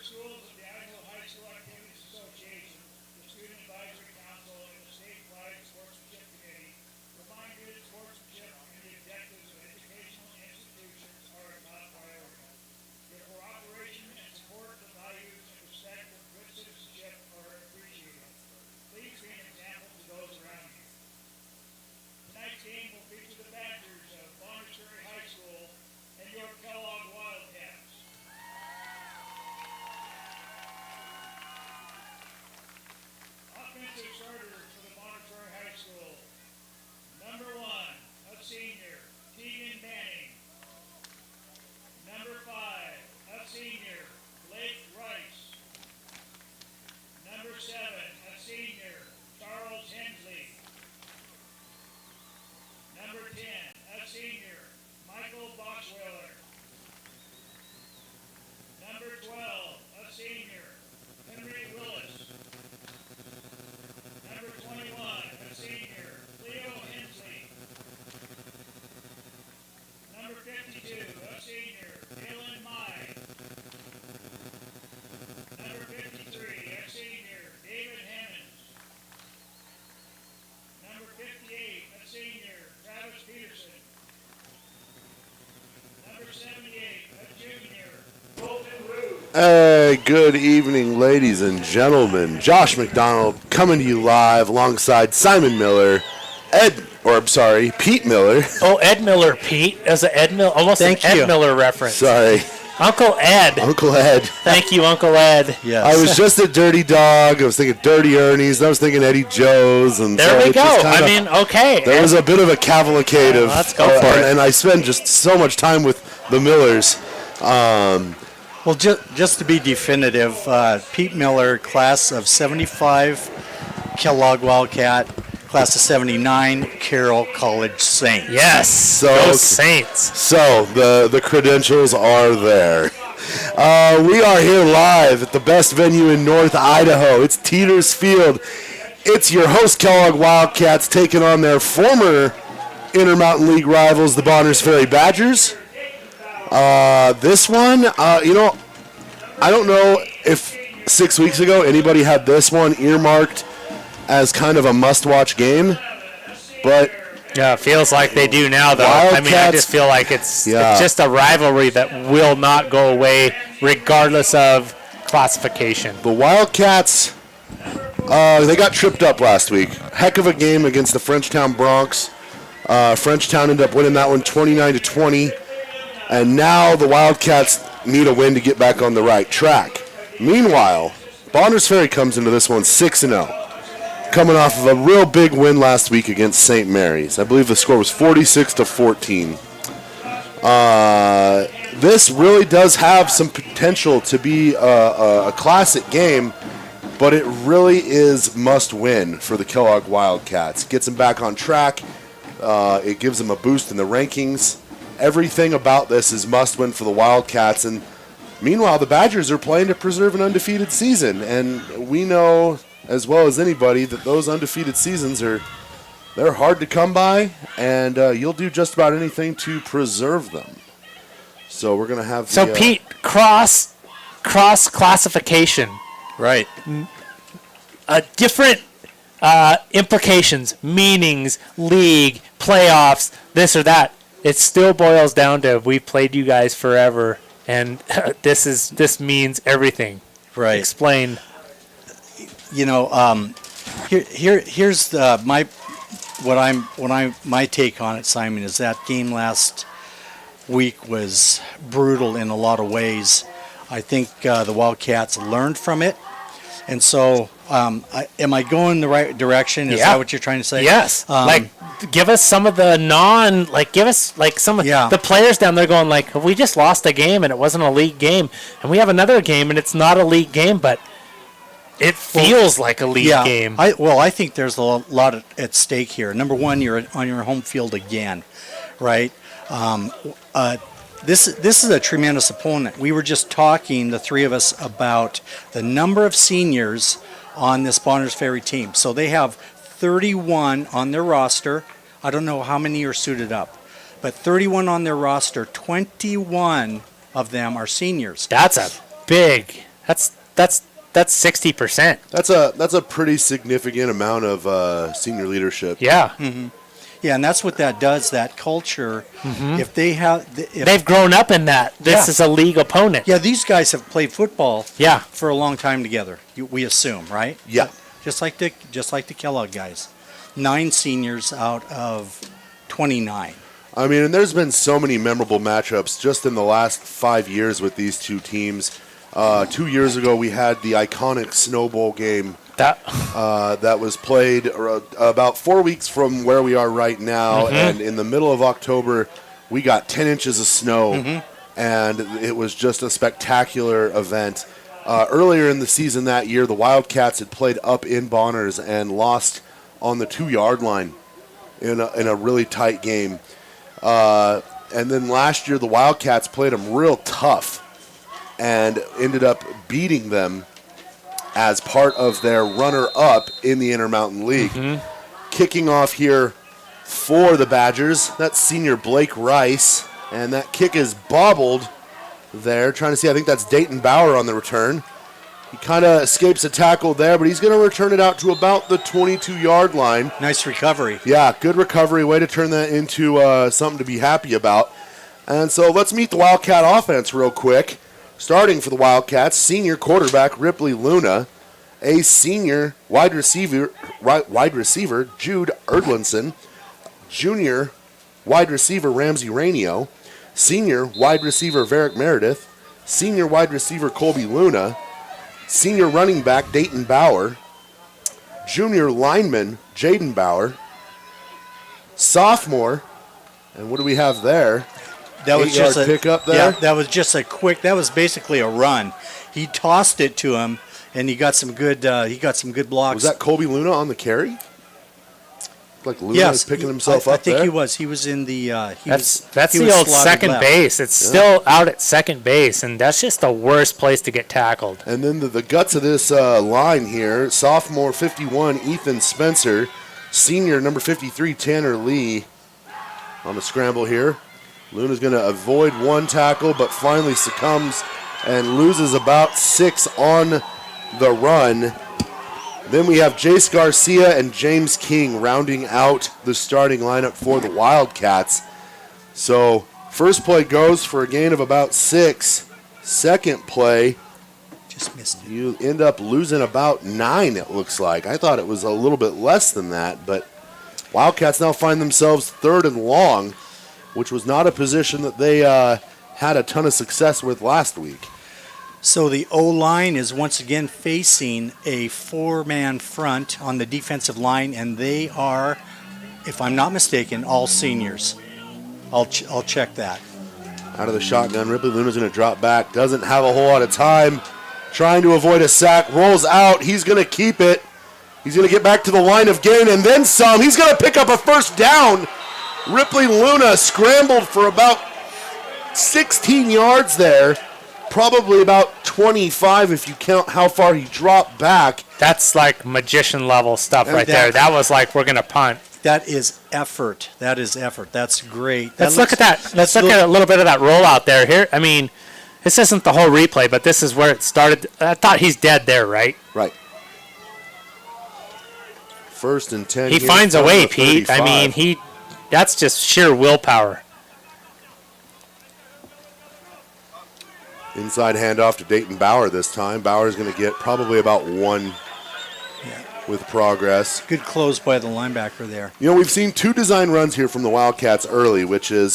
schools of the Idaho High School Activities Association, the Student Advisory Council, and the statewide Sportsmanship Committee remind you that sportsmanship and the objectives of educational institutions are a top priority. Your cooperation and support of the values of respect and good citizenship are appreciated. Please be an example to those around you. Tonight's game will feature the Badgers of Varsity High School and your Kellogg Wildcats. Offensive starters for the Varsity High School. Number 1, a senior, Keegan Manning. Number 5, a senior, Blake Rice. Number 7, a senior, Charles Hensley. Number 10, a senior, Michael Boxweiler. Number 12, a senior, Henry Willis. Number 21, a senior, Leo Hensley. Number 52, a senior, Dylan Mai. Number 53, a senior, David Hammonds. Number 58, a senior, Travis Peterson. Number 78, a junior, Colton Root. Hey, good evening, ladies and gentlemen. Josh McDonald coming to you live alongside Simon Miller, Pete Miller. Oh, Ed Miller, Pete. As an Ed Miller, almost Thank an you. Ed Miller reference. Sorry, Uncle Ed. Uncle Ed. Thank you, Uncle Ed. Yes. I was just a Dirty Dog. I was thinking Dirty Ernie's. And I was thinking Eddie Joe's. And There so we it just go. kinda- I mean, okay. there was a bit of a cavalcade of. Let's go for it. And I spend just so much time with the Millers. Well, just to be definitive, Pete Miller, class of 75, Kellogg Wildcat, class of 79, Carroll College Saints. Yes. So- Go Saints. So the credentials are there. We are here live at the best venue in North Idaho. It's Teeters Field. It's your host Kellogg Wildcats taking on their former Intermountain League rivals, the Bonners Ferry Badgers. This one, I don't know if 6 weeks ago anybody had this one earmarked as kind of a must-watch game, but Yeah, it feels like they do now, though. I mean, I Wildcats- just feel like it's Yeah. just a rivalry that will not go away regardless of classification. the Wildcats, they got tripped up last week. Heck of a game against the Frenchtown Broncs. Frenchtown ended up winning that one 29-20, and now the Wildcats need a win to get back on the right track. Meanwhile, Bonners Ferry comes into this one 6-0, coming off of a real big win last week against St. Mary's. I believe the score was 46-14. This really does have some potential to be a classic game, but it really is must-win for the Kellogg Wildcats. Gets them back on track. It gives them a boost in the rankings. Everything about this is must-win for the Wildcats. And meanwhile, the Badgers are playing to preserve an undefeated season. And we know as well as anybody that those undefeated seasons they're hard to come by, and you'll do just about anything to preserve them. So we're going to have So, Pete, cross classification. Right. Different implications, meanings, league, playoffs, this or that. It still boils down to we've played you guys forever, and this means everything. Right. Explain. Here's my take on it, Simon, is that game last week was brutal in a lot of ways. I think the Wildcats learned from it, and so am I going the right direction? Is that what you're trying to say? Yes. Give us some of the give us some of the players down there going we just lost a game and it wasn't a league game, and we have another game and it's not a league game, but it feels like a league game. I think there's a lot at stake here. Number one, you're on your home field again, right? This is a tremendous opponent. We were just talking, the three of us, about the number of seniors on this Bonners Ferry team. So they have 31 on their roster. I don't know how many are suited up, but 31 on their roster. 21 of them are seniors. That's a big That's 60%. That's a pretty significant amount of senior leadership. Yeah. Mm-hmm. Yeah, and that's what that does. That culture. Mm-hmm. If they have, they've grown up in that. This is a league opponent. Yeah, these guys have played football. Yeah. For a long time together. We assume, right? Yeah. Just like the Kellogg guys. 9 seniors out of 29. I mean, and there's been so many memorable matchups just in the last 5 years with these two teams. 2 years ago, we had the iconic Snow Bowl game that was played about 4 weeks from where we are right now. Mm-hmm. And in the middle of October, we got 10 inches of snow, mm-hmm. and it was just a spectacular event. Earlier in the season that year, the Wildcats had played up in Bonners and lost on the 2-yard line in a really tight game. And then last year, the Wildcats played them real tough and ended up beating them as part of their runner-up in the Intermountain League. Mm-hmm. Kicking off here for the Badgers, that's senior Blake Rice, and that kick is bobbled there. Trying to see, I think that's Dayton Bauer on the return. He kind of escapes a tackle there, but he's going to return it out to about the 22-yard line. Nice recovery. Yeah, good recovery. Way to turn that into something to be happy about. And so let's meet the Wildcat offense real quick. Starting for the Wildcats, senior quarterback Ripley Luna, a senior wide receiver Jude Erdlinson, junior wide receiver Ramsey Rainio, senior wide receiver Varick Meredith, senior wide receiver Colby Luna, senior running back Dayton Bauer, junior lineman Jaden Bauer, sophomore, and what do we have there? That was just a pickup there. Yeah, that was just a quick. That was basically a run. He tossed it to him, and he got some good. Blocks. Was that Colby Luna on the carry? Like Luna was picking himself up. I think there? he was. He was in the. That's the old second base. It's still out at second base, and that's just the worst place to get tackled. And then the guts of this line here: sophomore 51 Ethan Spencer, senior number 53 Tanner Lee, on the scramble here. Luna's going to avoid one tackle, but finally succumbs and loses about 6 on the run. Then we have Jace Garcia and James King rounding out the starting lineup for the Wildcats. So first play goes for a gain of about 6. Second play, just missed it. You end up losing about 9, it looks like. I thought it was a little bit less than that, but Wildcats now find themselves 3rd and long, which was not a position that they had a ton of success with last week. So the O-line is once again facing a 4-man front on the defensive line, and they are, if I'm not mistaken, all seniors. I'll check that. Out of the shotgun, Ripley Luna's going to drop back. Doesn't have a whole lot of time. Trying to avoid a sack. Rolls out. He's going to keep it. He's going to get back to the line of gain and then some. He's going to pick up a first down. Ripley Luna scrambled for about 16 yards there. Probably about 25 if you count how far he dropped back. That's like magician level stuff right there. That was like, we're going to punt. That is effort. That's great. Let's look at that. Let's look at a little bit of that rollout there. Here, I mean, this isn't the whole replay, but this is where it started. I thought he's dead there, right? Right. 1st and 10. He finds a way, Pete. I mean, that's just sheer willpower. Inside handoff to Dayton Bauer this time. Bauer's going to get probably about 1 with progress. Good close by the linebacker there. You know, we've seen 2 design runs here from the Wildcats early, which is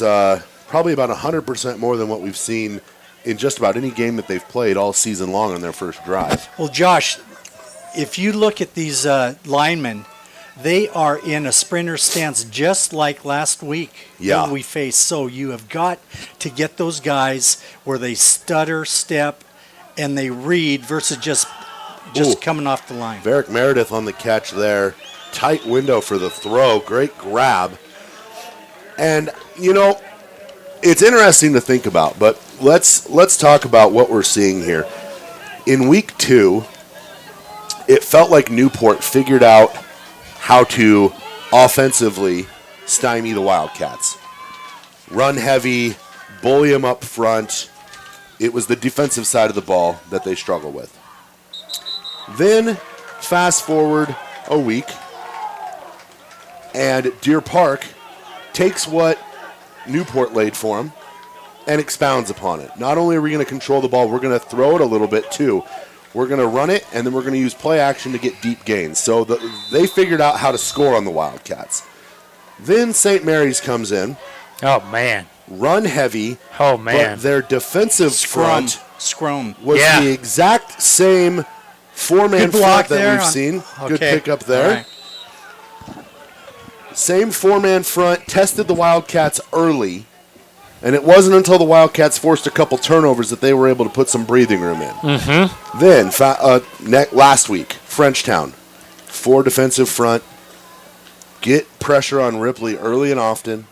probably about 100% more than what we've seen in just about any game that they've played all season long on their first drive. Well, Josh, if you look at these linemen, they are in a sprinter stance just like last week when we faced. So you have got to get those guys where they stutter, step, and they read versus just coming off the line. Varick Meredith on the catch there. Tight window for the throw. Great grab. And, you know, it's interesting to think about, but let's talk about what we're seeing here. In week 2, it felt like Newport figured out how to offensively stymie the Wildcats. Run heavy, bully them up front, it was the defensive side of the ball that they struggle with. Then, fast forward a week, and Deer Park takes what Newport laid for them and expounds upon it. Not only are we going to control the ball, we're going to throw it a little bit too. We're going to run it, and then we're going to use play action to get deep gains. So they figured out how to score on the Wildcats. Then St. Mary's comes in. Oh, man. Run heavy. Oh, man. But their defensive front was the exact same four-man front that we've seen. Okay. Good pick up there. Same four-man front, tested the Wildcats early, and it wasn't until the Wildcats forced a couple turnovers that they were able to put some breathing room in. Mm-hmm. Then, last week, Frenchtown, 4 defensive front, get pressure on Ripley early and often.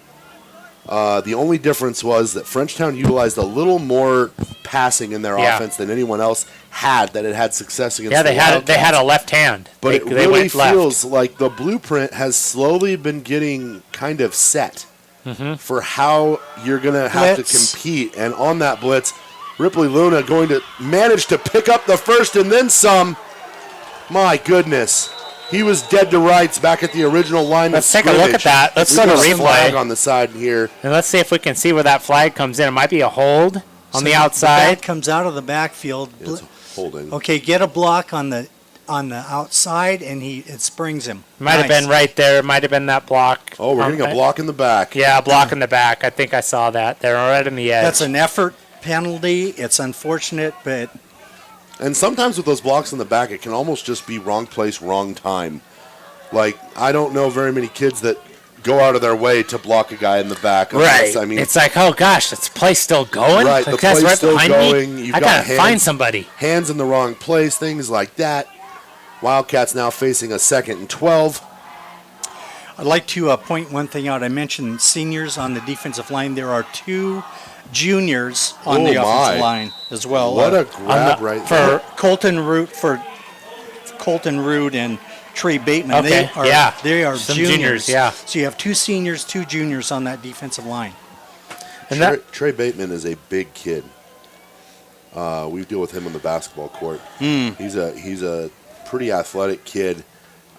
The only difference was that Frenchtown utilized a little more passing in their offense than anyone else had that it had success against the Wildcats. They had a left hand. But it really feels like the blueprint has slowly been getting kind of set for how you're going to have to compete. And on that blitz, Ripley Luna going to manage to pick up the first and then some. My goodness. He was dead to rights back at the original line of scrimmage. Let's take a look at that. Let's start a replay. Flag on the side here. And let's see if we can see where that flag comes in. It might be a hold on the outside. The bat comes out of the backfield. It's holding. Okay, get a block on the outside, and it springs him. Might have been right there. Might have been that block. Oh, we're getting a block in the back. Yeah, a block in the back. I think I saw that. They're right on the edge. That's an effort penalty. It's unfortunate, but... And sometimes with those blocks in the back, it can almost just be wrong place, wrong time. Like, I don't know very many kids that go out of their way to block a guy in the back. Right. I mean, it's like, oh, gosh, this play's still going? Right, the play's right still going. I got to find somebody. Hands in the wrong place, things like that. Wildcats now facing a 2nd and 12. I'd like to point one thing out. I mentioned seniors on the defensive line. There are 2 juniors on the offensive line as well. What a grab right there. For Colton Root and Trey Bateman. Okay, they are some juniors. Yeah. So you have 2 seniors, 2 juniors on that defensive line. And Trey Bateman is a big kid. We deal with him on the basketball court. He's a pretty athletic kid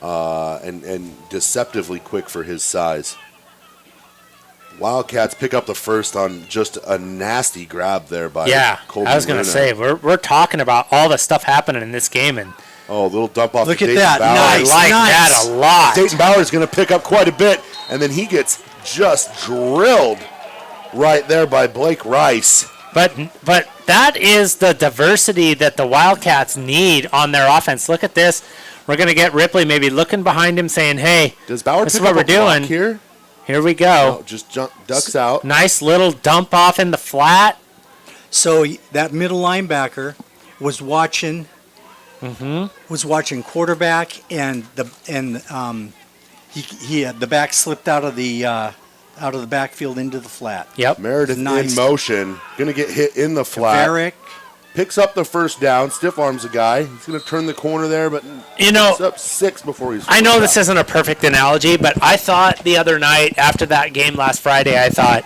and deceptively quick for his size. Wildcats pick up the first on just a nasty grab there by Colton I was going to say, we're talking about all the stuff happening in this game. And a little dump off Look to at Dayton that. Bauer. Nice. I like that a lot. Dayton Bauer is going to pick up quite a bit, and then he gets just drilled right there by Blake Rice. But that is the diversity that the Wildcats need on their offense. Look at this. We're going to get Ripley maybe looking behind him saying, hey, Does Bauer this is pick what up we're a block doing. Here? Here we go. No, just ducks out. Nice little dump off in the flat. So that middle linebacker was watching quarterback, and the back slipped out of the backfield into the flat. Yep. Meredith Nice. in motion, going to get hit in the flat. Varick. Picks up the first down, stiff arms a guy. He's going to turn the corner there, but You know, picks up 6 before he's. I know this isn't a perfect analogy, but I thought the other night after that game last Friday, I thought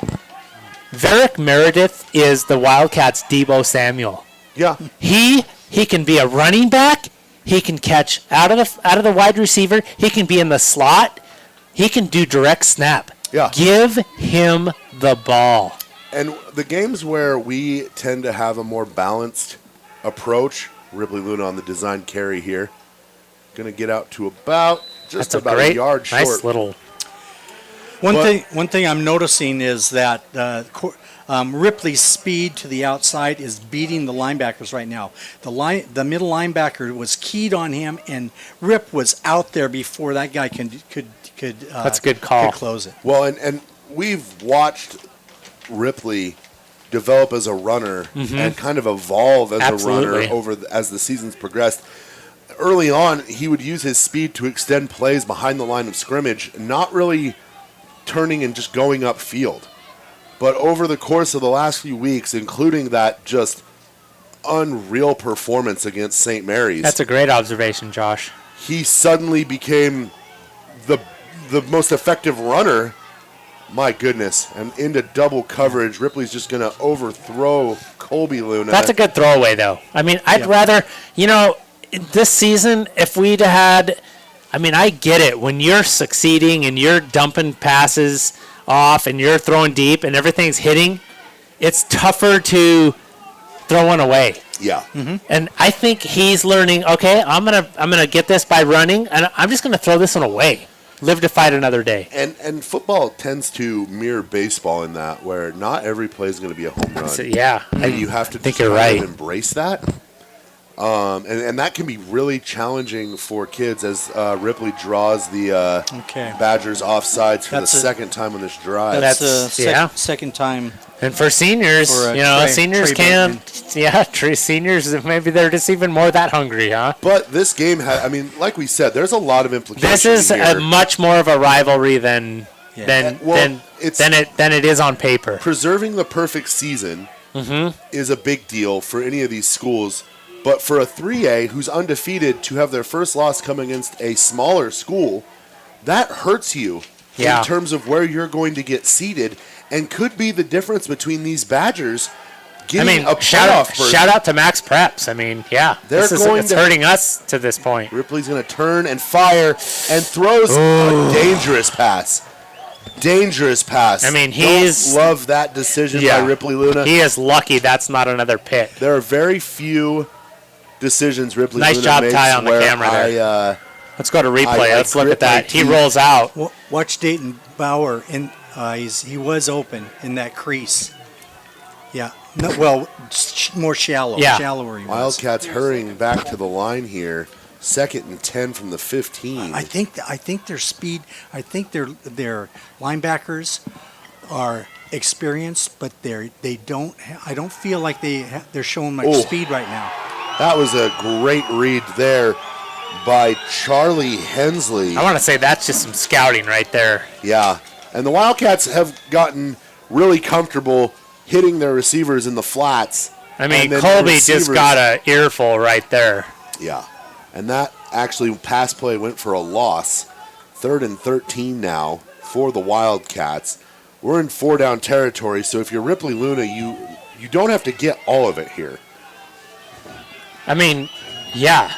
Varick Meredith is the Wildcats' Deebo Samuel. Yeah. He can be a running back. He can catch out of the wide receiver. He can be in the slot. He can do direct snap. Yeah. Give him the ball. And the games where we tend to have a more balanced approach, Ripley Luna on the design carry here, going to get out to about a yard short. Nice little. One thing I'm noticing is that Ripley's speed to the outside is beating the linebackers right now. The middle linebacker was keyed on him, and Rip was out there before that guy could. That's a good call. Could close it. Well, and we've watched Ripley develop as a runner and kind of evolve as a runner as the seasons progressed. Early on, he would use his speed to extend plays behind the line of scrimmage, not really turning and just going upfield. But over the course of the last few weeks, including that just unreal performance against St. Mary's. That's a great observation, Josh. He suddenly became the most effective runner. My goodness. And into double coverage. Ripley's just going to overthrow Colby Luna. That's a good throwaway, though. I mean, I'd rather, this season, if we'd had, I get it. When you're succeeding and you're dumping passes off and you're throwing deep and everything's hitting, it's tougher to throw one away. Yeah. Mm-hmm. And I think he's learning, okay, I'm gonna get this by running, and I'm just going to throw this one away. Live to fight another day. And football tends to mirror baseball in that, where not every play is going to be a home run. So, yeah. And you have to think you're right. Embrace that. And that can be really challenging for kids as Ripley draws the Badgers offsides for the second time on this drive. That's the second time. And for seniors, seniors can't. Seniors, maybe they're just even more that hungry, huh? But this game, like we said, there's a lot of implications. This is here. a much more of a rivalry than it is on paper. Preserving the perfect season is a big deal for any of these schools. But for a 3A who's undefeated to have their first loss come against a smaller school, that hurts you in terms of where you're going to get seated, and could be the difference between these Badgers getting a playoff berth. Shout out to Max Preps. It's hurting us to this point. Ripley's going to turn and fire and throws a dangerous pass. Dangerous pass. He's love that decision by Ripley Luna. He is lucky that's not another pit. There are very few decisions Ripley Luna makes. Nice job, Ty, on the camera there. Let's go to replay. Let's look at that. He rolls out. Watch Dayton Bauer. He was open in that crease. Yeah. No, more shallow. Yeah. Shallower he was. Wildcats hurrying back to the line here. 2nd and 10 from the 15. I think their speed. I think their linebackers are experienced, but they don't. I don't feel like they're showing much speed right now. That was a great read there by Charlie Hensley. I want to say that's just some scouting right there. Yeah. And the Wildcats have gotten really comfortable hitting their receivers in the flats. Colby just got an earful right there. Yeah. And that actually pass play went for a loss. 3rd and 13 now for the Wildcats. We're in 4-down territory, so if you're Ripley Luna, you don't have to get all of it here. Yeah.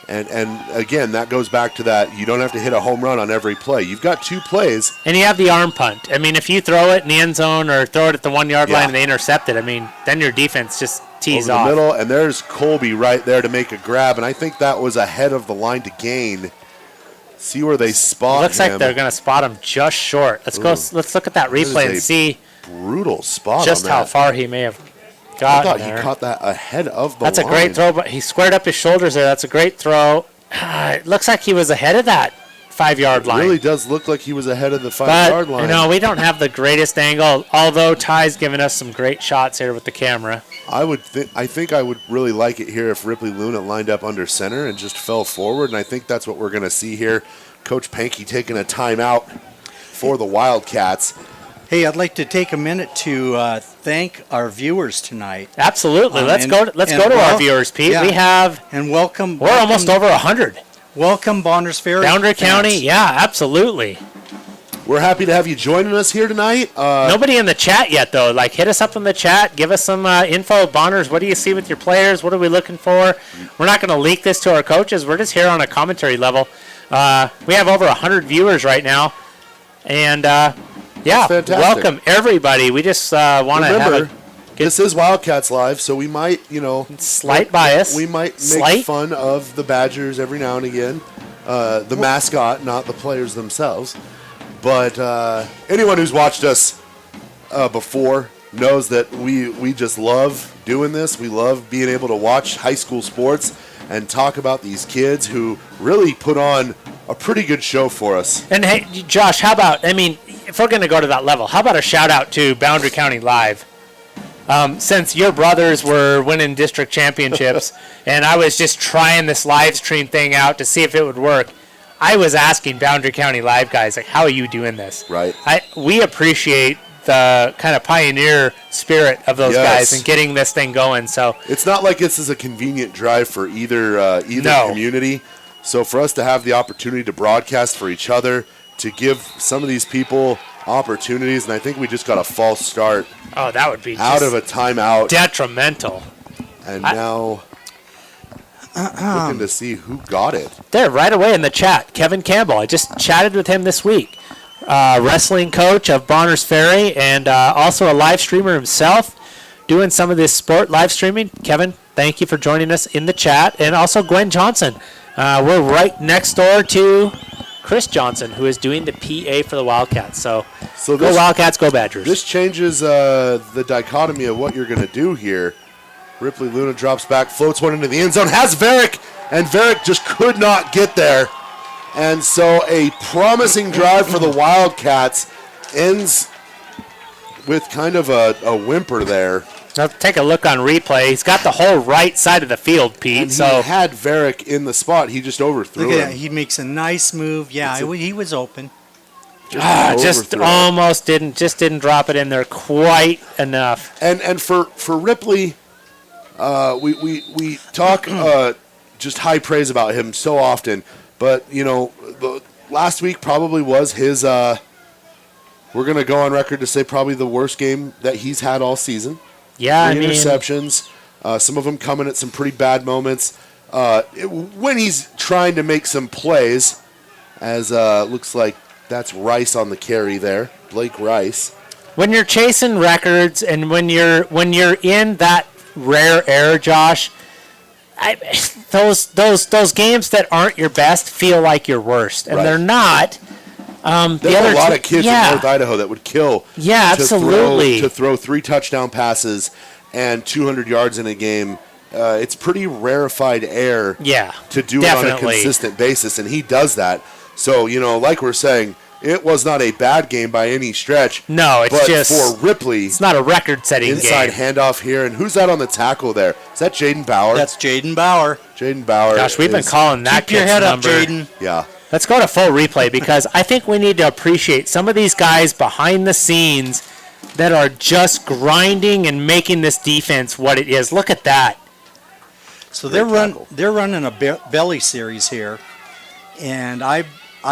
And again, that goes back to that. You don't have to hit a home run on every play. You've got 2 plays. And you have the arm punt. If you throw it in the end zone or throw it at the 1-yard line and they intercept it, then your defense just tees off. off. The middle, and there's Colby right there to make a grab, and I think that was ahead of the line to gain. See where they spot him. Looks like they're going to spot him just short. Let's look at that replay and see brutal spot just on that. how far he may have. I thought he caught that ahead of the line. That's a great throw, but he squared up his shoulders there. That's a great throw. It looks like he was ahead of that 5-yard line. It really does look like he was ahead of the 5-yard line. We don't have the greatest angle, although Ty's given us some great shots here with the camera. I think I would really like it here if Ripley Luna lined up under center and just fell forward, and I think that's what we're going to see here. Coach Pankey taking a timeout for the Wildcats. Hey, I'd like to take a minute to thank our viewers tonight. Absolutely. Let's go to our viewers, Pete. Yeah. We have we're almost over 100. Welcome, Bonners Ferry. Boundary County, yeah, absolutely. We're happy to have you joining us here tonight. Nobody in the chat yet, though. Hit us up in the chat. Give us some info. Bonners, what do you see with your players? What are we looking for? We're not going to leak this to our coaches. We're just here on a commentary level. We have over 100 viewers right now. And, welcome, everybody. We just want to have this is Wildcats Live, so we might, slight bias. We might make fun of the Badgers every now and again. The mascot, not the players themselves. But anyone who's watched us before knows that we just love doing this. We love being able to watch high school sports and talk about these kids who really put on a pretty good show for us. And hey, Josh, how about, if we're going to go to that level, how about a shout out to Boundary County Live? Since your brothers were winning district championships and I was just trying this live stream thing out to see if it would work, I was asking Boundary County Live guys, how are you doing this? Right. We appreciate the kind of pioneer spirit of those guys and getting this thing going. So it's not like this is a convenient drive for either community. So for us to have the opportunity to broadcast for each other, to give some of these people opportunities, and I think we just got a false start Oh, that would be out just of a timeout. detrimental. And now looking to see who got it. There, right away in the chat, Kevin Campbell. I just chatted with him this week. Wrestling coach of Bonners Ferry and also a live streamer himself doing some of this sport live streaming. Kevin, thank you for joining us in the chat. And also Gwen Johnson. We're right next door to Chris Johnson, who is doing the PA for the Wildcats. So go Wildcats, go Badgers. This changes the dichotomy of what you're going to do here. Ripley Luna drops back, floats one into the end zone, has Varick, and Varick just could not get there. And so a promising drive for the Wildcats ends with kind of a whimper there. Now take a look on replay. He's got the whole right side of the field, Pete. And so he had Varick in the spot. He just overthrew Look at him. that. He makes a nice move. Yeah, he was open. just almost didn't drop it in there quite enough. And for Ripley, we talk just high praise about him so often, but last week probably was his. We're gonna go on record to say probably the worst game that he's had all season. Yeah, Three interceptions, some of them coming at some pretty bad moments. When he's trying to make some plays, as looks like that's Rice on the carry there, Blake Rice. When you're chasing records and when you're in that rare air, Josh, those games that aren't your best feel like your worst, and Right. they're not. There's a lot of kids in North Idaho that would kill. Yeah, absolutely. To throw 3 touchdown passes and 200 yards in a game. It's pretty rarefied air. Yeah, to do definitely. it on a consistent basis, and he does that. So like we're saying, it was not a bad game by any stretch. No, it's but just for Ripley. It's not a record-setting inside game. handoff here, and who's that on the tackle there? Is that Jaden Bauer? That's Jaden Bauer. Jaden Bauer. Gosh, we've been calling that Keep your kid's head number. up, Jaden. Yeah. Let's go to full replay because I think we need to appreciate some of these guys behind the scenes that are just grinding and making this defense what it is. Look at that. So they're running a belly series here, and I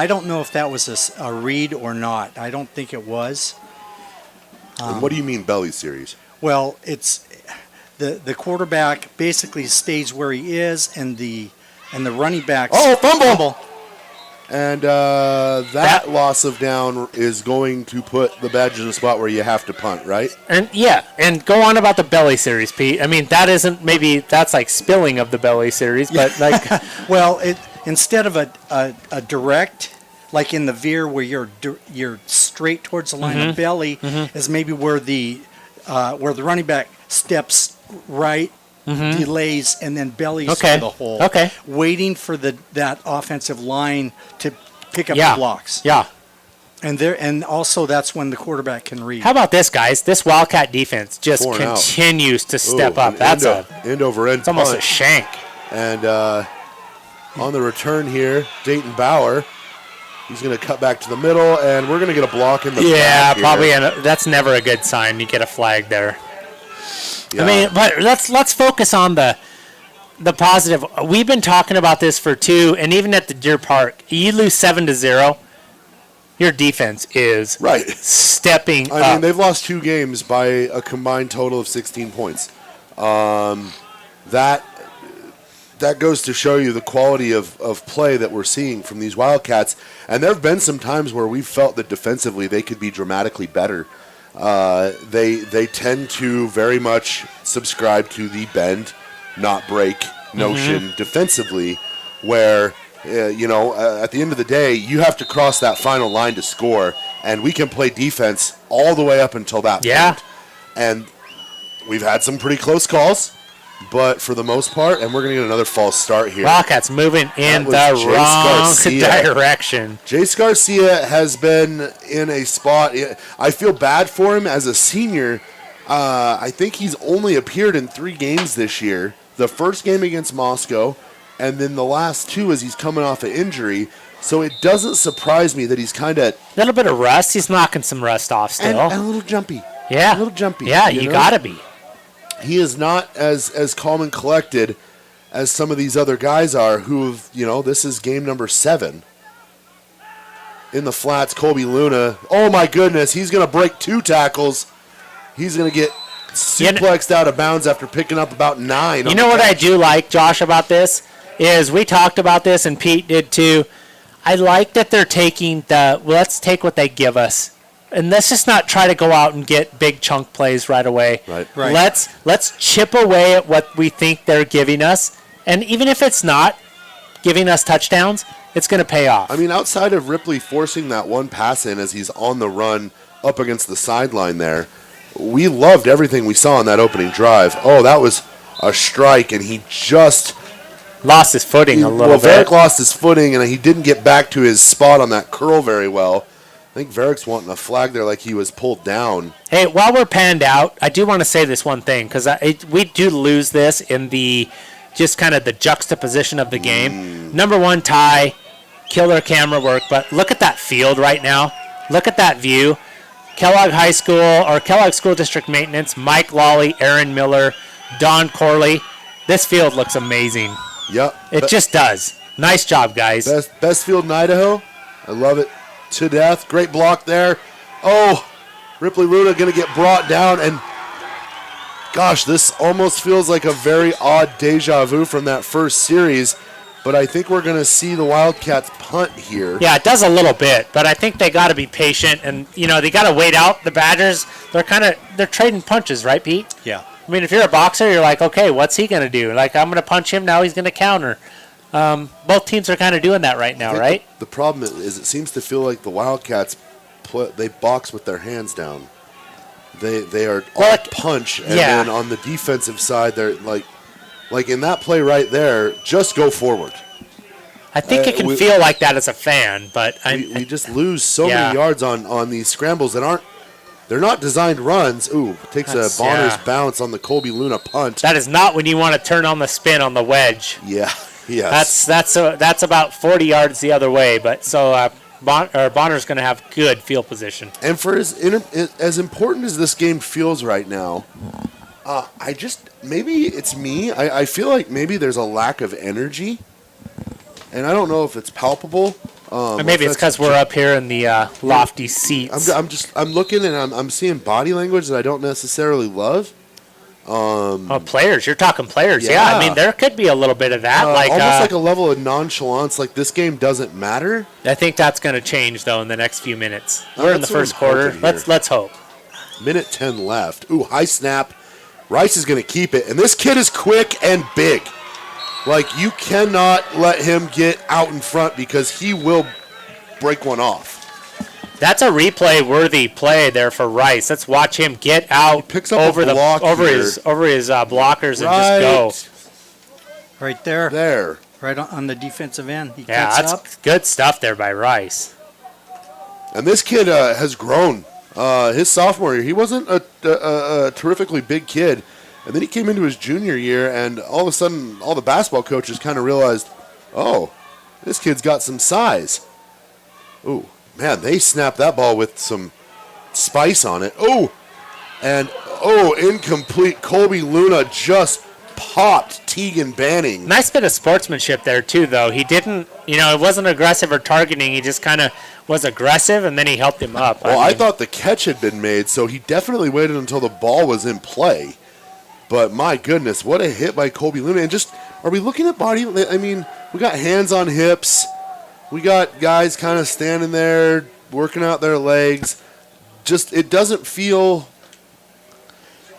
don't know if that was a read or not. I don't think it was. And what do you mean belly series? Well, it's the quarterback basically stays where he is, and the running back. Oh, fumble! And that loss of down is going to put the Badgers in a spot where you have to punt, right? And go on about the belly series, Pete. I mean, that's like spilling of the belly series, but like, well, instead of a direct, like in the veer where you're straight towards the line of belly, is maybe where the running back steps right. Delays and then bellies to the hole. Okay. Waiting for that offensive line to pick up the blocks. Yeah. And also that's when the quarterback can read. How about this, guys? This Wildcat defense just continues to step up. That's end over end. It's almost a shank. And on the return here, Dayton Bauer. He's going to cut back to the middle, and we're going to get a block in the back probably. here. That's never a good sign. You get a flag there. Yeah. I mean, but let's focus on the positive. We've been talking about this for 2, and even at the Deer Park, you lose 7-0. Your defense is stepping up. I mean, they've lost 2 games by a combined total of 16 points. That goes to show you the quality of play that we're seeing from these Wildcats. And there have been some times where we've felt that defensively they could be dramatically better. They tend to very much subscribe to the bend, not break notion defensively, where at the end of the day you have to cross that final line to score, and we can play defense all the way up until that point. And we've had some pretty close calls, but for the most part, and we're going to get another false start here. Wildcats moving in the wrong direction. Jace Garcia has been in a spot. I feel bad for him as a senior. I think he's only appeared in 3 games this year. The first game against Moscow, and then the last 2 as he's coming off an injury. So it doesn't surprise me that he's kind of... A little bit of rust. He's knocking some rust off still. And a little jumpy. Yeah. A little jumpy. Yeah, you got to be. He is not as calm and collected as some of these other guys are who have, this is game number 7 in the flats. Colby Luna. Oh, my goodness. He's going to break 2 tackles. He's going to get suplexed out of bounds after picking up about 9. You know what I do like, Josh, about this? Is we talked about this, and Pete did too. I like that they're taking let's take what they give us. And let's just not try to go out and get big chunk plays right away. Right. Let's chip away at what we think they're giving us. And even if it's not giving us touchdowns, it's going to pay off. I mean, outside of Ripley forcing that one pass in as he's on the run up against the sideline there, we loved everything we saw on that opening drive. Oh, that was a strike, and he just lost his footing a little bit. Well, Varick lost his footing, and he didn't get back to his spot on that curl very well. I think Varick's wanting a flag there like he was pulled down. Hey, while we're panned out, I do want to say this one thing, because we do lose this in the just kind of the juxtaposition of the game. Number 1, tie, killer camera work, but look at that field right now. Look at that view. Kellogg High School, or Kellogg School District Maintenance, Mike Lawley, Aaron Miller, Don Corley. This field looks amazing. Yep. It just does. Nice job, guys. Best field in Idaho. I love it to death. Great block there. Oh, Ripley Luna going to get brought down. And, gosh, this almost feels like a very odd deja vu from that first series. But I think we're going to see the Wildcats punt here. Yeah, it does a little bit. But I think they got to be patient. And, they got to wait out. The Badgers, they're trading punches, right, Pete? Yeah. I mean, if you're a boxer, you're like, okay, what's he going to do? Like, I'm going to punch him, now he's going to counter. Both teams are kind of doing that right now, right? The problem is it seems to feel like the Wildcats, they box with their hands down. They are all punch, and then on the defensive side, they're like in that play right there, just go forward. I think it can feel like that as a fan, but we just lose so many yards on these scrambles that they're not designed runs. Ooh, takes a Bonner's bounce on the Colby Luna punt. That is not when you want to turn on the spin on the wedge. Yeah, yes. That's about 40 yards the other way. But so Bonner's going to have good field position. And for as important as this game feels right now, maybe it's me. I feel like maybe there's a lack of energy, and I don't know if it's palpable. Or maybe it's because we're up here in the lofty seats. I'm looking and I'm seeing body language that I don't necessarily love. Players. You're talking players. Yeah. I mean, there could be a little bit of that. Almost like a level of nonchalance, like this game doesn't matter. I think that's going to change, though, in the next few minutes. We're in the first quarter. Let's hope. Minute 10 left. Ooh, high snap. Rice is going to keep it. And this kid is quick and big. Like, you cannot let him get out in front because he will break one off. That's a replay-worthy play there for Rice. Let's watch him get out. He picks up over his blockers and just go. Right there. There. Right on the defensive end. He gets up. Good stuff there by Rice. And this kid has grown. His sophomore year, he wasn't a terrifically big kid. And then he came into his junior year, and all of a sudden, all the basketball coaches kind of realized, oh, this kid's got some size. Ooh, man, they snapped that ball with some spice on it. Oh, and, incomplete. Colby Luna just popped Tegan Banning. Nice bit of sportsmanship there, too, though. He didn't, it wasn't aggressive or targeting. He just kind of was aggressive, and then he helped him up. Well, I thought the catch had been made, so he definitely waited until the ball was in play. But my goodness, what a hit by Colby Luna. And just, are we looking at body? I mean, we got hands on hips. We got guys kind of standing there, working out their legs. Just, it doesn't feel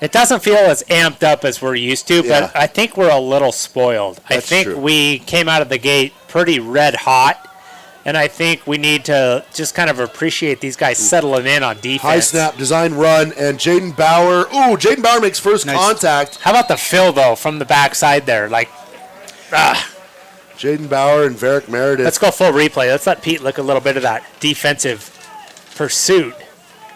as amped up as we're used to, but I think we're a little spoiled. I think we came out of the gate pretty red hot. And I think we need to just kind of appreciate these guys settling in on defense. High snap, design run, and Jaden Bauer. Ooh, Jaden Bauer makes first contact. How about the fill, though, from the backside there? Jaden Bauer and Varick Meredith. Let's go full replay. Let's let Pete look a little bit of that defensive pursuit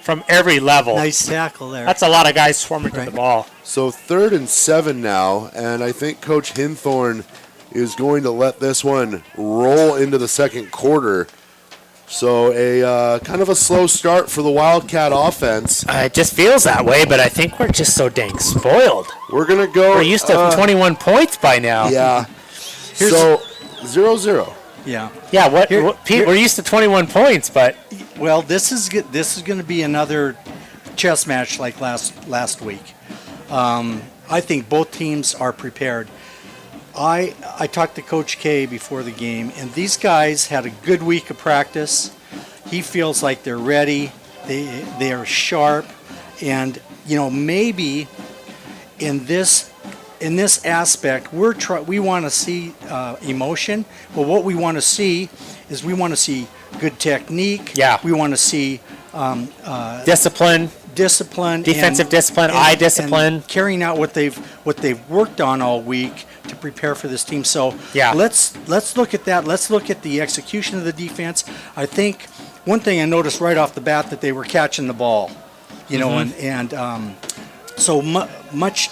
from every level. Nice tackle there. That's a lot of guys swarming to the ball. So 3rd and 7 now, and I think Coach Hinthorn is going to let this one roll into the second quarter. So a kind of a slow start for the Wildcat offense. It just feels that way, but I think we're just so dang spoiled. We're going to go. We're used to 21 points by now. Yeah. So 0-0. Yeah. Yeah, Here- Pete, we're used to 21 points, but Well, this is going to be another chess match like last week. I think both teams are prepared. I talked to Coach K before the game, and these guys had a good week of practice. He feels like they're ready. They are sharp, and maybe in this aspect we want to see emotion, but what we want to see is good technique. Yeah. We want to see discipline, defensive discipline, eye discipline, and carrying out what they've worked on all week to prepare for this team. So yeah. let's look at that. Let's look at the execution of the defense. I think one thing I noticed right off the bat that they were catching the ball, and so much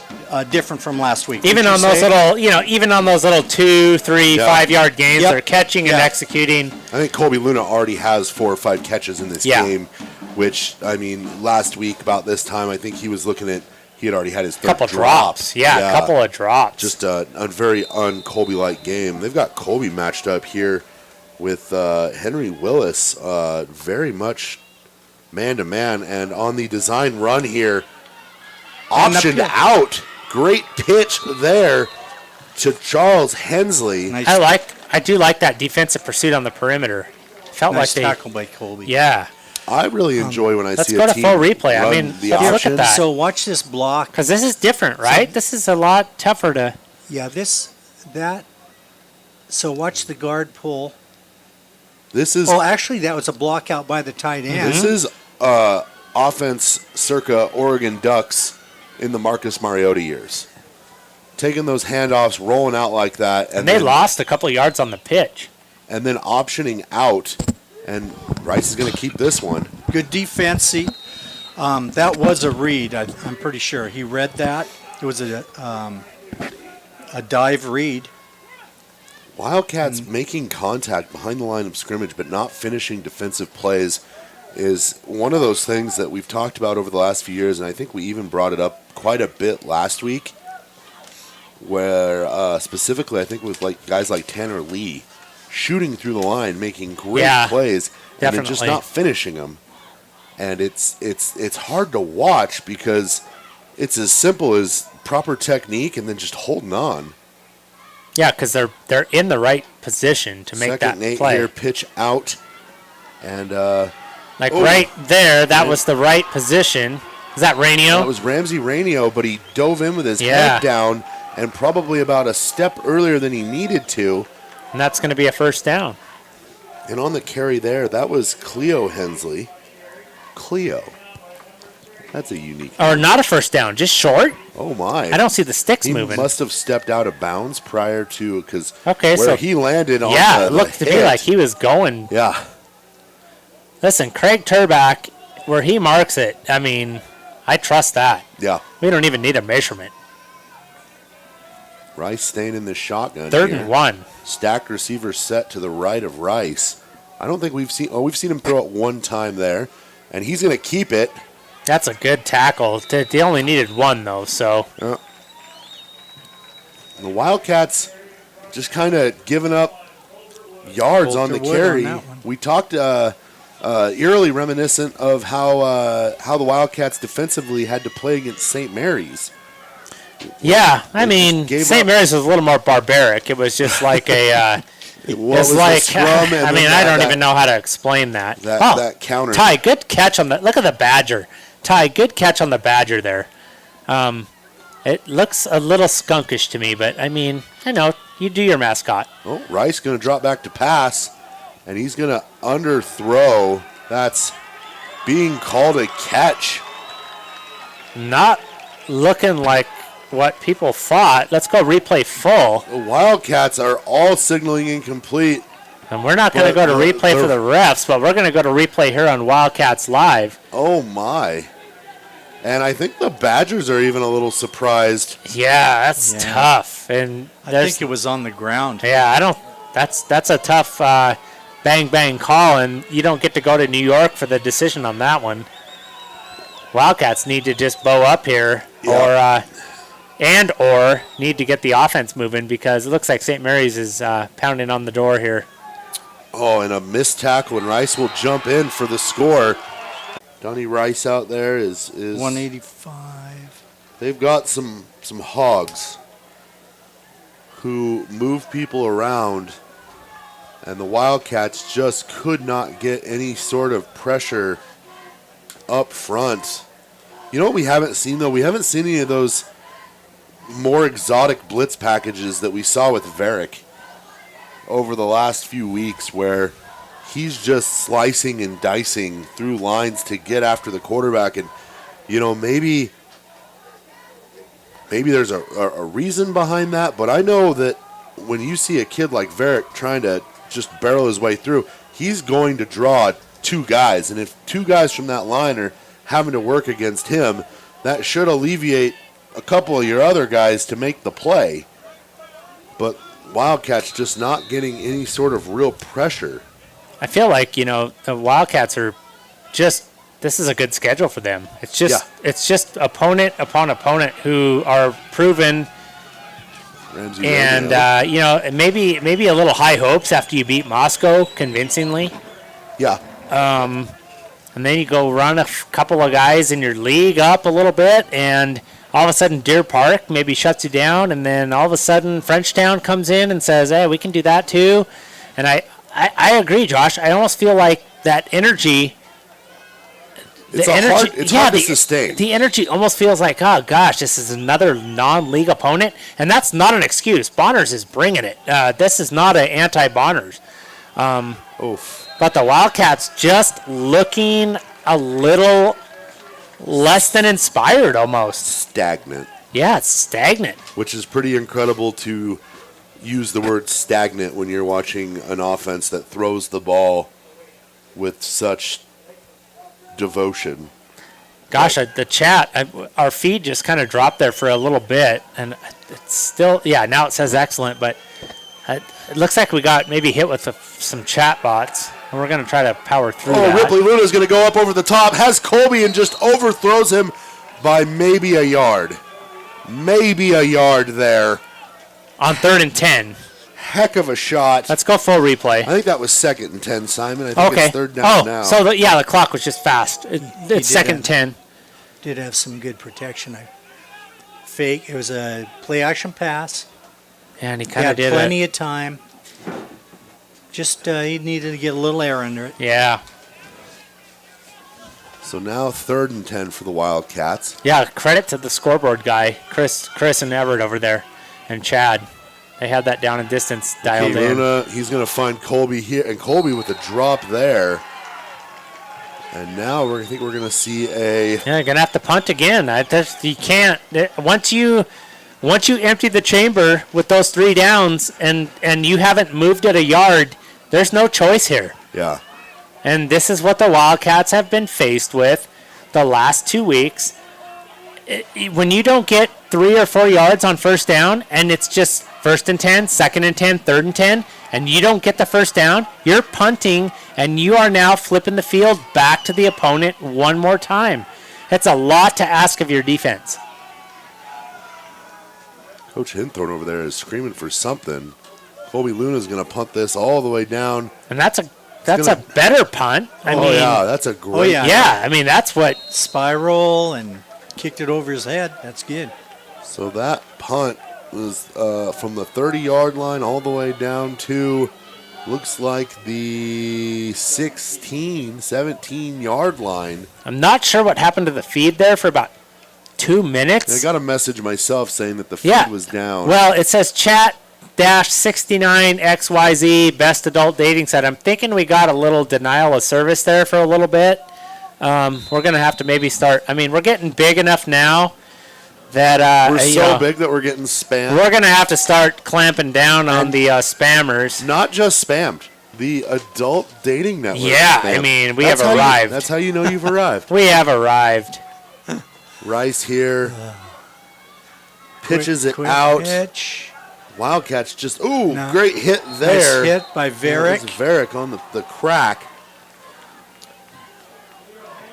different from last week. Even on those little 2, 3, 5 yard gains, they're catching and executing. I think Colby Luna already has 4 or 5 catches in this game, which, I mean, last week about this time, I think he had already had his third couple drops. Yeah, a couple of drops. Just a very un-Colby-like game. They've got Colby matched up here with Henry Willis, very much man-to-man. And on the design run here, optioned out. Great pitch there to Charles Hensley. Nice. I do like that defensive pursuit on the perimeter. Felt nice like tackle by Colby. Yeah. I really enjoy when I see a team let's go to full replay. I mean, the let's look option. at that. So watch this block. Because this is different, right? This is a lot tougher to... Yeah, so watch the guard pull. This is actually, that was a block out by the tight end. This is offense circa Oregon Ducks in the Marcus Mariota years. Taking those handoffs, rolling out like that. And they lost a couple yards on the pitch. And then optioning out. And Rice is going to keep this one. Good defense. See, that was a read. I'm pretty sure he read that. It was a dive read. Wildcats making contact behind the line of scrimmage but not finishing defensive plays is one of those things that we've talked about over the last few years, and I think we even brought it up quite a bit last week, where specifically I think with guys like Tanner Lee shooting through the line, making great plays, and then just not finishing them. And it's hard to watch because it's as simple as proper technique and then just holding on. Yeah, because they're in the right position to make Second that play. Here, pitch out, and right there, that was the right position. Is that Rainio? That was Ramsey Rainio, but he dove in with his head down and probably about a step earlier than he needed to. And that's going to be a first down. And on the carry there, that was Cleo Hensley. Cleo. That's a unique Or not a first down, just short. Oh, my. I don't see the sticks moving. He must have stepped out of bounds prior to, because so he landed on it looked to me like he was going. Yeah. Listen, Craig Turback, where he marks it, I mean, I trust that. Yeah. We don't even need a measurement. Rice staying in the shotgun. Third here. and 1. Stacked receiver set to the right of Rice. I don't think we've seen him throw it one time there, and he's going to keep it. That's a good tackle. They only needed one, though, so. The Wildcats just kind of giving up yards on the carry. We talked eerily reminiscent of how the Wildcats defensively had to play against St. Mary's. Yeah, I mean, St. Mary's was a little more barbaric. It was just like a... It was like scrum. I mean, I don't even know how to explain that. That counter. Ty, good catch on the... Look at the Badger. Ty, good catch on the Badger there. It looks a little skunkish to me, but, I mean, I know. You do your mascot. Oh, Rice going to drop back to pass, and he's going to underthrow. That's being called a catch. Not looking like what people thought. Let's go replay full. The Wildcats are all signaling incomplete. And we're not going to go to replay for the refs, but we're going to go to replay here on Wildcats Live. Oh, my. And I think the Badgers are even a little surprised. Yeah, that's tough. And I think it was on the ground. Yeah, I don't. That's a tough bang call, and you don't get to go to New York for the decision on that one. Wildcats need to just bow up here, or need to get the offense moving because it looks like St. Mary's is pounding on the door here. Oh, and a missed tackle, and Rice will jump in for the score. Donnie Rice out there is 185. They've got some hogs who move people around, and the Wildcats just could not get any sort of pressure up front. You know what we haven't seen, though? We haven't seen any of those more exotic blitz packages that we saw with Varick over the last few weeks, where he's just slicing and dicing through lines to get after the quarterback. And, you know, maybe there's a reason behind that, but I know that when you see a kid like Varick trying to just barrel his way through, he's going to draw two guys. And if two guys from that line are having to work against him, that should alleviate a couple of your other guys to make the play. But Wildcats just not getting any sort of real pressure. I feel like, you know, the Wildcats are just, this is a good schedule for them. It's just opponent upon opponent who are proven. Ramsey and, you know, maybe a little high hopes after you beat Moscow convincingly. Yeah. And then you go run a couple of guys in your league up a little bit, and all of a sudden Deer Park maybe shuts you down, and then all of a sudden Frenchtown comes in and says, hey, we can do that too. And I agree, Josh. I almost feel like that energy. It's hard to sustain. The energy almost feels like, oh, gosh, this is another non-league opponent. And that's not an excuse. Bonners is bringing it. This is not an anti-Bonners. But the Wildcats just looking a little less than inspired almost. Stagnant. Yeah, it's stagnant. Which is pretty incredible to use the word stagnant when you're watching an offense that throws the ball with such devotion. Gosh, the chat, our feed just kind of dropped there for a little bit, and it's still, yeah, now it says excellent, but it looks like we got maybe hit with some chat bots, and we're going to try to power through that. Ripley Luna's going to go up over the top, has Colby, and just overthrows him by maybe a yard. Maybe a yard there. On 3rd and 10. Heck of a shot. Let's go full replay. I think that was 2nd and 10, Simon. I think it's 3rd down now. So, the clock was just fast. It's 2nd and 10. Did have some good protection. It was a play-action pass. And he kind of did plenty of time. Just he needed to get a little air under it. Yeah. So now 3rd and 10 for the Wildcats. Yeah, credit to the scoreboard guy, Chris and Everett over there, and Chad. They had that down and distance dialed in. Luna, he's going to find Colby here, and Colby with a drop there. And now I think we're going to see a... Yeah, you're going to have to punt again. You can't. Once you empty the chamber with those 3 downs and you haven't moved it a yard, there's no choice here. Yeah. And this is what the Wildcats have been faced with the last 2 weeks. When you don't get 3 or 4 yards on first down, and it's just 1st and 10, 2nd and 10, 3rd and 10, and you don't get the first down, you're punting, and you are now flipping the field back to the opponent one more time. That's a lot to ask of your defense. Coach Hinthorn over there is screaming for something. Colby Luna's going to punt this all the way down. And that's a better punt. I mean, that's a great. Yeah, I mean, that's what. Spiral and kicked it over his head. That's good. So that punt was from the 30-yard line all the way down to, looks like the 16, 17-yard line. I'm not sure what happened to the feed there for about 2 minutes. I got a message myself saying that the feed was down. Well, it says chat-69XYZ best adult dating site. I'm thinking we got a little denial of service there for a little bit. We're going to have to maybe start. I mean, we're getting big enough now that we're so big that we're getting spammed. We're going to have to start clamping down on the spammers. Not just spammed. The adult dating network. Yeah, I mean, we have arrived. That's how you know you've arrived. We have arrived. Rice here. Pitches it out. Pitch. Wildcats just, great hit there. Nice hit by Varick. Varick on the crack.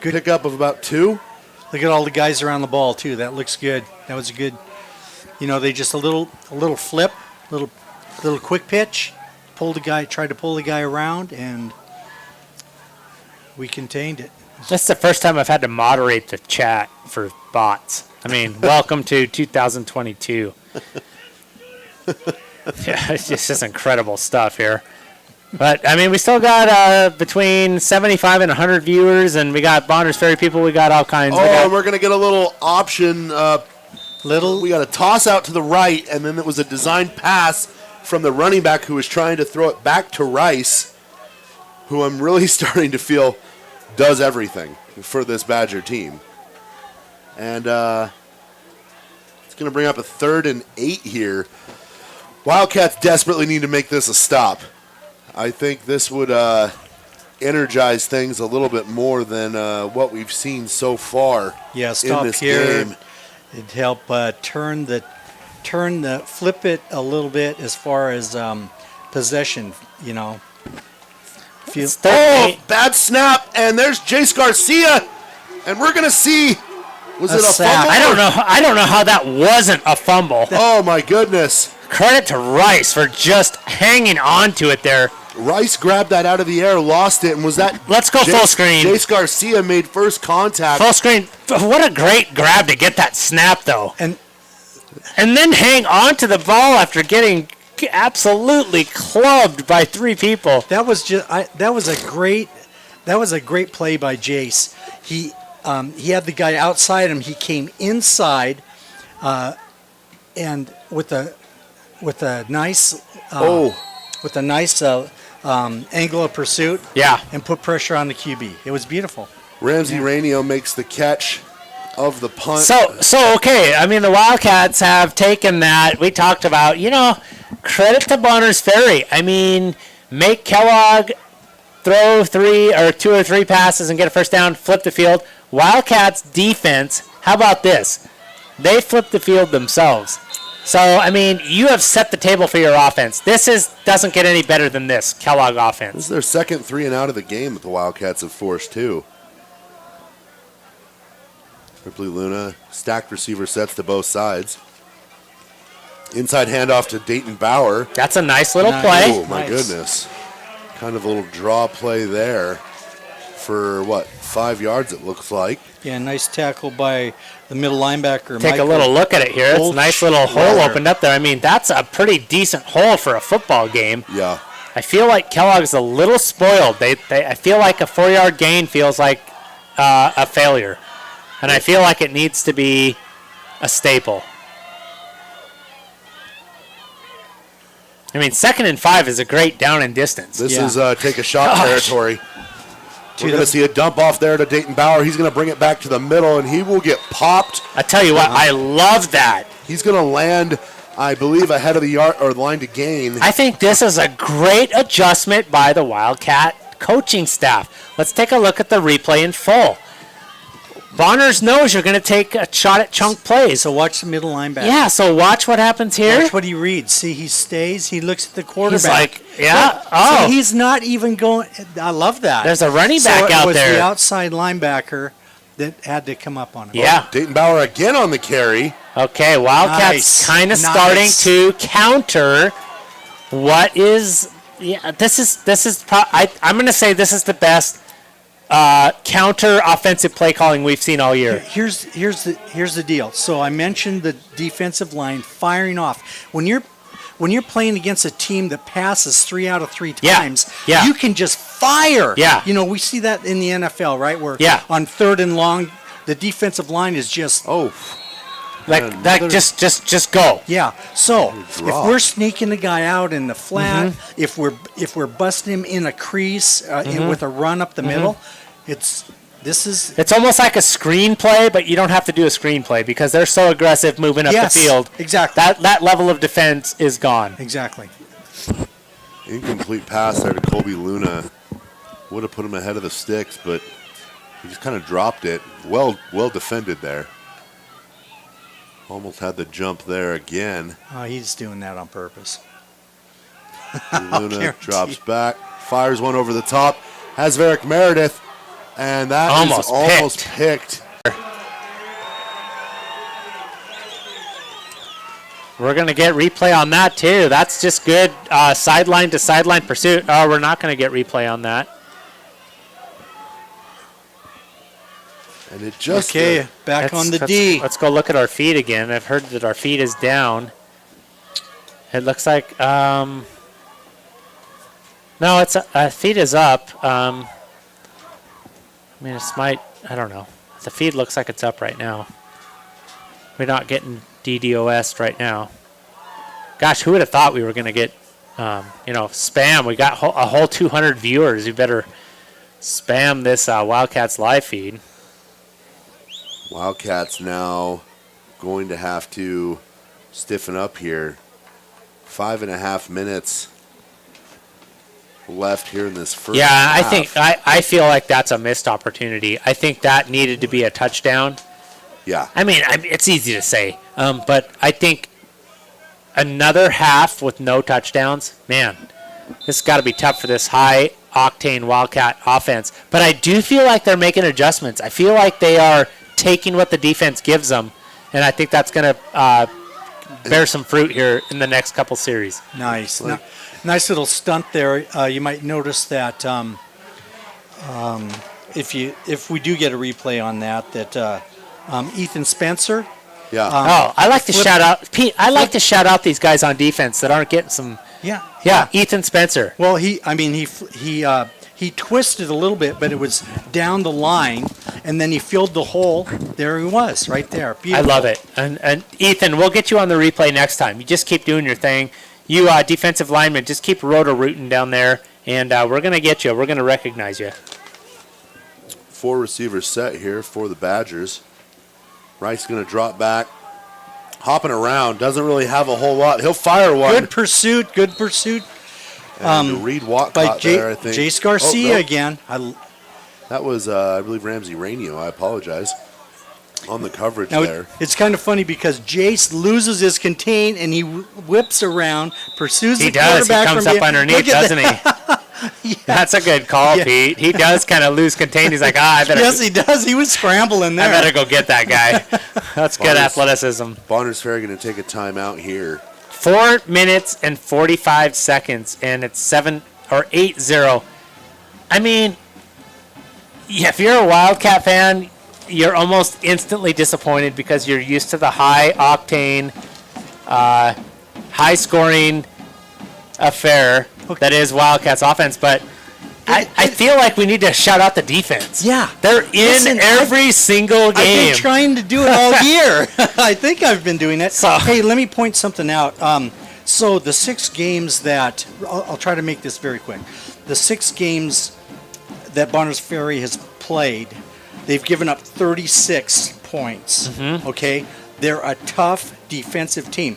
Good pickup of about 2. Look at all the guys around the ball, too. That looks good. That was a good, they just a little flip, little quick pitch. tried to pull the guy around, and we contained it. This is the first time I've had to moderate the chat for bots. I mean, welcome to 2022. Yeah, it's just incredible stuff here. But, I mean, we still got between 75 and 100 viewers, and we got Bonners Ferry people. We got all kinds. And we're going to get a little option. We got a toss out to the right, and then it was a designed pass from the running back who was trying to throw it back to Rice, who I'm really starting to feel does everything for this Badger team. And it's going to bring up a 3rd and 8 here. Wildcats desperately need to make this a stop. I think this would energize things a little bit more than what we've seen so far stop in this here. game. It'd help flip it a little bit as far as possession, Bad snap, and there's Jace Garcia, and we're going to see, was it a fumble? I don't know how that wasn't a fumble. Oh, my goodness. Credit to Rice for just hanging on to it there. Rice grabbed that out of the air, lost it, and was that... Let's go full screen. Jace Garcia made first contact. Full screen. What a great grab to get that snap, though. And then hang on to the ball after getting absolutely clubbed by 3 people. That was a great play by Jace. He had the guy outside him. He came inside, and with a nice angle of pursuit. Yeah. And put pressure on the QB. It was beautiful. Ramsey Rainio makes the catch of the punt. So okay. I mean, the Wildcats have taken that. We talked about, credit to Bonners Ferry. I mean, make Kellogg throw 2 or 3 passes and get a first down, flip the field. Wildcats defense, how about this? They flip the field themselves. So, I mean, you have set the table for your offense. Doesn't get any better than this Kellogg offense. This is their second 3 and out of the game that the Wildcats have forced, too. Ripley Luna, stacked receiver sets to both sides. Inside handoff to Dayton Bauer. That's a nice little play. Oh, my goodness. Kind of a little draw play there for, 5 yards it looks like. Yeah, nice tackle by the middle linebacker. Take a little look at it here. It's a nice little hole opened up there. I mean, that's a pretty decent hole for a football game. Yeah. I feel like Kellogg's a little spoiled. I feel like a 4-yard gain feels like a failure. And I feel like it needs to be a staple. I mean, 2nd and 5 is a great down and distance. This is take a shot territory. We're going to see a dump off there to Dayton Bauer. He's going to bring it back to the middle, and he will get popped. I tell you what, I love that. He's going to land, I believe, ahead of the line to gain. I think this is a great adjustment by the Wildcat coaching staff. Let's take a look at the replay in full. Bonners knows you're going to take a shot at chunk plays. So watch the middle linebacker. Yeah, so watch what happens here. Watch what he reads. See, he stays. He looks at the quarterback. He's like, yeah. So he's not even going. I love that. There's a running back out there. So it was the outside linebacker that had to come up on him. Yeah. Dayton Bauer again on the carry. Okay, Wildcats kind of starting to counter what is. Yeah, this is. I'm going to say this is the best counter offensive play calling we've seen all year. Here's the deal. So I mentioned the defensive line firing off. When you're playing against a team that passes 3 out of 3 times, you can just fire. Yeah. We see that in the NFL, right? Where on 3rd and long, the defensive line is just just go. Yeah. So if we're sneaking the guy out in the flat, if we're busting him in a crease with a run up the middle, it's almost like a screenplay, but you don't have to do a screenplay because they're so aggressive moving up the field. Exactly. That level of defense is gone. Exactly. Incomplete pass there to Colby Luna. Would have put him ahead of the sticks, but he just kind of dropped it. Well defended there. Almost had the jump there again. Oh, he's doing that on purpose. Luna drops back, fires one over the top, has Varick Meredith, and that is almost picked. We're going to get replay on that, too. That's just good sideline to sideline pursuit. Oh, we're not going to get replay on that. And it just back on the D. Let's go look at our feed again. I've heard that our feed is down. It looks like no, it's feed is up. I mean, it's I don't know. The feed looks like it's up right now. We're not getting DDoS right now. Gosh, who would have thought we were going to get spam? We got a whole 200 viewers. You better spam this Wildcats live feed. Wildcats now going to have to stiffen up here. 5.5 minutes left here in this first half. I feel like that's a missed opportunity. I think that needed to be a touchdown. Yeah. I mean, it's easy to say, but I think another half with no touchdowns, man, this has got to be tough for this high-octane Wildcat offense. But I do feel like they're making adjustments. I feel like they are taking what the defense gives them, and I think that's going to bear some fruit here in the next couple series. Nice. Nice little stunt there. You might notice that if we do get a replay on that Ethan Spencer. Yeah. I like to shout out Pete. I like to shout out these guys on defense that aren't getting some. Yeah. Ethan Spencer. Well, he twisted a little bit, but it was down the line, and then he filled the hole. There he was, right there. Beautiful. I love it. And Ethan, we'll get you on the replay next time. You just keep doing your thing. You defensive linemen, just keep roto-rooting down there, and we're going to get you. We're going to recognize you. 4 receivers set here for the Badgers. Rice going to drop back. Hopping around. Doesn't really have a whole lot. He'll fire one. Good pursuit. And Reed Watt by caught there, I think. Jace Garcia again. That was, I believe, Ramsey Rainio. I apologize. On the coverage now, there. It's kind of funny because Jace loses his contain and he whips around, pursues the quarterback. He comes up underneath, doesn't he? Yes. That's a good call, Pete. He does kind of lose contain. He's like, I better. Yes, he does. He was scrambling there. I better go get that guy. That's good athleticism. Bonners Ferry going to take a timeout here. 4 minutes and 45 seconds, and it's 8-0. I mean, if you're a Wildcat fan, you're almost instantly disappointed because you're used to the high-octane, high-scoring affair that is Wildcats offense, but I feel like we need to shout out the defense. Yeah. They're in every single game. I've been trying to do it all year. I think I've been doing it. Hey, let me point something out. So the 6 games that, I'll try to make this very quick. The 6 games that Bonners Ferry has played, they've given up 36 points. Mm-hmm. Okay? They're a tough defensive team.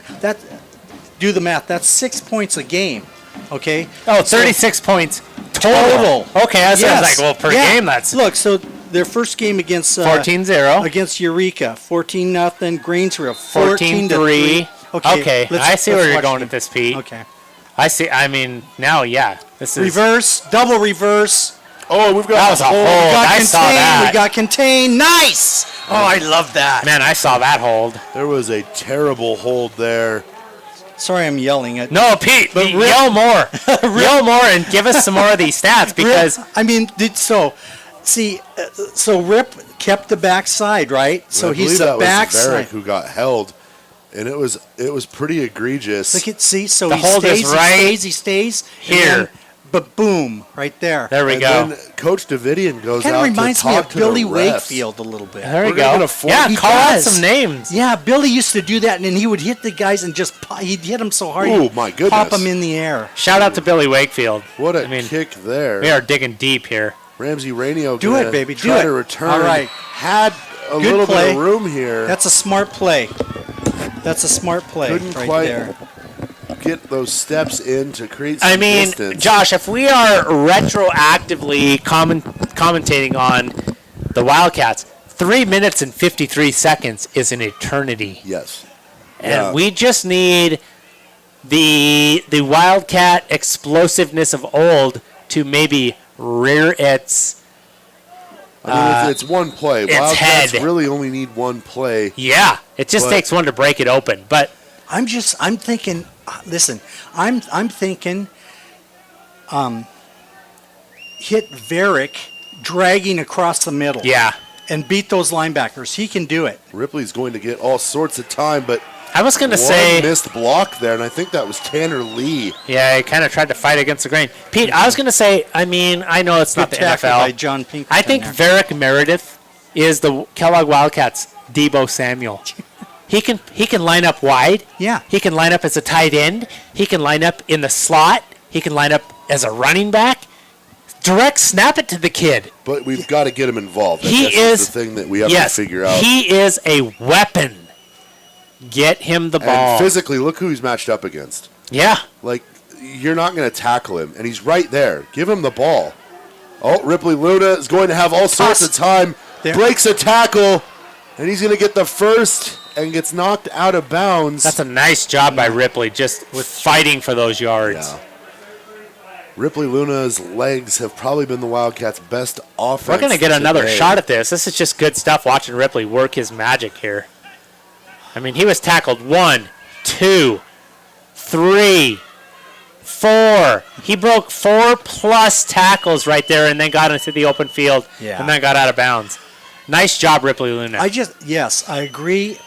Do the math. That's 6 points a game. Okay? Oh, 36 points total. Okay, I was like, well, per game, that's... Look, so their first game against... 14-0. Against Eureka. 14-0. Greensboro. 14-3. Okay, I see where you're going with this, Pete. Okay. I see. I mean, now, this is... Reverse. Double reverse. Oh, we've got... That was a hold. I saw that. We got contained. Nice! Oh, I love that. Man, I saw that hold. There was a terrible hold there. Sorry, I'm yelling at. No, Pete, but yell more. Yell more and give us some more of these stats because so Rip kept the backside, right? So he's the backside who got held, and it was pretty egregious. Look at so the he hold stays, is right he stays here. But boom, right there. There we go. Then Coach Davidian goes kind of out reminds to me talk of to Billy the refs. Wakefield a little bit. There we go. Call out some names. Yeah, Billy used to do that, and then he would hit the guys and he'd hit them so hard. Oh my goodness! Pop them in the air. Shout out to Billy Wakefield. What a kick there! We are digging deep here. Ramsey Rainio do it, baby. Try to return. All right. Had a Good little play. bit of room here. That's a smart play. Couldn't right quite there. Get those steps in to create some distance. Josh, if we are retroactively commentating on the Wildcats, 3 minutes and 53 seconds is an eternity. Yes. And we just need the Wildcat explosiveness of old to maybe rear its... it's one play. Its Wildcats head. really only need one play. Yeah, it just takes one to break it open. But I'm thinking. Listen, I'm thinking. Hit Varick dragging across the middle. Yeah. And beat those linebackers. He can do it. Ripley's going to get all sorts of time, but I was going to say one missed block there, and I think that was Tanner Lee. Yeah, he kind of tried to fight against the grain. Pete, I was going to say, I mean, I know it's not the tackle NFL. by John Pinkerton I think there. Varick Meredith is the Kellogg Wildcats' Debo Samuel. He can line up wide. Yeah. He can line up as a tight end. He can line up in the slot. He can line up as a running back. Direct snap it to the kid. But we've got to get him involved. He That's is the thing that we have to figure out. He is a weapon. Get him the ball. And physically, look who he's matched up against. Yeah. Like, you're not going to tackle him, and he's right there. Give him the ball. Oh, Ripley Luna is going to have all sorts of time. There. Breaks a tackle, and he's going to get the first and gets knocked out of bounds. That's a nice job by Ripley, just with fighting for those yards. Yeah. Ripley Luna's legs have probably been the Wildcats' best offense. We're going to get another today. shot at this. This is just good stuff watching Ripley work his magic here. I mean, he was tackled 1, 2, 3, 4. He broke 4+ tackles right there and then got into the open field and then got out of bounds. Nice job, Ripley Luna. Yes, I agree.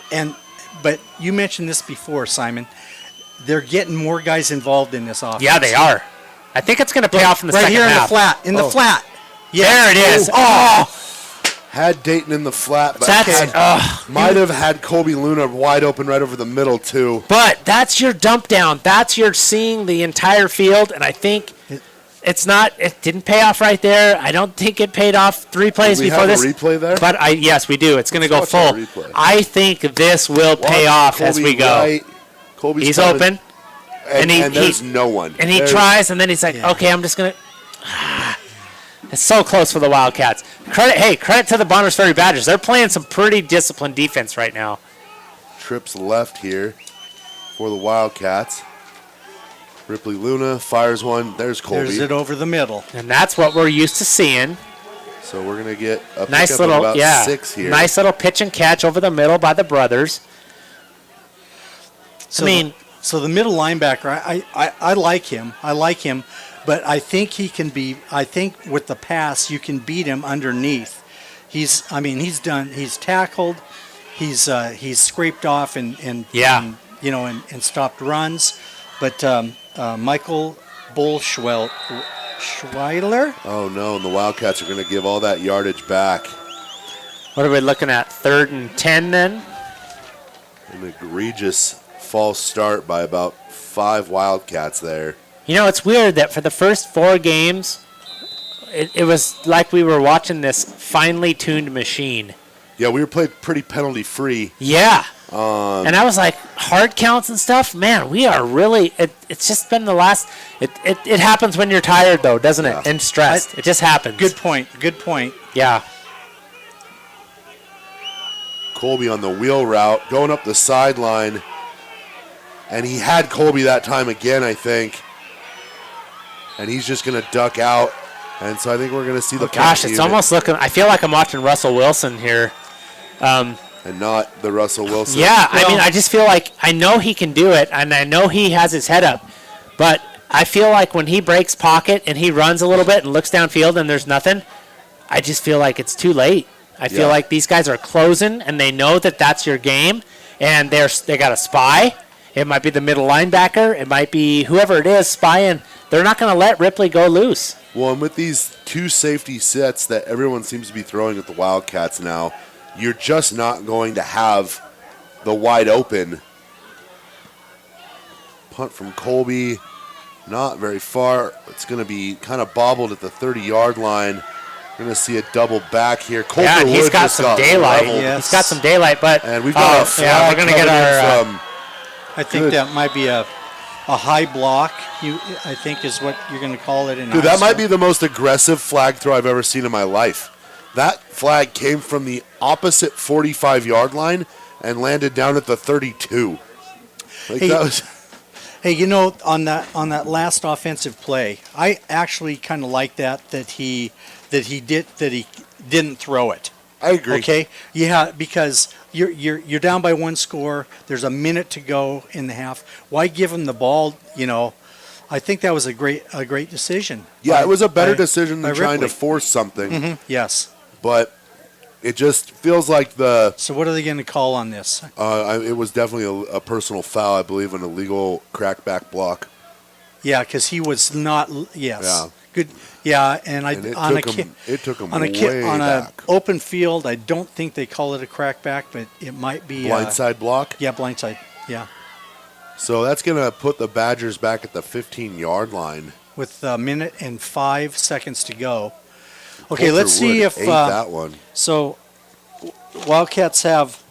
But you mentioned this before, Simon. They're getting more guys involved in this offense. Yeah, they are. I think it's going to pay off in the second half. Right here in the flat. There it is. Had Dayton in the flat, but might have had Colby Luna wide open right over the middle, too. But that's your dump down. That's your seeing the entire field, and I think it didn't pay off right there. I don't think it paid off 3 plays before this. Do we have a replay there? But yes, we do. It's going to go watch full. our replay. I think this will pay off as we go. Right. Colby's He's coming, open. and there's no one. And he tries, and then he's like, okay, I'm just going to. It's so close for the Wildcats. Credit to the Bonners Ferry Badgers. They're playing some pretty disciplined defense right now. Trips left here for the Wildcats. Ripley Luna fires one. There's Colby. There's it over the middle. And that's what we're used to seeing. So we're going to get a Nice pickup little, of about 6 here. Nice little pitch and catch over the middle by the brothers. So the middle linebacker, I like him. But I think he can be. I think with the pass, you can beat him underneath. He's tackled, he's scraped off and stopped runs. But Michael Bullschweiler. Oh no! And the Wildcats are going to give all that yardage back. What are we looking at? 3rd and 10 then? An egregious false start by about 5 Wildcats there. You know, it's weird that for the first 4 games, it was like we were watching this finely tuned machine. Yeah, we were playing pretty penalty free. Yeah. And I was like, hard counts and stuff? Man, we are really, it's just been the last, it happens when you're tired though, doesn't it? And stressed. It just happens. Good point. Yeah. Colby on the wheel route, going up the sideline. And he had Colby that time again, I think. And he's just going to duck out. And so I think we're going to see the Gosh, it's almost looking, I feel like I'm watching Russell Wilson here. And not the Russell Wilson. Yeah, I mean, I just feel like I know he can do it, and I know he has his head up. But I feel like when he breaks pocket and he runs a little bit and looks downfield and there's nothing, I just feel like it's too late. I feel like these guys are closing, and they know that that's your game, and they got a spy. It might be the middle linebacker. It might be whoever it is spying. They're not going to let Ripley go loose. Well, and with these 2 safety sets that everyone seems to be throwing at the Wildcats now, you're just not going to have the wide open. Punt from Colby, not very far. It's going to be kind of bobbled at the 30-yard line. We're going to see a double back here. Colby Yeah, and he's got some daylight. Yes. He's got some daylight, but and we've got a flag we're going to get our. I think that might be a high block. I think is what you're going to call it in. Dude, that might be the most aggressive flag throw I've ever seen in my life. That flag came from the opposite 45-yard line and landed down at the 32. Hey, you know, on that last offensive play, I actually kind of like that he didn't throw it. I agree. Okay, yeah, because you're down by one score. There's a minute to go in the half. Why give them the ball? I think that was a great decision. Yeah, it was a better decision than trying to Ripley. force something. Yes. But it just feels like So what are they going to call on this? it was definitely a personal foul, I believe, an illegal crackback block. Yeah, because he was not. Yes. Yeah. Good. Yeah, and It took him on way an back. open field. I don't think they call it a crackback, but it might be Blindside block. Yeah, blindside. Yeah, So that's going to put the Badgers back at the 15-yard line. with a minute and 5 seconds to go. Okay, Coulter let's see Wood if ate that one. so. Wildcats have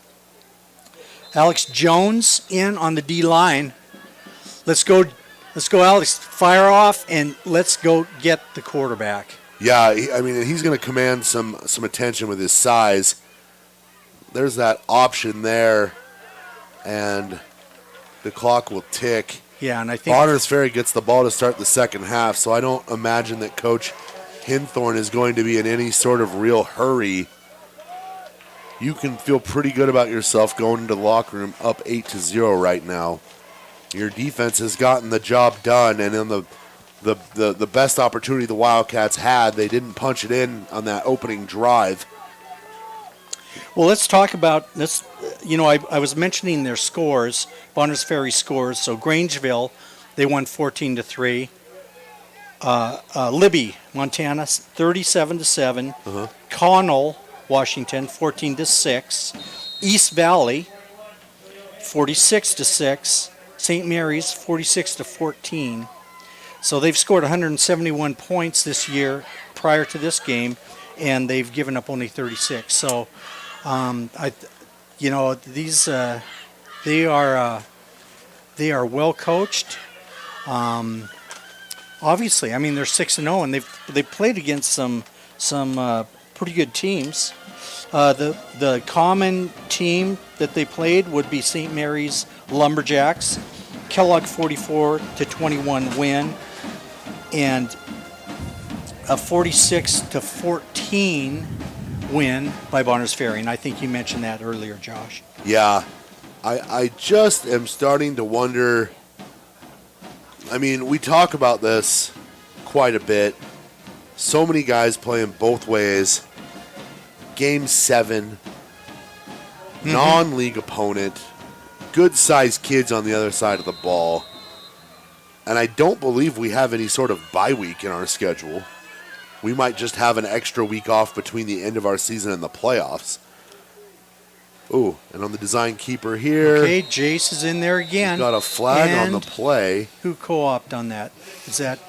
Alex Jones in on the D line. Let's go, Alex. Fire off, and let's go get the quarterback. Yeah, he's going to command some attention with his size. There's that option there, and the clock will tick. Yeah, and I think Bonners Ferry gets the ball to start the second half, so I don't imagine that Coach Hinthorn is going to be in any sort of real hurry. You can feel pretty good about yourself going into the locker room up 8-0 right now. Your defense has gotten the job done, and in the best opportunity the Wildcats had, they didn't punch it in on that opening drive. Well, let's talk about this. I was mentioning their scores, Bonners Ferry scores. So Grangeville, they won 14-3. Libby, Montana, 37-7. Connell, Washington, 14-6. East Valley, 46-6. St. Mary's, 46-14. So they've scored 171 points this year prior to this game, and they've given up only 36. So, these they are well coached. Obviously, they're 6-0, and they've played against some pretty good teams. The common team that they played would be St. Mary's Lumberjacks, Kellogg 44-21 win, and a 46-14 win by Bonners Ferry. And I think you mentioned that earlier, Josh. Yeah, I just am starting to wonder. We talk about this quite a bit. So many guys playing both ways. Game 7, non-league opponent, good-sized kids on the other side of the ball. And I don't believe we have any sort of bye week in our schedule. We might just have an extra week off between the end of our season and the playoffs. Ooh, and on the design keeper here. Okay, Jace is in there again. Got a flag on the play. Who co-opted on that? Is that?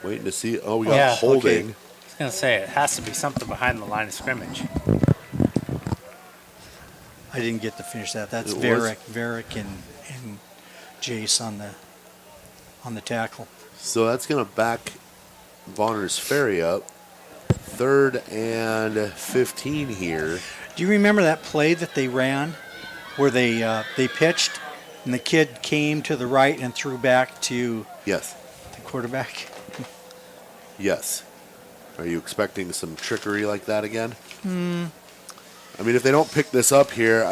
Waiting to see. Oh, we got holding. Okay. I was going to say, it has to be something behind the line of scrimmage. I didn't get to finish that. That's Varick and Jace on the tackle. So that's going to back Bonners Ferry up. 3rd and 15 here. Do you remember that play that they ran where they pitched and the kid came to the right and threw back to Yes. the quarterback? Yes. Are you expecting some trickery like that again? If they don't pick this up here,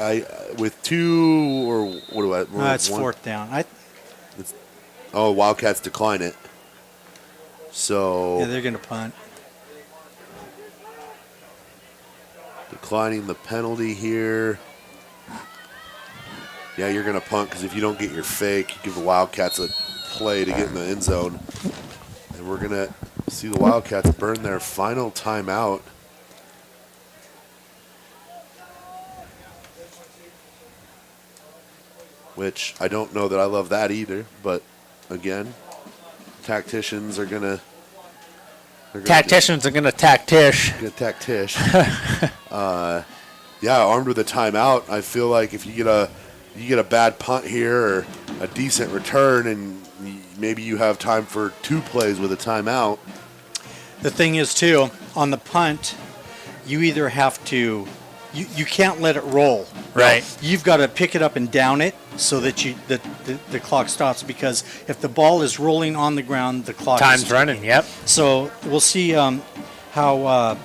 with 2 or what do I? It's 4th down. Wildcats decline it. So Yeah, they're going to punt. Declining the penalty here. Yeah, you're going to punt because if you don't get your fake, you give the Wildcats a play to get in the end zone. And we're going to see the Wildcats burn their final timeout. Which I don't know that I love that either. But again, tacticians are going to... Tacticians are going to tactish. Armed with a timeout, I feel like if you get a bad punt here or a decent return, and maybe you have time for 2 plays with a timeout. The thing is, too, on the punt, you either have to you can't let it roll. Right. You've got to pick it up and down it so that the clock stops, because if the ball is rolling on the ground, the clock Time's running. Yep. So we'll see how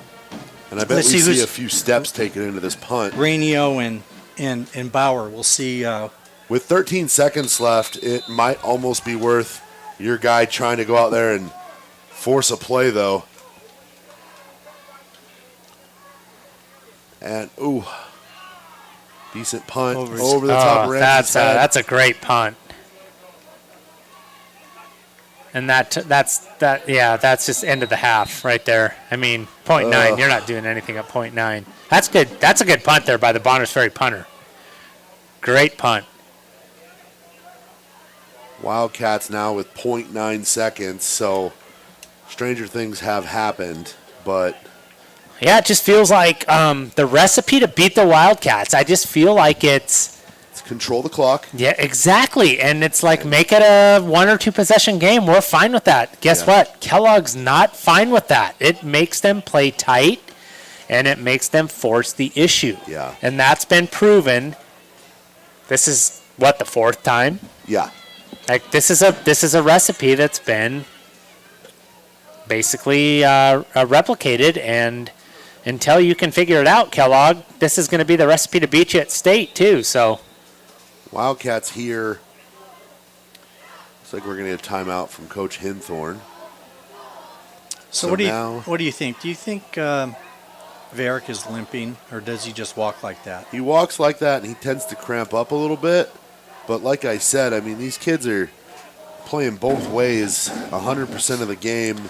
And I bet we see a few steps taken into this punt. Rainio and Bauer. We'll see. With 13 seconds left, it might almost be worth your guy trying to go out there and force a play, though. And, decent punt over the top of Ramsey's head. That's a great punt. And that's just end of the half right there. I mean, 0.9, you're not doing anything at 0.9. That's good. That's a good punt there by the Bonners Ferry punter. Great punt. Wildcats now with 0.9 seconds, so stranger things have happened, but... Yeah, it just feels like the recipe to beat the Wildcats. I just feel like it's control the clock. Yeah, exactly. And it's like, make it a 1 or 2 possession game. We're fine with that. Guess what? Kellogg's not fine with that. It makes them play tight, and it makes them force the issue. Yeah. And that's been proven. This is, the 4th time? Yeah. Like, this is a recipe that's been basically replicated, and until you can figure it out, Kellogg, this is going to be the recipe to beat you at state, too, so... Wildcats here. Looks like we're going to get a timeout from Coach Hinthorn. So what do you think? Do you think Varick is limping, or does he just walk like that? He walks like that, and he tends to cramp up a little bit. But like I said, I mean, these kids are playing both ways 100% of the game.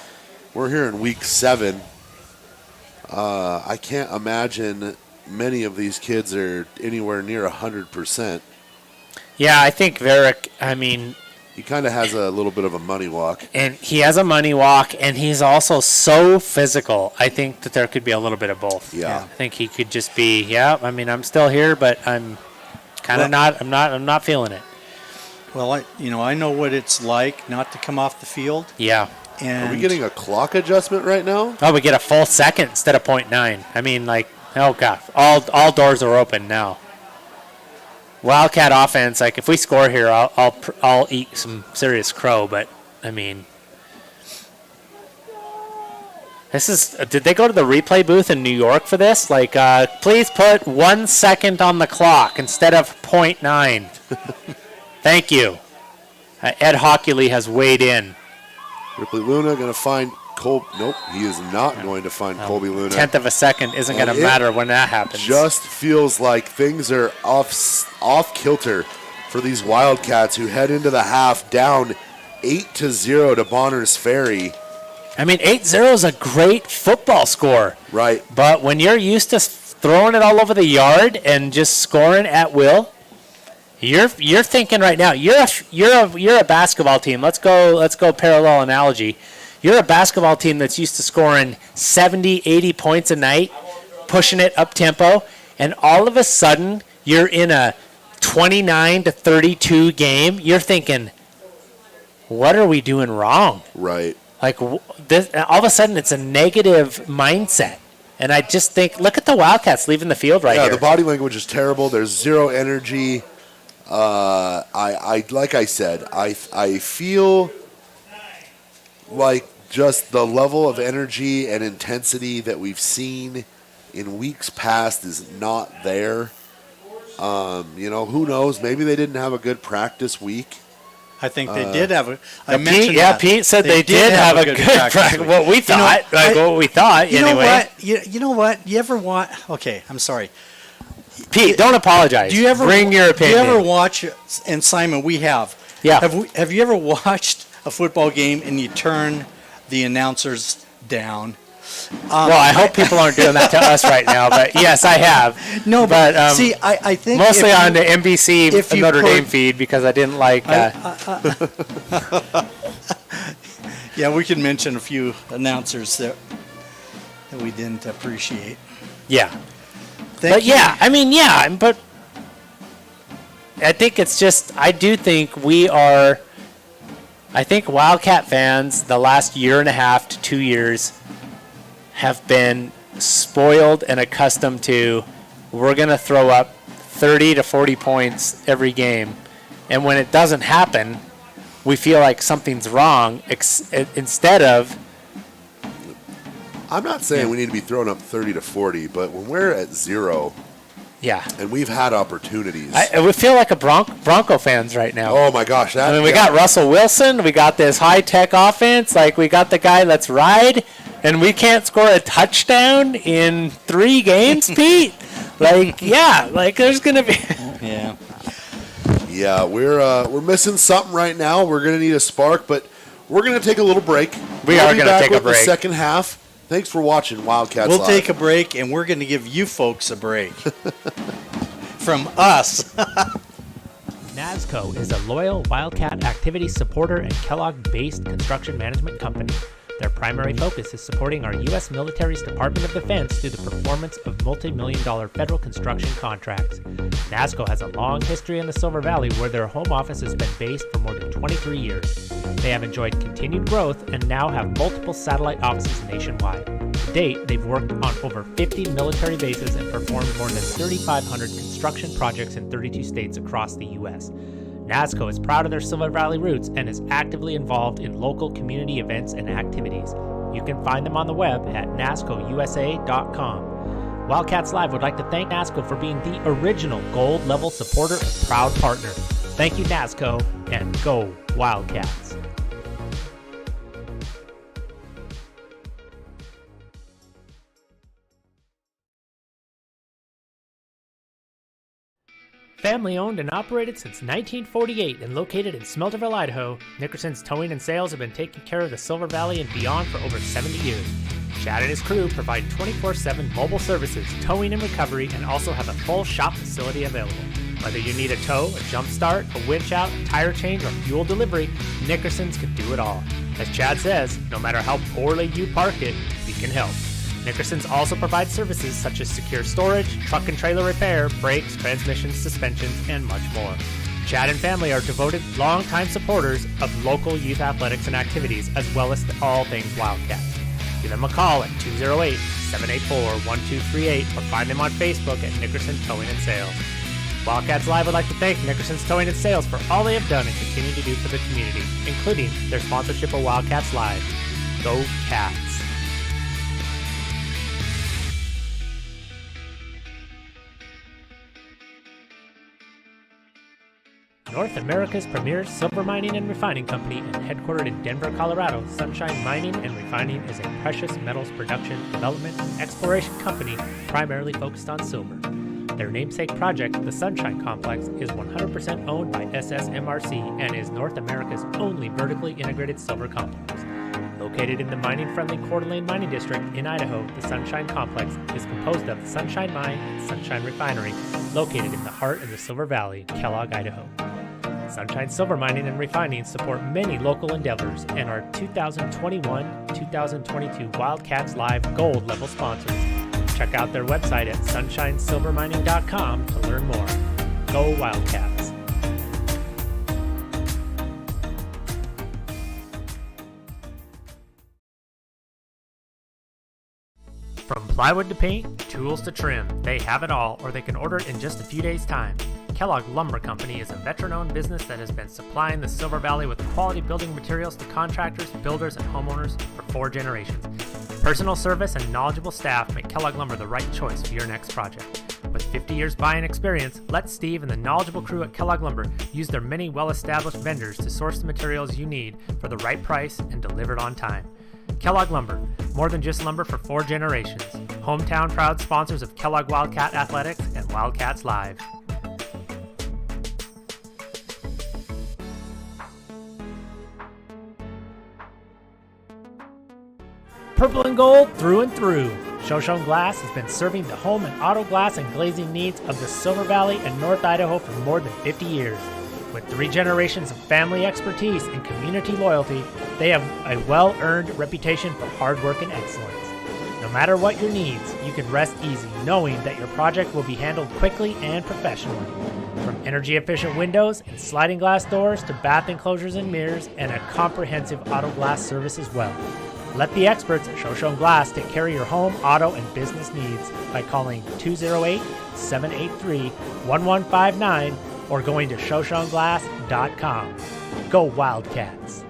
We're here in week 7. I can't imagine many of these kids are anywhere near 100%. Yeah, I think Varick, he kind of has a little bit of a money walk. And he has a money walk, and he's also so physical. I think that there could be a little bit of both. Yeah. I think he could just be, I'm still here, but I'm kind of I'm not feeling it. Well, I know what it's like not to come off the field. Yeah. And are we getting a clock adjustment right now? Oh, we get a full second instead of 0.9. Oh God, all doors are open now. Wildcat offense, if we score here, I'll eat some serious crow. But this is. Did they go to the replay booth in New York for this? Please put 1 second on the clock instead of 0.9. Thank you. Ed Hockley has weighed in. Ripley Luna going to find Colby. Nope, he is not going to find Colby Luna. 1/10 of a second isn't going to matter when that happens. Just feels like things are off kilter for these Wildcats who head into the half down 8-0 to Bonners Ferry. 8-0 is a great football score. Right. But when you're used to throwing it all over the yard and just scoring at will, you're thinking right now. You're a basketball team. Let's go parallel analogy. You're a basketball team that's used to scoring 70, 80 points a night, pushing it up tempo, and all of a sudden you're in a 29-32 game. You're thinking, what are we doing wrong? Right. This, all of a sudden it's a negative mindset. And I just think, look at the Wildcats leaving the field here. Yeah, the body language is terrible. There's zero energy. Like I said, I feel like just the level of energy and intensity that we've seen in weeks past is not there. Who knows? Maybe they didn't have a good practice week. I think they did have a. Pete said they did have a good practice. What we thought. What we thought. Anyway. You know what? You ever watch? Okay, I'm sorry. Pete, don't apologize. Bring your opinion? Do you ever watch? And Simon, we have. Yeah. Have you ever watched a football game and you turn the announcers down? Well, I hope people aren't doing that to us right now, but yes, I have. No, but see, I think mostly on the NBC Notre Dame feed because I didn't like. Yeah, we can mention a few announcers that we didn't appreciate. Yeah. But I think it's just, I think Wildcat fans the last year and a half to 2 years have been spoiled and accustomed to, we're going to throw up 30 to 40 points every game. And when it doesn't happen, we feel like something's wrong instead of, I'm not saying we need to be throwing up 30 to 40, but when we're at 0, Yeah. and we've had opportunities. We feel like a Bronco fans right now. Oh my gosh! We got Russell Wilson. We got this high-tech offense. Like, we got the guy let's ride, and we can't score a touchdown in 3 games, Pete. Like, yeah, like there's gonna be. Yeah. Yeah, we're missing something right now. We're gonna need a spark, but we're gonna take a little break. We are gonna take a break. The second half. Thanks for watching Wildcats We'll Live. take a break, and we're going to give you folks a break from us. NASCO is a loyal Wildcat activity supporter and Kellogg-based construction management company. Their primary focus is supporting our U.S. military's Department of Defense through the performance of multi-million-dollar federal construction contracts. NASCO has a long history in the Silver Valley where their home office has been based for more than 23 years. They have enjoyed continued growth and now have multiple satellite offices nationwide. To date, they've worked on over 50 military bases and performed more than 3,500 construction projects in 32 states across the U.S. NASCO is proud of their Silver Valley roots and is actively involved in local community events and activities. You can find them on the web at nascousa.com. Wildcats Live would like to thank NASCO for being the original gold level supporter and proud partner. Thank you, NASCO, and go Wildcats. Family owned and operated since 1948 and located in Smelterville, Idaho, Nickerson's Towing and Sales have been taking care of the Silver Valley and beyond for over 70 years. Chad and his crew provide 24/7 mobile services, towing and recovery, and also have a full shop facility available. Whether you need a tow, a jump start, a winch out, a tire change, or fuel delivery, Nickerson's can do it all. As Chad says, no matter how poorly you park it, we can help. Nickerson's also provides services such as secure storage, truck and trailer repair, brakes, transmissions, suspensions, and much more. Chad and family are devoted, longtime supporters of local youth athletics and activities, as well as all things Wildcats. Give them a call at 208-784-1238 or find them on Facebook at Nickerson Towing and Sales. Wildcats Live would like to thank Nickerson's Towing and Sales for all they have done and continue to do for the community, including their sponsorship of Wildcats Live. Go Cats! North America's premier silver mining and refining company and headquartered in Denver, Colorado, Sunshine Mining and Refining is a precious metals production, development, and exploration company primarily focused on silver. Their namesake project, the Sunshine Complex, is 100% owned by SSMRC and is North America's only vertically integrated silver complex. Located in the mining-friendly Coeur d'Alene Mining District in Idaho, the Sunshine Complex is composed of the Sunshine Mine and Sunshine Refinery, located in the heart of the Silver Valley, Kellogg, Idaho. Sunshine Silver Mining and Refining support many local endeavors and are 2021-2022 Wildcats Live Gold level sponsors. Check out their website at sunshinesilvermining.com to learn more. Go Wildcats! From plywood to paint, tools to trim, they have it all, or they can order it in just a few days' time. Kellogg Lumber Company is a veteran-owned business that has been supplying the Silver Valley with quality building materials to contractors, builders, and homeowners for 4 generations. Personal service and knowledgeable staff make Kellogg Lumber the right choice for your next project. With 50 years buying experience, let Steve and the knowledgeable crew at Kellogg Lumber use their many well-established vendors to source the materials you need for the right price and delivered on time. Kellogg Lumber, more than just lumber for 4 generations. Hometown proud sponsors of Kellogg Wildcat Athletics and Wildcats Live. Purple and gold through and through. Shoshone Glass has been serving the home and auto glass and glazing needs of the Silver Valley and North Idaho for more than 50 years. With 3 generations of family expertise and community loyalty, they have a well-earned reputation for hard work and excellence. No matter what your needs, you can rest easy knowing that your project will be handled quickly and professionally. From energy-efficient windows and sliding glass doors to bath enclosures and mirrors and a comprehensive auto glass service as well. Let the experts at Shoshone Glass take care of your home, auto, and business needs by calling 208-783-1159 or going to shoshoneglass.com. Go Wildcats!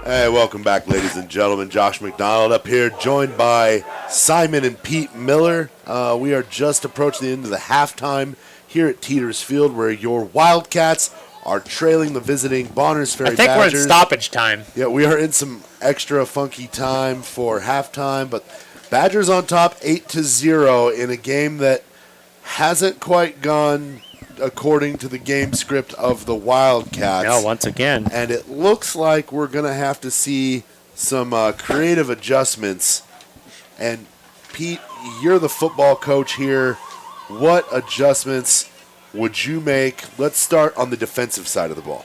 Hey, welcome back, ladies and gentlemen. Josh McDonald up here, joined by Simon and Pete Miller. We are just approaching the end of the halftime here at Teeters Field, where your Wildcats are trailing the visiting Bonners Ferry I think Badgers. we're in stoppage time. Yeah, we are in some extra funky time for halftime, but Badgers on top 8-0 in a game that hasn't quite gone according to the game script of the Wildcats. No, once again. And it looks like we're going to have to see some creative adjustments. And Pete, you're the football coach here. What adjustments would you make? Let's start on the defensive side of the ball.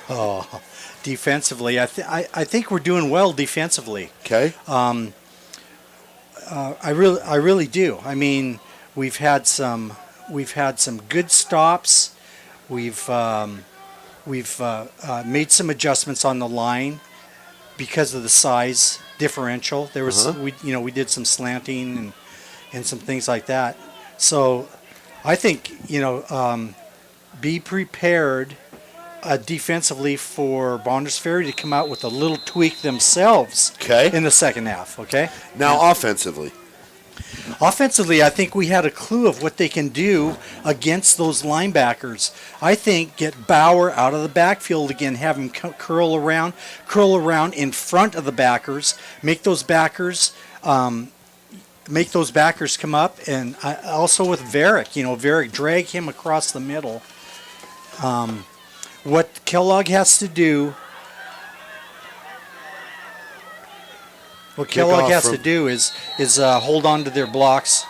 Oh, defensively, I think we're doing well defensively. Okay. I really do. I mean, we've had some good stops. We've made some adjustments on the line because of the size differential. There was we did some slanting and some things like that. So I think, be prepared defensively for Bonners Ferry to come out with a little tweak themselves in the second half, okay? Now, offensively. Offensively, I think we had a clue of what they can do against those linebackers. I think get Bauer out of the backfield again, have him curl around in front of the backers, make those backers come up, and also with Varick, Varick, drag him across the middle. What Kellogg has to do. What Kellogg has to do is hold on to their blocks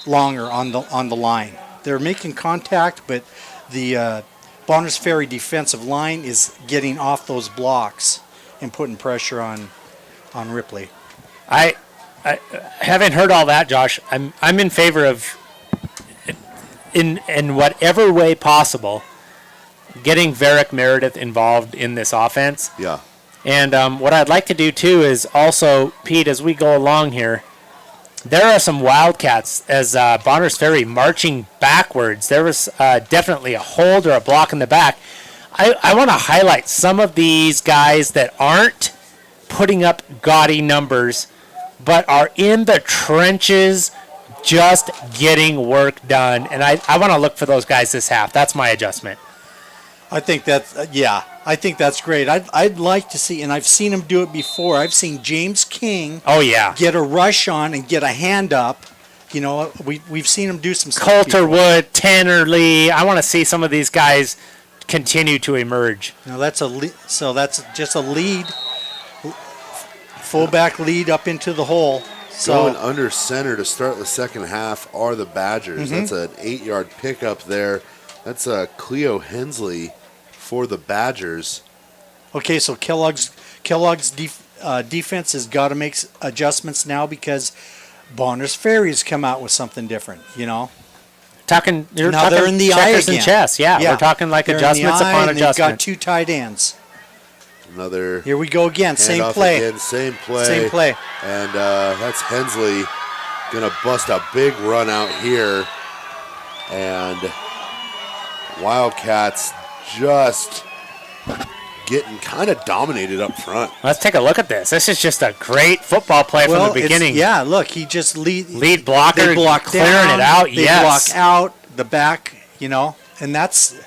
longer on the line. They're making contact, but the Bonners Ferry defensive line is getting off those blocks and putting pressure on Ripley. I haven't heard all that, Josh. I'm in favor of, in whatever way possible, getting Varick Meredith involved in this offense. Yeah. And what I'd like to do, too, is also, Pete, as we go along here, there are some Wildcats as Bonners Ferry marching backwards. There was definitely a hold or a block in the back. I want to highlight some of these guys that aren't putting up gaudy numbers, but are in the trenches just getting work done. And I want to look for those guys this half. That's my adjustment. I think that's I think that's great. I'd like to see, and I've seen him do it before. I've seen James King. Oh yeah. Get a rush on and get a hand up. We've seen him do some stuff. Coulter Wood, Tanner Lee. I want to see some of these guys continue to emerge. Now that's that's just a lead, fullback lead up into the hole. Going under center to start the second half are the Badgers. That's an 8-yard pickup there. That's Cleo Hensley for the Badgers. Okay, so Kellogg's defense has got to make adjustments now because Bonners Ferry's come out with something different. You're talking they're in the checkers and chess. Yeah, we're talking like they're adjustments upon adjustments. They've got two tight ends. Here we go again. Same play. Same play. And that's Hensley going to bust a big run out here. And Wildcats just getting kind of dominated up front. Let's take a look at this. This is just a great football play from the beginning. Look, he just lead blocker, they block clearing down, it out. They block out the back, and that's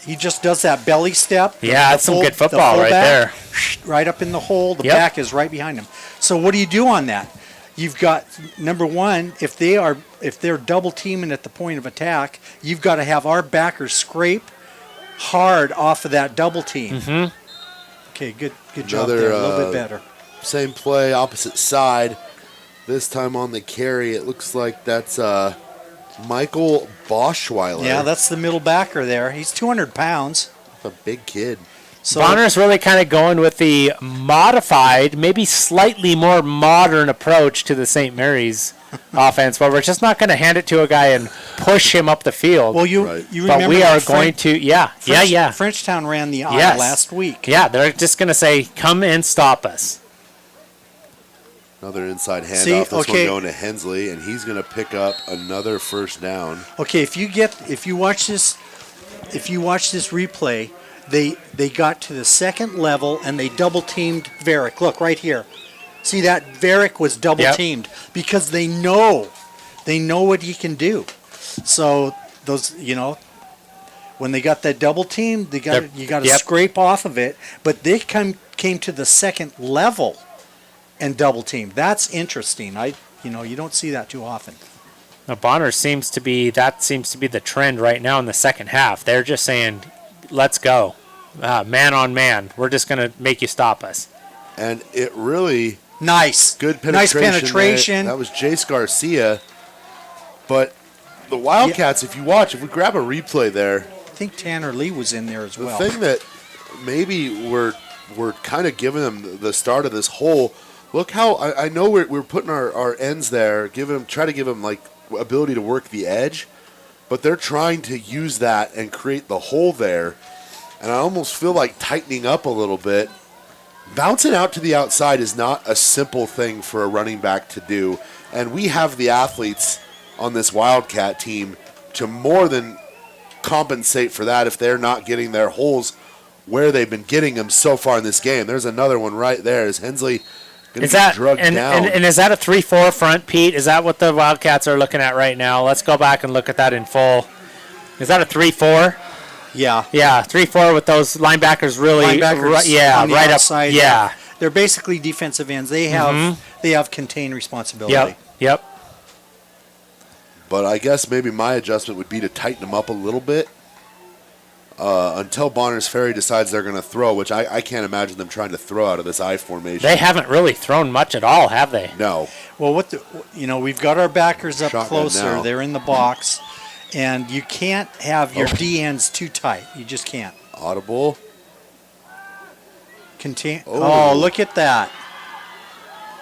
he just does that belly step. Yeah, that's some good football right there. Right up in the hole. The back is right behind him. So what do you do on that? You've got, number one, if they're double teaming at the point of attack, you've got to have our backers scrape hard off of that double team. Mm-hmm. Okay, good job there. A little bit better. Same play, opposite side. This time on the carry, it looks like that's Michael Boschweiler. Yeah, that's the middle backer there. He's 200 pounds. A big kid. So Bonner's really kind of going with the modified, maybe slightly more modern approach to the St. Mary's offense, where we're just not going to hand it to a guy and push him up the field. Well, you remember, but we are going to, Frenchtown ran the eye last week. Yeah, they're just going to say, come and stop us. Another inside handoff. This one going to Hensley, and he's going to pick up another first down. Okay, if you watch this replay, they got to the second level and they double teamed Varick. Look right here. See that Varick was double teamed because they know what he can do. So those, when they got that double team, you got to scrape off of it. But they came to the second level and double team. That's interesting. You don't see that too often. Now Bonner seems to be the trend right now in the second half. They're just saying, let's go. Man on man. We're just going to make you stop us. And it really... Nice. Good penetration. Nice penetration. That was Jace Garcia. But the Wildcats, if we grab a replay there... I think Tanner Lee was in there as well. The thing that maybe we're kind of giving them the start of this hole... Look how... I know we're putting our ends there, try to give them like ability to work the edge, but they're trying to use that and create the hole there. And I almost feel like tightening up a little bit. bouncing out to the outside is not a simple thing for a running back to do. And we have the athletes on this Wildcat team to more than compensate for that if they're not getting their holes where they've been getting them so far in this game. There's another one right there. Is Hensley going to be drugged down? And is that a 3-4 front, Pete? Is that what the Wildcats are looking at right now? Let's go back and look at that in full. Is that a 3-4? Yeah. Yeah, 3-4 with those linebackers really. On the right outside, up. Yeah. They're basically defensive ends. They have contained responsibility. Yep. But I guess maybe my adjustment would be to tighten them up a little bit until Bonner's Ferry decides they're going to throw, which I can't imagine them trying to throw out of this I formation. They haven't really thrown much at all, have they? No. Well, we've got our backers up Shotgun closer. now. They're in the box, and you can't have your D ends too tight. You just can't. Audible. Oh, look at that.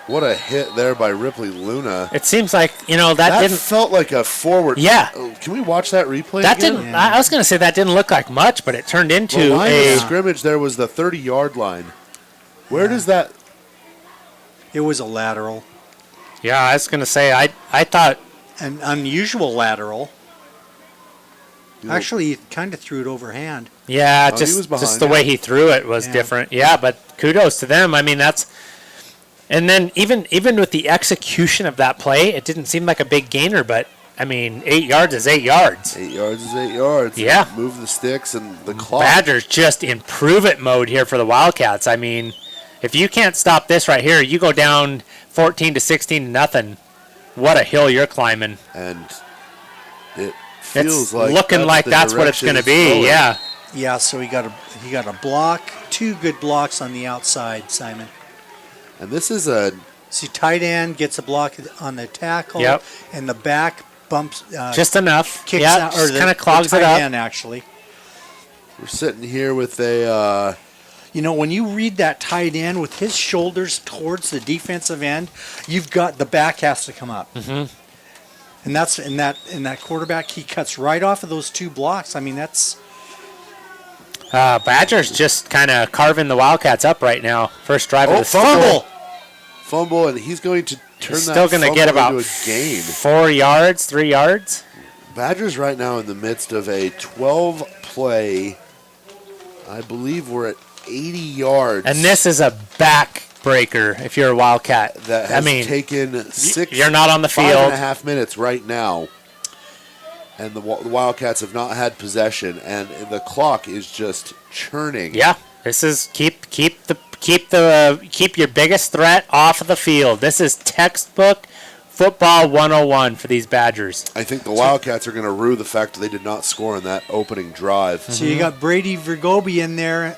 What a hit there by Ripley Luna. It seems like, that didn't. Felt like a forward. Yeah. Can we watch that replay That again? didn't. I was going to say that didn't look like much, but it turned into The line of scrimmage there was the 30-yard line. Where does that... It was a lateral. Yeah, I was going to say, I thought... An unusual lateral. Actually, he kind of threw it overhand. Yeah, he was just behind the it. way he threw it was different. Yeah, but kudos to them. I mean, that's... And then even with the execution of that play, it didn't seem like a big gainer, but, 8 yards is 8 yards. 8 yards is 8 yards. Yeah. Move the sticks and the clock. Badgers just in prove-it mode here for the Wildcats. If you can't stop this right here, you go down 14-16-0. What a hill you're climbing. And it feels It's like looking like that's what it's going to be, going. yeah. Yeah, so he got a block, 2 good blocks on the outside, Simon. And this is a... See, tight end gets a block on the tackle, Yep. and the back bumps. Just enough. Kicks Yeah, out, or just kind of clogs the it tight up. end, actually. We're sitting here with a... When you read that tight end with his shoulders towards the defensive end, you've got the back has to come up. Mm-hmm. And that's in that quarterback, he cuts right off of those 2 blocks. That's... Badgers just kind of carving the Wildcats up right now. First drive of the fumble! Fumble, and he's going to turn He's that still going to get about into a gain. 4 yards, 3 yards. Badgers right now in the midst of a 12-play. I believe we're at 80 yards. And this is a backbreaker if you're a Wildcat. That has taken 6. You're not on the field. 5.5 minutes right now. And the Wildcats have not had possession, and the clock is just churning. Yeah, this is keep your biggest threat off of the field. This is textbook football 101 for these Badgers. I think the Wildcats are going to rue the fact that they did not score in that opening drive. So you got Brady Vergobi in there.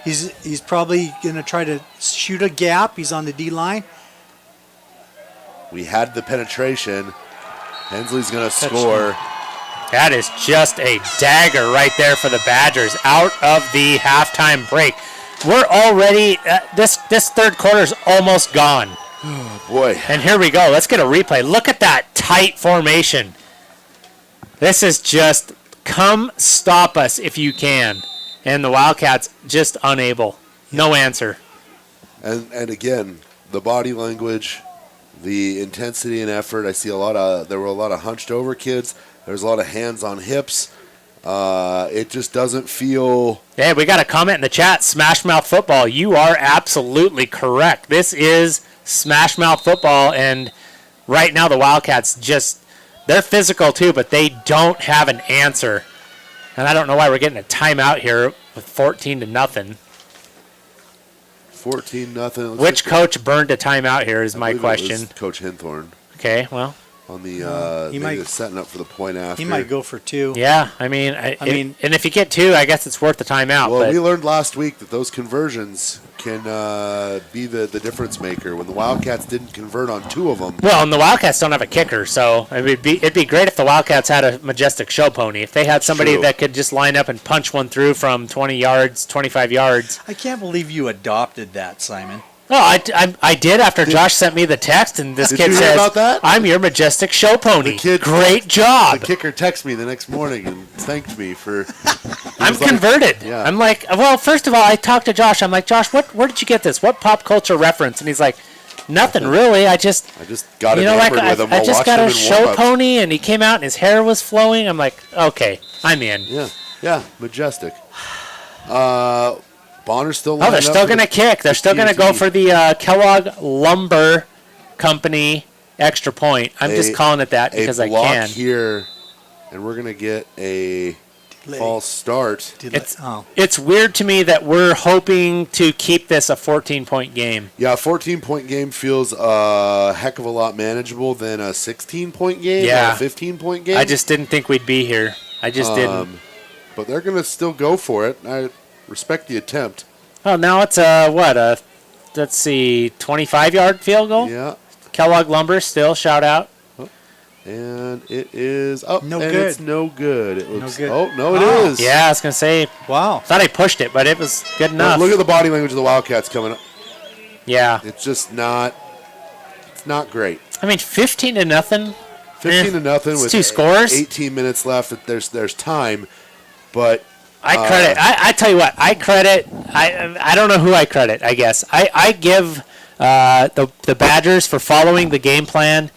He's probably going to try to shoot a gap. He's on the D-line. We had the penetration. Hensley's going to score. That is just a dagger right there for the Badgers out of the halftime break. We're already, this third quarter is almost gone. Oh, boy. And here we go. Let's get a replay. Look at that tight formation. This is just, come stop us if you can. And the Wildcats just unable. No answer. And again, the body language, the intensity and effort. I see there were a lot of hunched over kids. There's a lot of hands on hips. It just doesn't feel... Hey, we got a comment in the chat, Smash Mouth Football. You are absolutely correct. This is Smash Mouth Football, and right now the Wildcats they're physical too, but they don't have an answer. And I don't know why we're getting a timeout here with 14-0. 14-0. Which coach burned a timeout here is my question. It was Coach Hinthorn. Okay, well... On the he might setting up for the point after. He might go for 2. Yeah, I mean, and if you get 2, I guess it's worth the timeout. Well, but we learned last week that those conversions can be the difference maker. When the Wildcats didn't convert on 2 of them. Well, and the Wildcats don't have a kicker, so it'd be great if the Wildcats had a majestic show pony. If they had somebody that could just line up and punch one through from 20 yards, 25 yards. I can't believe you adopted that, Simon. No, I did after Josh sent me the text, and this kid you hear says, about that? I'm your majestic show pony. The kid, Great job. The kicker texted me the next morning and thanked me for I'm converted. Yeah. I'm like, well, first of all, I talked to Josh. I'm like, Josh, where did you get this? What pop culture reference? And he's like, nothing really. I just got enamored with him. I just got a show warm-ups. pony, and he came out, and his hair was flowing. I'm like, okay, I'm in. Yeah, majestic. Bonner's still. Oh, they're still gonna kick. They're still gonna go for the Kellogg Lumber Company extra point. I'm just calling it that because I can. Here, and we're gonna get a false start. It's weird to me that we're hoping to keep this a 14-point game. Yeah, a 14-point game feels a heck of a lot manageable than a 16-point game or a 15-point game. I just didn't think we'd be here. I just didn't. But they're going to still go for it. I respect the attempt. Oh, now it's let's see, 25-yard field goal? Yeah. Kellogg Lumber still, shout out. And it is up. No and good. It's no good. It looks. good. Oh no, it is. Yeah, I was gonna say. Wow. Thought I pushed it, but it was good enough. Look at the body language of the Wildcats coming up. Yeah. It's just not. It's not great. I mean, 15-0. 15-0 It's with 2 scores. 18 minutes left. There's time, but I credit. I tell you what. I credit. I don't know who I credit. I guess I give the Badgers for following the game plan.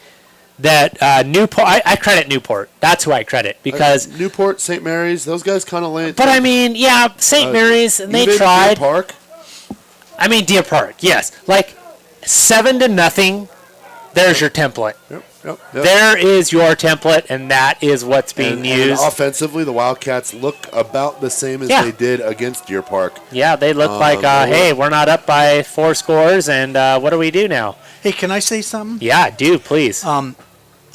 That Newport, I credit Newport. That's who I credit because Newport, St. Mary's, those guys kind of land. But I mean, yeah, St. Mary's, and they even tried. Deer Park. I mean, Deer Park, yes, like 7-0. There's your template. Yep. There is your template, and that is what's being used. And offensively, the Wildcats look about the same as they did against Deer Park. Yeah, they look like, hey, we're not up by 4 scores, and what do we do now? Hey, can I say something? Yeah, do, please.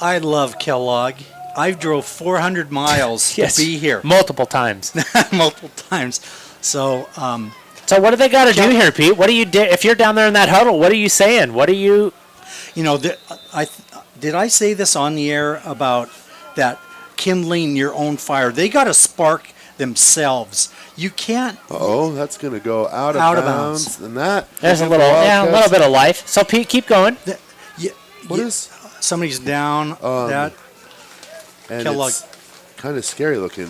I love Kellogg. I drove 400 miles to be here. Multiple times. Multiple times. So, so what do they got to do here, Pete? What do you do if you're down there in that huddle? What are you saying? What are you? You know, did I say this on the air about that kindling your own fire? They got to spark themselves. You can't. Oh, that's going to go out of bounds. And there's a little bit of life. So Pete, keep going. What is? Somebody's down. And Kellogg. it's kind of scary looking.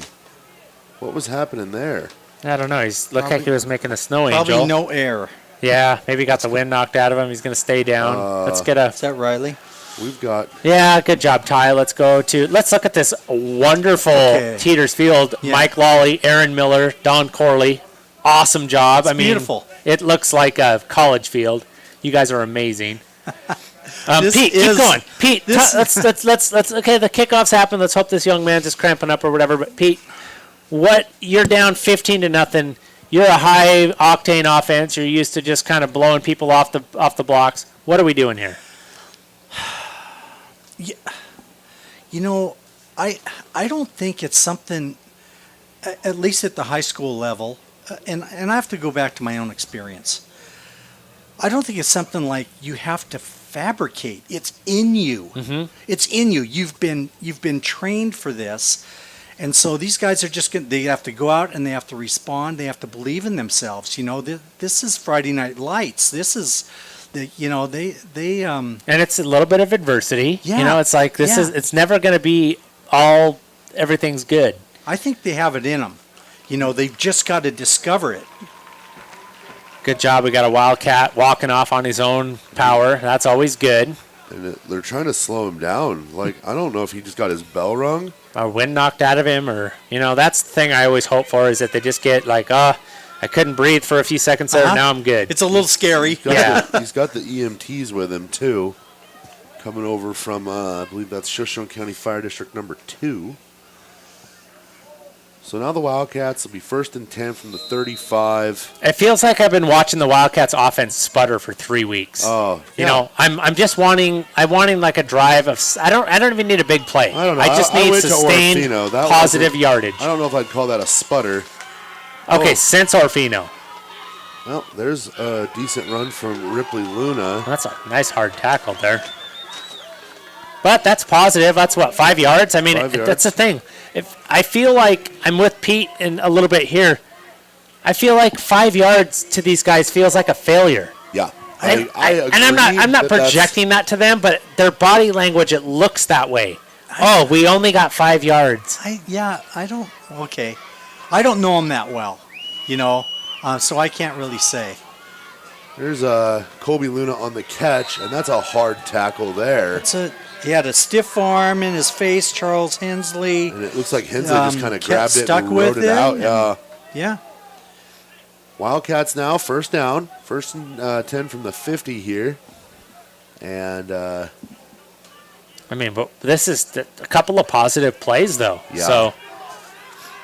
What was happening there? I don't know. He's looked like he was making a snow angel. Probably no air. Yeah, maybe got the wind knocked out of him. He's going to stay down. Let's get a. Is that Riley? We've got. Yeah, good job, Ty. Let's look at this wonderful Teeters Field. Yeah. Mike Lawley, Aaron Miller, Don Corley. Awesome job. It's beautiful. It looks like a college field. You guys are amazing. Pete, keep going. Pete, let's. Okay, the kickoffs happen. Let's hope this young man's just cramping up or whatever. But Pete, you're down 15-0. You're a high octane offense. You're used to just kind of blowing people off the blocks. What are we doing here? Yeah, you know, I don't think it's something. At least at the high school level, and I have to go back to my own experience. I don't think it's something like you have to fabricate. It's in you. Mm-hmm. It's in you. You've been trained for this, and so these guys are just they have to go out and they have to respond. They have to believe in themselves. You know, this is Friday Night Lights. This is they and it's a little bit of adversity. Yeah, you know, it's like it's never going to be everything's good. I think they have it in them. You know, they've just got to discover it. Good job. We got a Wildcat walking off on his own power. That's always good. And they're trying to slow him down. Like, I don't know if he just got his bell rung. A wind knocked out of him, or, you know, that's the thing I always hope for is that they just get like, I couldn't breathe for a few seconds there. Now I'm good. It's a little scary. He's got the EMTs with him, too. Coming over from, I believe that's Shoshone County Fire District number 2. So now the Wildcats will be 1st and 10 from the 35. It feels like I've been watching the Wildcats offense sputter for 3 weeks. Oh, you know, I'm just wanting like a drive of. I don't even need a big play. I don't know. I just need sustained positive yardage. I don't know if I'd call that a sputter. Okay, since Orfino. Well, there's a decent run from Ripley Luna. That's a nice hard tackle there. But that's positive. That's 5 yards? I mean, that's the thing. If I feel like I'm with Pete in a little bit here, I feel like 5 yards to these guys feels like a failure. Yeah. I agree. And I'm not projecting that to them, but their body language, it looks that way. We only got 5 yards. I don't. Okay. I don't know him that well, so I can't really say. There's Colby Luna on the catch, and that's a hard tackle there. He had a stiff arm in his face, Charles Hensley. And it looks like Hensley just kind of grabbed it stuck and with rode it out. Yeah. Wildcats now, first down. First and 10 from the 50 here. And but this is a couple of positive plays, though. Yeah. So,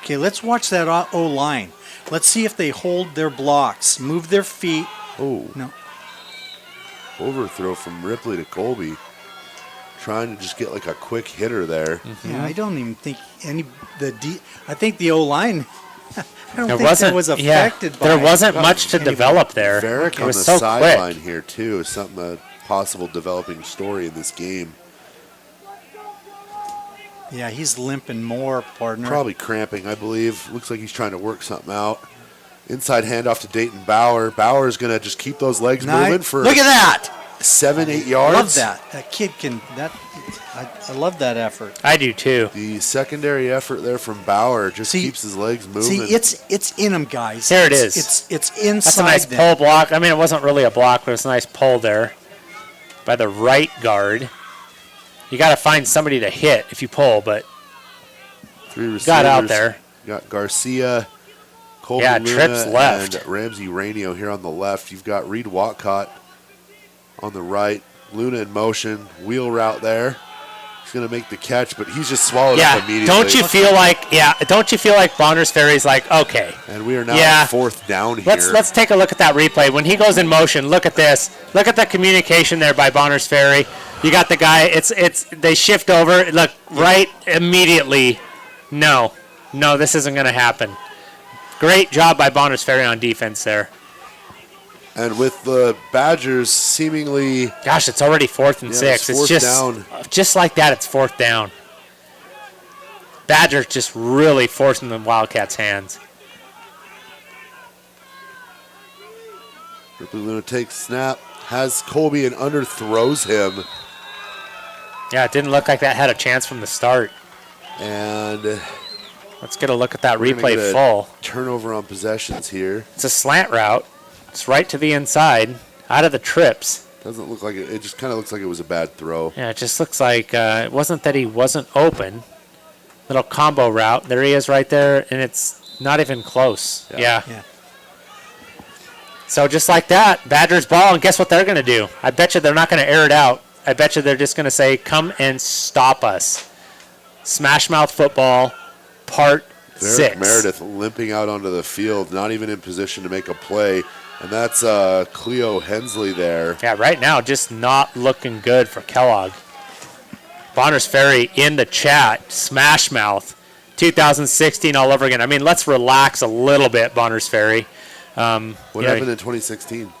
Okay, let's watch that O-line. Let's see if they hold their blocks, move their feet. oh, No. overthrow from Ripley to Colby. Trying to just get like a quick hitter there. Yeah, I don't even think I think the O-line, I don't there think wasn't, that was affected by there wasn't much to anybody. develop there. Varick It on the was so sideline quick. here too is something, a possible developing story in this game. Yeah, he's limping more, partner. Probably cramping, I believe. Looks like he's trying to work something out. Inside handoff to Dayton Bauer. Bauer's going to just keep those legs moving for Look at that! 7-8 yards. Love that. That kid can. I love that effort. I do, too. The secondary effort there from Bauer just keeps his legs moving. See, it's in him, guys. There it is. It's inside. That's a nice them. pull block. I mean, it wasn't really a block, but it was a nice pull there by the right guard. You got to find somebody to hit if you pull, but Three receivers. got out there. Got Garcia, Colby Yeah, Luna, trips left. and Ramsey Rainio here on the left. You've got Reed Wildcat on the right. Luna in motion, wheel route there. He's going to make the catch, but he's just swallowed up immediately. Don't you feel like Bonners Ferry's like, okay. And we are now at fourth down here. Let's take a look at that replay. When he goes in motion, look at this. Look at the communication there by Bonners Ferry. You got the guy, they shift over, look, right immediately. No, this isn't going to happen. Great job by Bonners Ferry on defense there. And with the Badgers seemingly... Gosh, it's already 4th and 6. It's It's down. just like that, it's 4th down. Badgers just really forcing the Wildcats' hands. Ripley Luna takes snap, has Colby and underthrows him. Yeah, it didn't look like that had a chance from the start. And let's get a look at that we're gonna replay get a full. Turnover on possessions here. It's a slant route. It's right to the inside, out of the trips. Doesn't look like it. It just kind of looks like it was a bad throw. Yeah, it just looks like it wasn't that he wasn't open. Little combo route. There he is right there, and it's not even close. Yeah. So just like that, Badgers ball, and guess what they're going to do? I bet you they're not going to air it out. I bet you they're just going to say, come and stop us. Smash Mouth football, part 6. Meredith limping out onto the field, not even in position to make a play. And that's Cleo Hensley there. Yeah, right now, just not looking good for Kellogg. Bonners Ferry in the chat, Smash Mouth, 2016 all over again. I mean, let's relax a little bit, Bonners Ferry. What happened in 2016?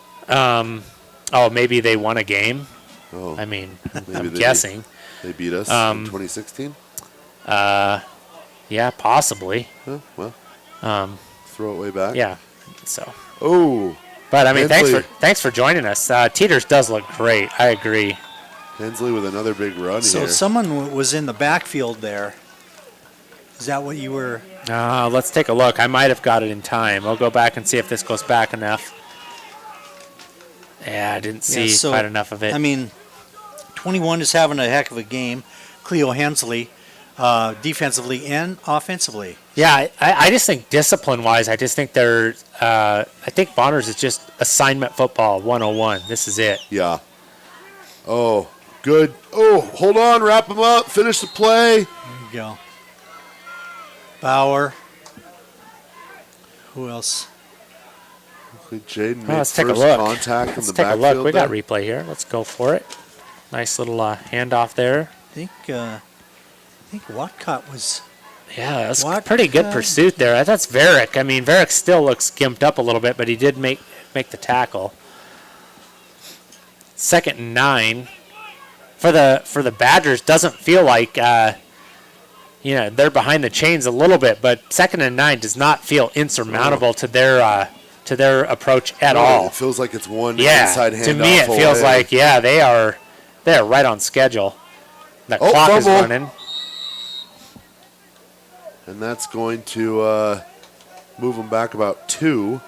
Maybe they won a game. Oh, I mean, maybe I'm guessing. They beat us in 2016? Yeah, possibly. Huh, well, throw it way back. Yeah, so. Oh. But, I mean, Hensley. thanks for joining us. Teeters does look great. I agree. Hensley with another big run So here. someone was in the backfield there. Is that what you were? Let's take a look. I might have got it in time. I'll go back and see if this goes back enough. Yeah, I didn't see quite enough of it. I mean, 21 is having a heck of a game. Cleo Hensley, defensively and offensively. Yeah, I just think discipline-wise, I just think I think Bonners is just assignment football 101. This is it. Yeah. Oh, good. Oh, hold on. Wrap him up. Finish the play. There you go. Bauer. Who else? Jaden made Let's take a first look. contact from Let's the take a backfield look. We got there. replay here. Let's go for it. Nice little handoff there. I think Wildcat was. Yeah, that's pretty good pursuit there. That's Varick. I mean, Varick still looks gimped up a little bit, but he did make the tackle. 2nd and 9 for the Badgers. Doesn't feel like they're behind the chains a little bit, but 2nd and 9 does not feel insurmountable to their approach at all. It feels like it's one inside handoff. To me, it feels away. like they are right on schedule. The clock is fumble. running. And that's going to move them back about 2.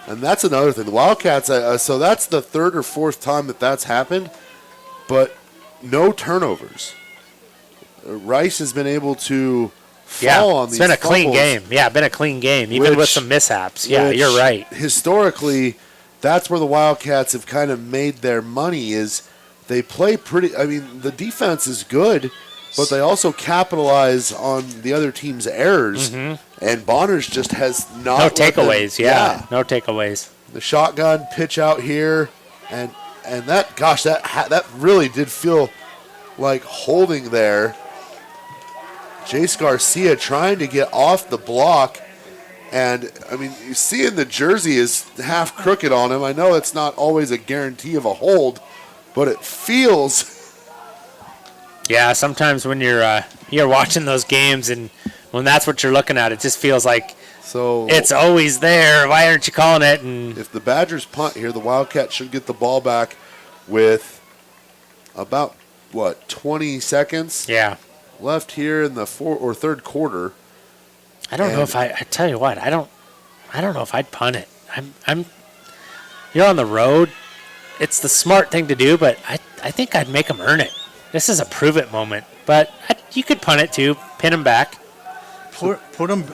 And that's another thing. The Wildcats, so that's the 3rd or 4th time that's happened, but no turnovers. Rice has been able to fall on these it's been a clean fumbles, game. Yeah, been a clean game, even with some mishaps. Yeah, you're right. Historically, that's where the Wildcats have kind of made their money is they play pretty – I mean, the defense is good, but they also capitalize on the other team's errors. Mm-hmm. And Bonners just has not – No takeaways, no takeaways. The shotgun pitch out here, and that – gosh, that really did feel like holding there. Jace Garcia trying to get off the block. And, I mean, you see the jersey is half crooked on him. I know it's not always a guarantee of a hold, but it feels. Yeah, sometimes when you're watching those games and when that's what you're looking at, it just feels like it's always there. Why aren't you calling it? And if the Badgers punt here, the Wildcats should get the ball back with about, 20 seconds? Yeah. Left here in the 4th or 3rd quarter. I don't know if I tell you what, I don't know if I'd punt it. You're on the road. It's the smart thing to do, but I think I'd make them earn it. This is a prove it moment, but you could punt it too, pin him back. Put him.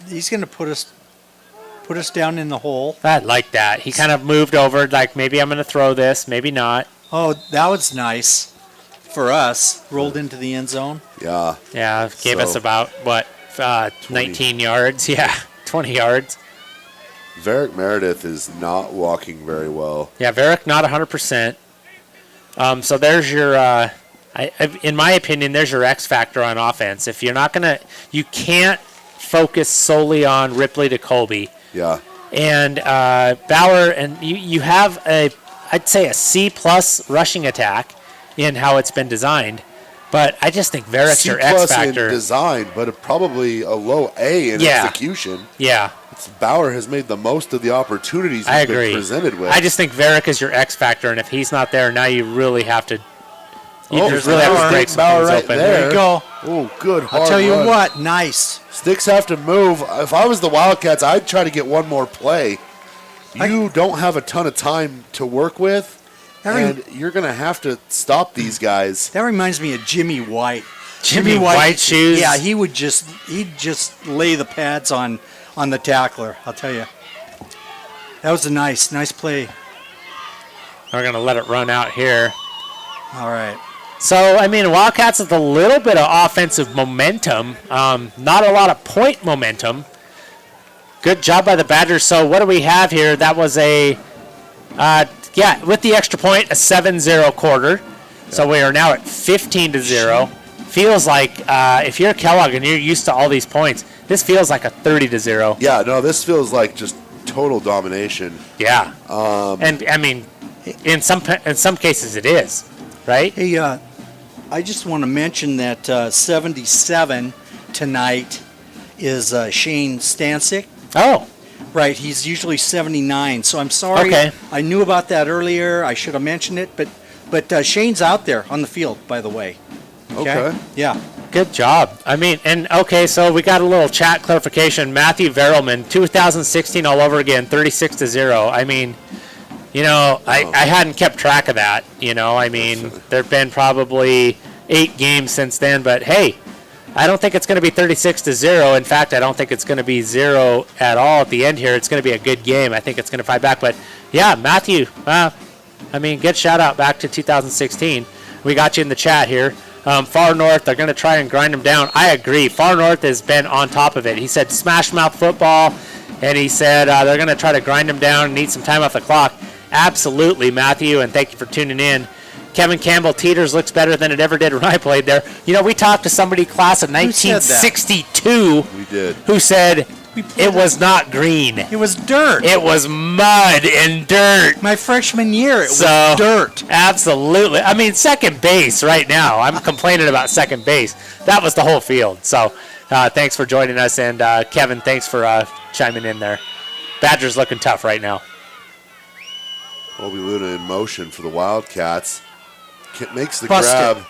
He's going to put us down in the hole. I like that. He kind of moved over, like maybe I'm going to throw this, maybe not. Oh, that was nice for us. Rolled into the end zone. Yeah. Yeah, gave us about 19 yards. Yeah, 20 yards. Varick Meredith is not walking very well. Yeah, Varick not 100%. So there's your, in my opinion, there's your X factor on offense. If you're not gonna, you can't focus solely on Ripley to Colby. Yeah. And Bauer, and you have I'd say a C+ rushing attack in how it's been designed. But I just think Varick's your X factor. in design, but probably a low A in execution. Yeah. Bauer has made the most of the opportunities he's been presented with. I just think Varick is your X factor, and if he's not there, now you really have to. Really have to break some things open. There you go. Oh, good hard I'll tell you run. what, nice. Sticks have to move. If I was the Wildcats, I'd try to get one more play. You don't have a ton of time to work with, and you're going to have to stop these guys. That reminds me of Jimmy White. Jimmy White shoes. Yeah, he'd just lay the pads on the tackler. I'll tell you. That was a nice play. We're going to let it run out here. All right. So, I mean, Wildcats with a little bit of offensive momentum, not a lot of point momentum. Good job by the Badgers. So, what do we have here? That was with the extra point, a 7-0 quarter. Yeah. So, we are now at 15-0. Feels like if you're Kellogg and you're used to all these points, this feels like a 30-0. Yeah, no, this feels like just total domination. Yeah. And, I mean, in some cases it is, right? Hey, I just want to mention that 77 tonight is Shane Stancic. Oh. Right, he's usually 79, so I'm sorry. Okay. I knew about that earlier. I should have mentioned it, but Shane's out there on the field, by the way. Okay. Yeah. Good job. I mean, so we got a little chat clarification. Matthew Verrilman, 2016 all over again, 36-0. I mean, I hadn't kept track of that. I mean, there have been probably 8 games since then, but hey, I don't think it's going to be 36-0. In fact, I don't think it's going to be 0 at all at the end here. It's going to be a good game. I think it's going to fight back. But yeah, Matthew, good shout out back to 2016. We got you in the chat here. Far North, they're going to try and grind them down. I agree. Far North has been on top of it. He said smash mouth football, and he said they're going to try to grind them down and need some time off the clock. Absolutely, Matthew, and thank you for tuning in. Kevin Campbell, Teeters looks better than it ever did when I played there. We talked to somebody class of 1962 we did. Who said it was not green. It was dirt. It was mud and dirt. My freshman year, it was dirt. Absolutely. I mean, second base right now. I'm complaining about second base. That was the whole field. So thanks for joining us. And Kevin, thanks for chiming in there. Badgers looking tough right now. Colby Luna in motion for the Wildcats. Makes the Busted. grab.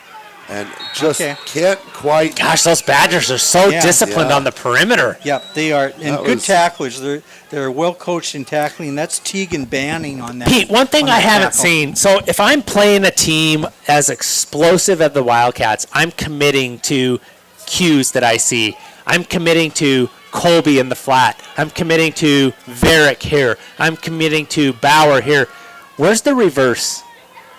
and just Okay. can't quite. Gosh, those Badgers are so disciplined on the perimeter. Yep, they are, and That good was- tacklers. They're well coached in tackling. That's Tegan Banning on that. Pete, one thing on I that haven't tackle. seen. So if I'm playing a team as explosive as the Wildcats, I'm committing to cues that I see. I'm committing to Colby in the flat. I'm committing to Varick here. I'm committing to Bauer here. Where's the reverse?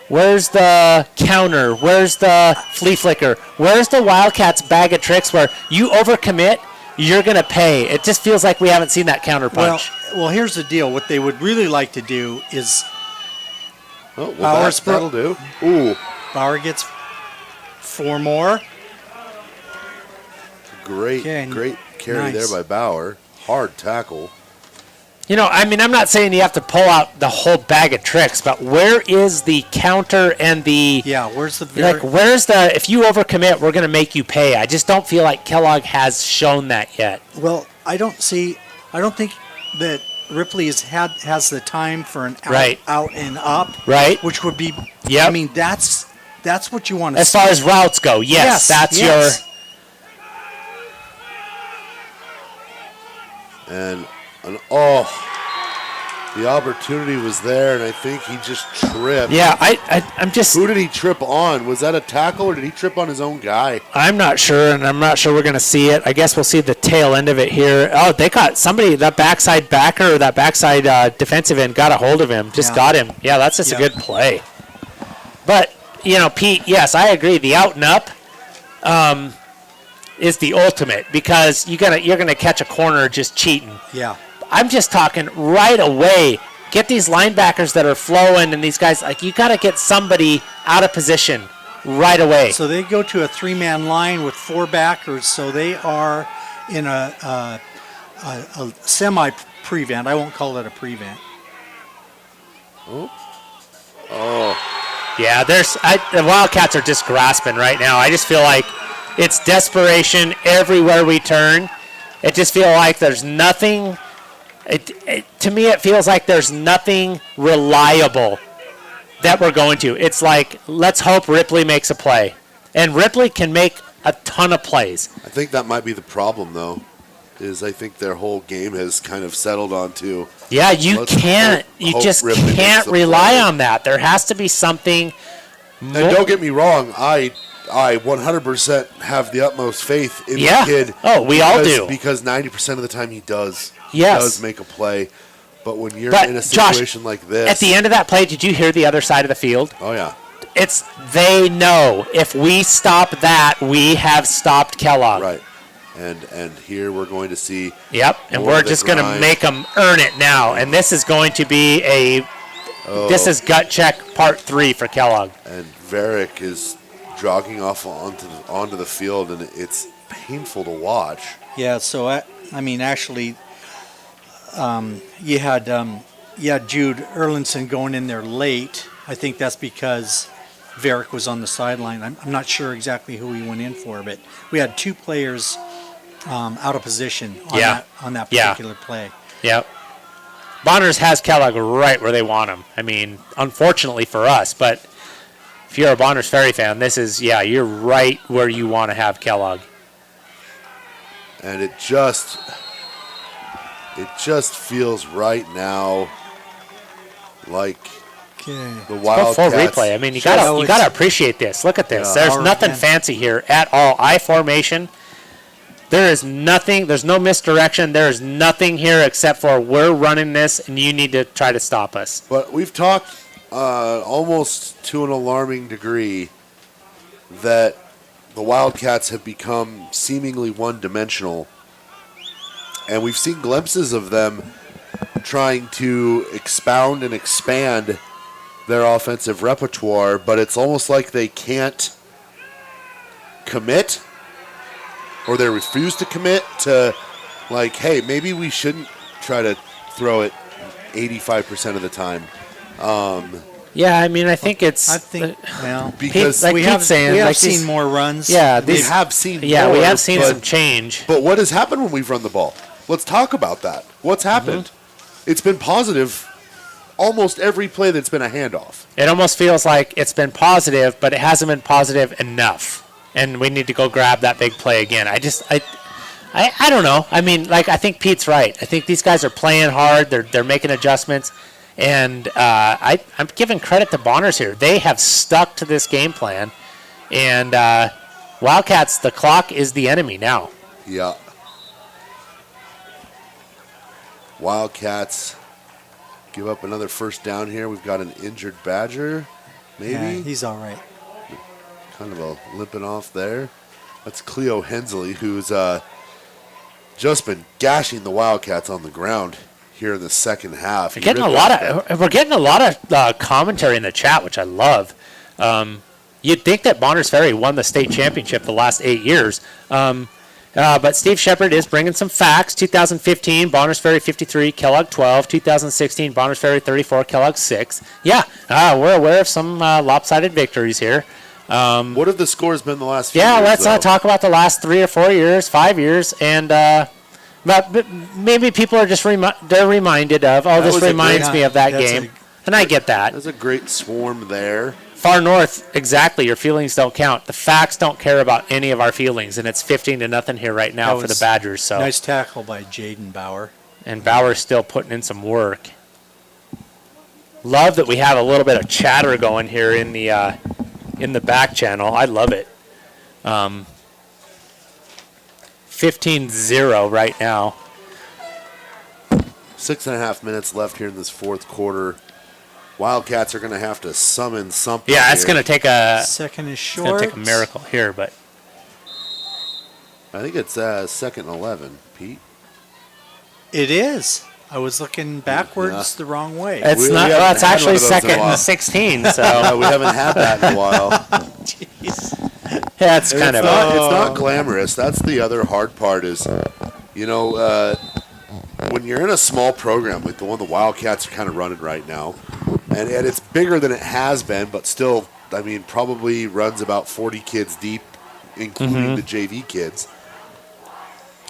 Where's the counter? Where's the flea flicker? Where's the Wildcats bag of tricks where you overcommit, you're going to pay? It just feels like we haven't seen that counter punch. Well, here's the deal. What they would really like to do is Oh, well, that'll do. Ooh, Bauer gets 4 more. great carry there nice. by Bauer. Hard tackle. You know, I mean, I'm not saying you have to pull out the whole bag of tricks, but where is the counter and the Where's the where's the if you overcommit, we're going to make you pay? I just don't feel like Kellogg has shown that yet. Well, I don't think that Ripley has the time for an out and up, Right. Which would be, Yep. I mean, that's what you want to As far as routes go, yes, that's yes. And the opportunity was there, and I think he just tripped. Yeah, I'm just Who did he trip on? Was that a tackle, or did he trip on his own guy? I'm not sure, and I'm not sure we're going to see it. I guess we'll see the tail end of it here. Oh, they got somebody, that backside backer or that backside defensive end got a hold of him, got him. Yeah, that's just a good play. But, you know, Pete, yes, I agree. The out and up is the ultimate because you're gonna catch a corner just cheating. Yeah. I'm just talking right away. Get these linebackers that are flowing and these guys, like, you got to get somebody out of position right away. So they go to a 3-man line with 4 backers, so they are in a semi-prevent. I won't call it a prevent. Yeah, the Wildcats are just grasping right now. I just feel like it's desperation everywhere we turn. It just feels like there's nothing. To me, it feels like there's nothing reliable that we're going to. It's like, let's hope Ripley makes a play. And Ripley can make a ton of plays. I think that might be the problem, though, is I think their whole game has kind of settled onto. Yeah, you just Ripley can't makes the rely play. on that. There has to be something And don't get me wrong, I 100% have the utmost faith in the kid. Oh, we all do. Because 90% of the time he does. Yes. He does make a play. But when you're in a situation like this. At the end of that play, did you hear the other side of the field? Oh, yeah. They know if we stop that, we have stopped Kellogg. Right. And here we're going to see. Yep, and more we're of the just going to grind. make them earn it now. And this is going to be this is gut check part 3 for Kellogg. And Varick is jogging off onto the field, and it's painful to watch. Yeah, so I mean, actually, you had Jude Erlinson going in there late. I think that's because Varick was on the sideline. I'm not sure exactly who he went in for, but we had 2 players out of position on that particular play. Yep. Bonners has Kellogg right where they want him. I mean, unfortunately for us, but if you're a Bonners Ferry fan, this is, you're right where you want to have Kellogg. And it just feels right now like the Wildcats. Full replay. I mean, you gotta appreciate this. Look at this. Yeah. There's nothing fancy here at all. I formation. There is nothing. There's no misdirection. There is nothing here except for we're running this, and you need to try to stop us. But we've talked almost to an alarming degree that the Wildcats have become seemingly one-dimensional. And we've seen glimpses of them trying to expound and expand their offensive repertoire, but it's almost like they can't commit, or they refuse to commit to, like, hey, maybe we shouldn't try to throw it 85% of the time. Yeah, I mean, I think because like we Pete's have saying, we have like seen more runs. Yeah, we have seen Yeah, more, we have seen but- some change. But what has happened when we've run the ball? Let's talk about that. What's happened? It's been positive almost every play that's been a handoff. It almost feels like it's been positive, but it hasn't been positive enough. And we need to go grab that big play again. I don't know. I mean, like, I think Pete's right. I think these guys are playing hard. They're making adjustments. And I'm giving credit to Bonners here. They have stuck to this game plan. And Wildcats, the clock is the enemy now. Yeah. Wildcats give up another first down here. We've got an injured Badger, maybe. Yeah, he's all right. Kind of a limping off there. That's Cleo Hensley, who's just been gashing the Wildcats on the ground here in the second half. We're getting a lot of commentary in the chat, which I love. You'd think that Bonners Ferry won the state championship the last 8 years. But Steve Shepard is bringing some facts. 2015, Bonners Ferry 53, Kellogg 12. 2016, Bonners Ferry 34, Kellogg 6. Yeah, we're aware of some lopsided victories here. What have the scores been the last few years? Yeah, let's talk about the last 3 or 4 years, 5 years, and but maybe people are just they're reminded of, this reminds me of that game, and I get that. There's a great swarm there. Far north, exactly. Your feelings don't count. The facts don't care about any of our feelings, and it's 15-0 here right now for the Badgers. So nice tackle by Jaden Bauer. And Bauer's still putting in some work. Love that we have a little bit of chatter going here in the back channel. I love it. 15-0 right now. 6.5 minutes left here in this fourth quarter. Wildcats are going to have to summon something. Yeah, it's going to take a second is short. It's going to take a miracle here, but I think it's second and 11, Pete. It is. I was looking backwards the wrong way. It's not. Well, it's actually second and 16. So we haven't had that in a while. Jeez. Yeah, it's kind of. It's not glamorous. That's the other hard part. Is, when you're in a small program like the one the Wildcats are kind of running right now, and it's bigger than it has been, but still, I mean, probably runs about 40 kids deep, including the JV kids.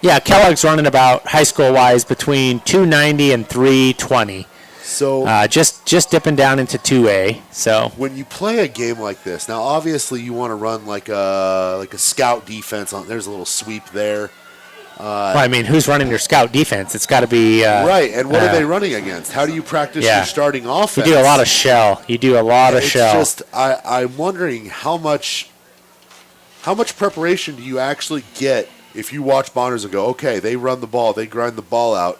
Yeah, Kellogg's running about high school wise between 290 and 320. So just dipping down into 2A. So when you play a game like this, now obviously you want to run like a scout defense. There's a little sweep there. Well, I mean, who's running your scout defense? It's got to be right. And what are they running against? How do you practice your starting offense? You do a lot of shell. It's just I'm wondering how much preparation do you actually get if you watch Bonners and go, okay, they run the ball, they grind the ball out.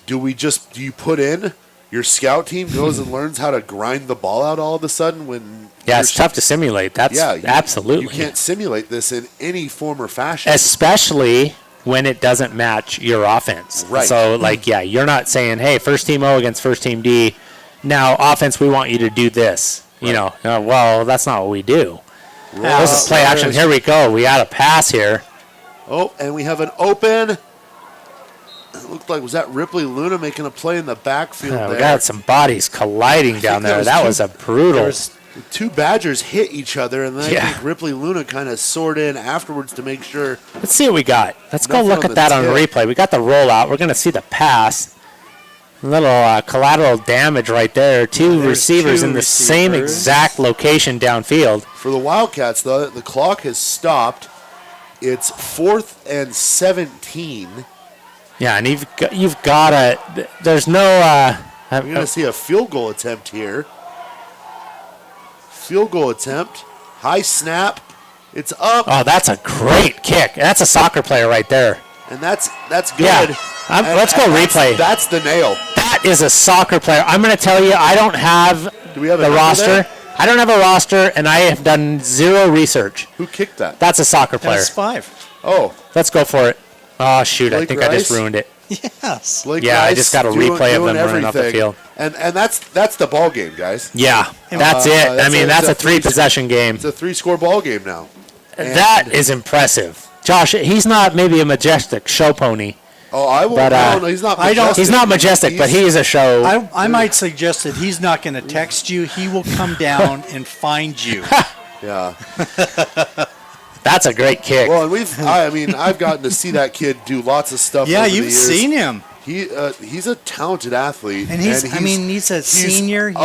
Do you put in your scout team goes and learns how to grind the ball out all of a sudden when? Yeah, it's tough to simulate. That's absolutely. You can't simulate this in any form or fashion, especially when it doesn't match your offense. Right. So, you're not saying, hey, first team O against first team D. Now, offense, we want you to do this. Right. Well, that's not what we do. This is play action. Here we go. We got a pass here. Oh, and we have an open. It looked like, was that Ripley Luna making a play in the backfield there? We got some bodies colliding down there. That was a brutal. Two Badgers hit each other, and then I think Ripley Luna kind of soared in afterwards to make sure. Let's see what we got. Let's go look at that on replay. We got the rollout. We're going to see the pass. A little collateral damage right there. Two receivers in the same exact location downfield. For the Wildcats, though, the clock has stopped. It's 4th and 17. Yeah, and you've got to. There's no. We're going to see a field goal attempt here. Field goal attempt. High snap. It's up. Oh, that's a great kick. That's a soccer player right there. And that's good. Yeah. Let's go replay. That's the nail. That is a soccer player. I'm going to tell you, I don't have Do we have the roster. There? I don't have a roster, and I have done zero research. Who kicked that? That's a soccer player. That's 5. Oh. Let's go for it. Oh, shoot. Blake I think Rice? I just ruined it. Yes. Blake yeah, Rice I just got a replay of them running off the field. And that's the ball game, guys. Yeah, that's it. That's a 3-possession game. It's a 3-score ball game now. That is impressive. Josh, he's not maybe a majestic show pony. Oh, I won't. No, he's not majestic. He's not majestic, but he is a show. I might suggest that he's not going to text you. He will come down and find you. Yeah. That's a great kick. Well, and I've gotten to see that kid do lots of stuff. Yeah, over the you've years. seen him. He's a talented athlete, And he's a senior. And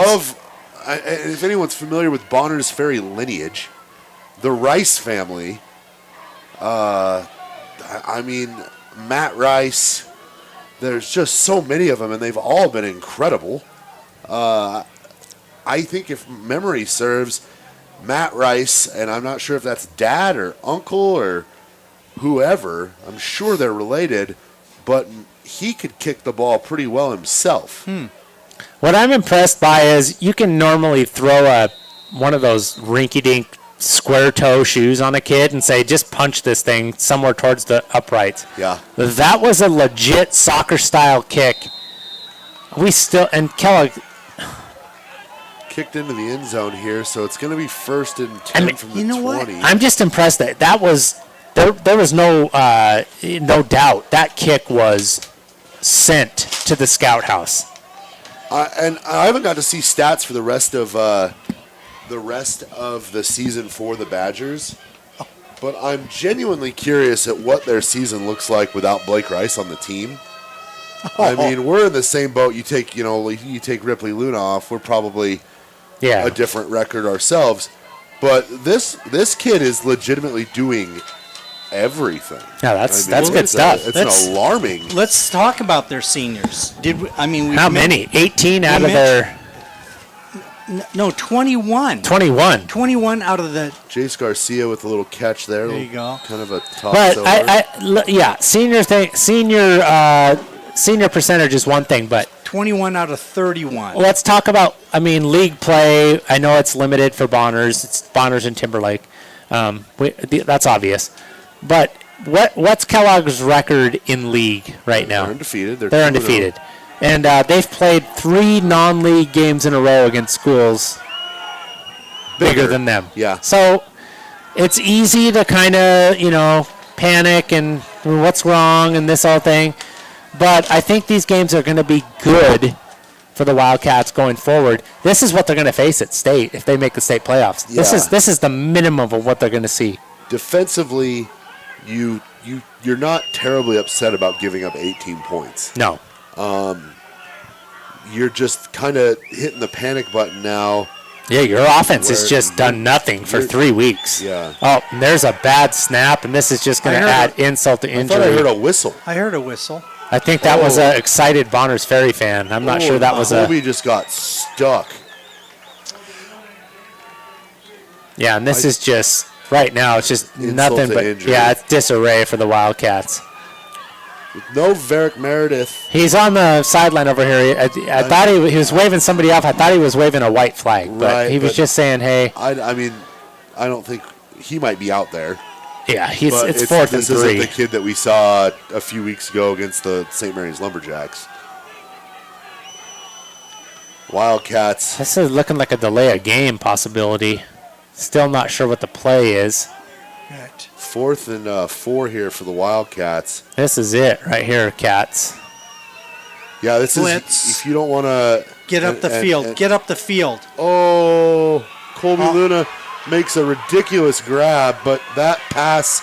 if anyone's familiar with Bonner's Ferry lineage, the Rice family. Matt Rice. There's just so many of them, and they've all been incredible. I think if memory serves, Matt Rice, and I'm not sure if that's dad or uncle or whoever. I'm sure they're related, but he could kick the ball pretty well himself. What I'm impressed by is you can normally throw one of those rinky-dink square toe shoes on a kid and say, just punch this thing somewhere towards the uprights. Yeah. That was a legit soccer-style kick. And Kellogg kicked into the end zone here, so it's going to be 1st and 10 from the 20. What? I'm just impressed that was there was no doubt that kick was sent to the scout house. And I haven't got to see stats for the rest of the season for the Badgers, but I'm genuinely curious at what their season looks like without Blake Rice on the team. I mean, we're in the same boat. You take Ripley Luna off, we're probably a different record ourselves. But this kid is legitimately doing everything. Yeah, that's good stuff. It's alarming. Let's talk about their seniors. How many? 18 out of their. No, 21. 21. 21 out of the. Jace Garcia with a little catch there. There you go. Kind of a toss over. Senior percentage is one thing, but 21 out of 31. Let's talk about, league play. I know it's limited for Bonners. It's Bonners and Timberlake. That's obvious. But what's Kellogg's record in league right now? They're undefeated. They're undefeated. And they've played 3 non-league games in a row against schools bigger than them. Yeah. So it's easy to kind of, panic and what's wrong and this whole thing. But I think these games are going to be good for the Wildcats going forward. This is what they're going to face at state if they make the state playoffs. Yeah. This is the minimum of what they're going to see. Defensively, you're not terribly upset about giving up 18 points. No. You're just kind of hitting the panic button now. Yeah, your offense has just done nothing for 3 weeks. Yeah. Oh, and there's a bad snap, and this is just going to add insult to injury. I thought I heard a whistle. I heard a whistle. I think that was an excited Bonners Ferry fan. I'm not sure that was Colby just got stuck. Yeah, and this is just, right now, it's just nothing but, injury. It's disarray for the Wildcats. No Varric Meredith. He's on the sideline over here. I thought he was waving somebody off. I thought he was waving a white flag, but he was just saying, hey. I don't think he might be out there. Yeah, it's 4th and 3. This isn't the kid that we saw a few weeks ago against the St. Mary's Lumberjacks. Wildcats. This is looking like a delay of game possibility. Still not sure what the play is. Right. 4th and 4 here for the Wildcats. This is it right here, Cats. Yeah, this Blitz. is, if you don't want to... Get up the field. Get up the field. Oh, Colby Luna makes a ridiculous grab, but that pass,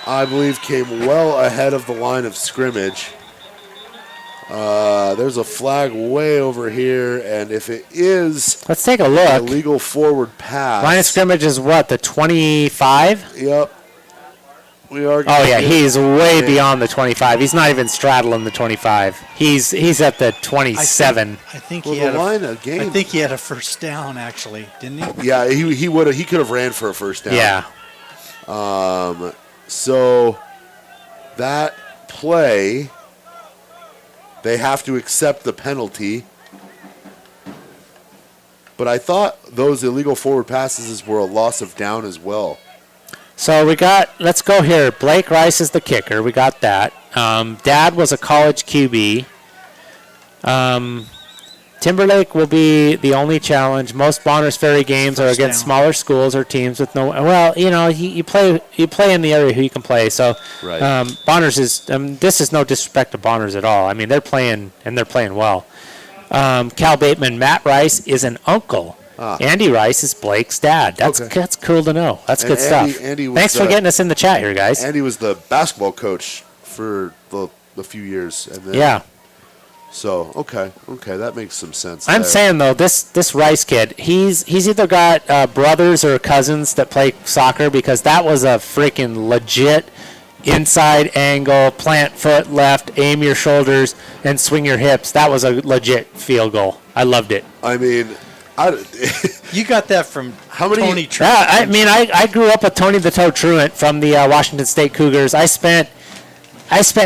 I believe, came well ahead of the line of scrimmage. There's a flag way over here, and if it is... Let's take a look. Illegal forward pass. Line of scrimmage is what, the 25? Yep. We are. Oh, yeah, he's way beyond the 25. He's not even straddling the 25. He's at the 27. I think he had a first down, actually, didn't he? Yeah, he would have. He could have ran for a first down. Yeah. So that play, they have to accept the penalty. But I thought those illegal forward passes were a loss of down as well. So let's go here. Blake Rice is the kicker. We got that. Dad was a college QB. Timberlake will be the only challenge. Most Bonners Ferry games are against smaller schools or teams with no. Well, you play in the area who you can play. So Bonners is. This is no disrespect to Bonners at all. I mean, they're playing and they're playing well. Cal Bateman, Matt Rice is an uncle. Andy Rice is Blake's dad. That's cool to know. That's good stuff. Thanks for getting us in the chat here, guys. Andy was the basketball coach for the few years. And then So okay, that makes some sense. I'm there. saying though, this Rice kid, he's either got brothers or cousins that play soccer, because that was a freaking legit inside angle, plant foot left, aim your shoulders, and swing your hips. That was a legit field goal. I loved it. I mean, You got that from How many- Tony Truant. Yeah, I mean, I grew up with Tony the Toe Truant from the Washington State Cougars. I spent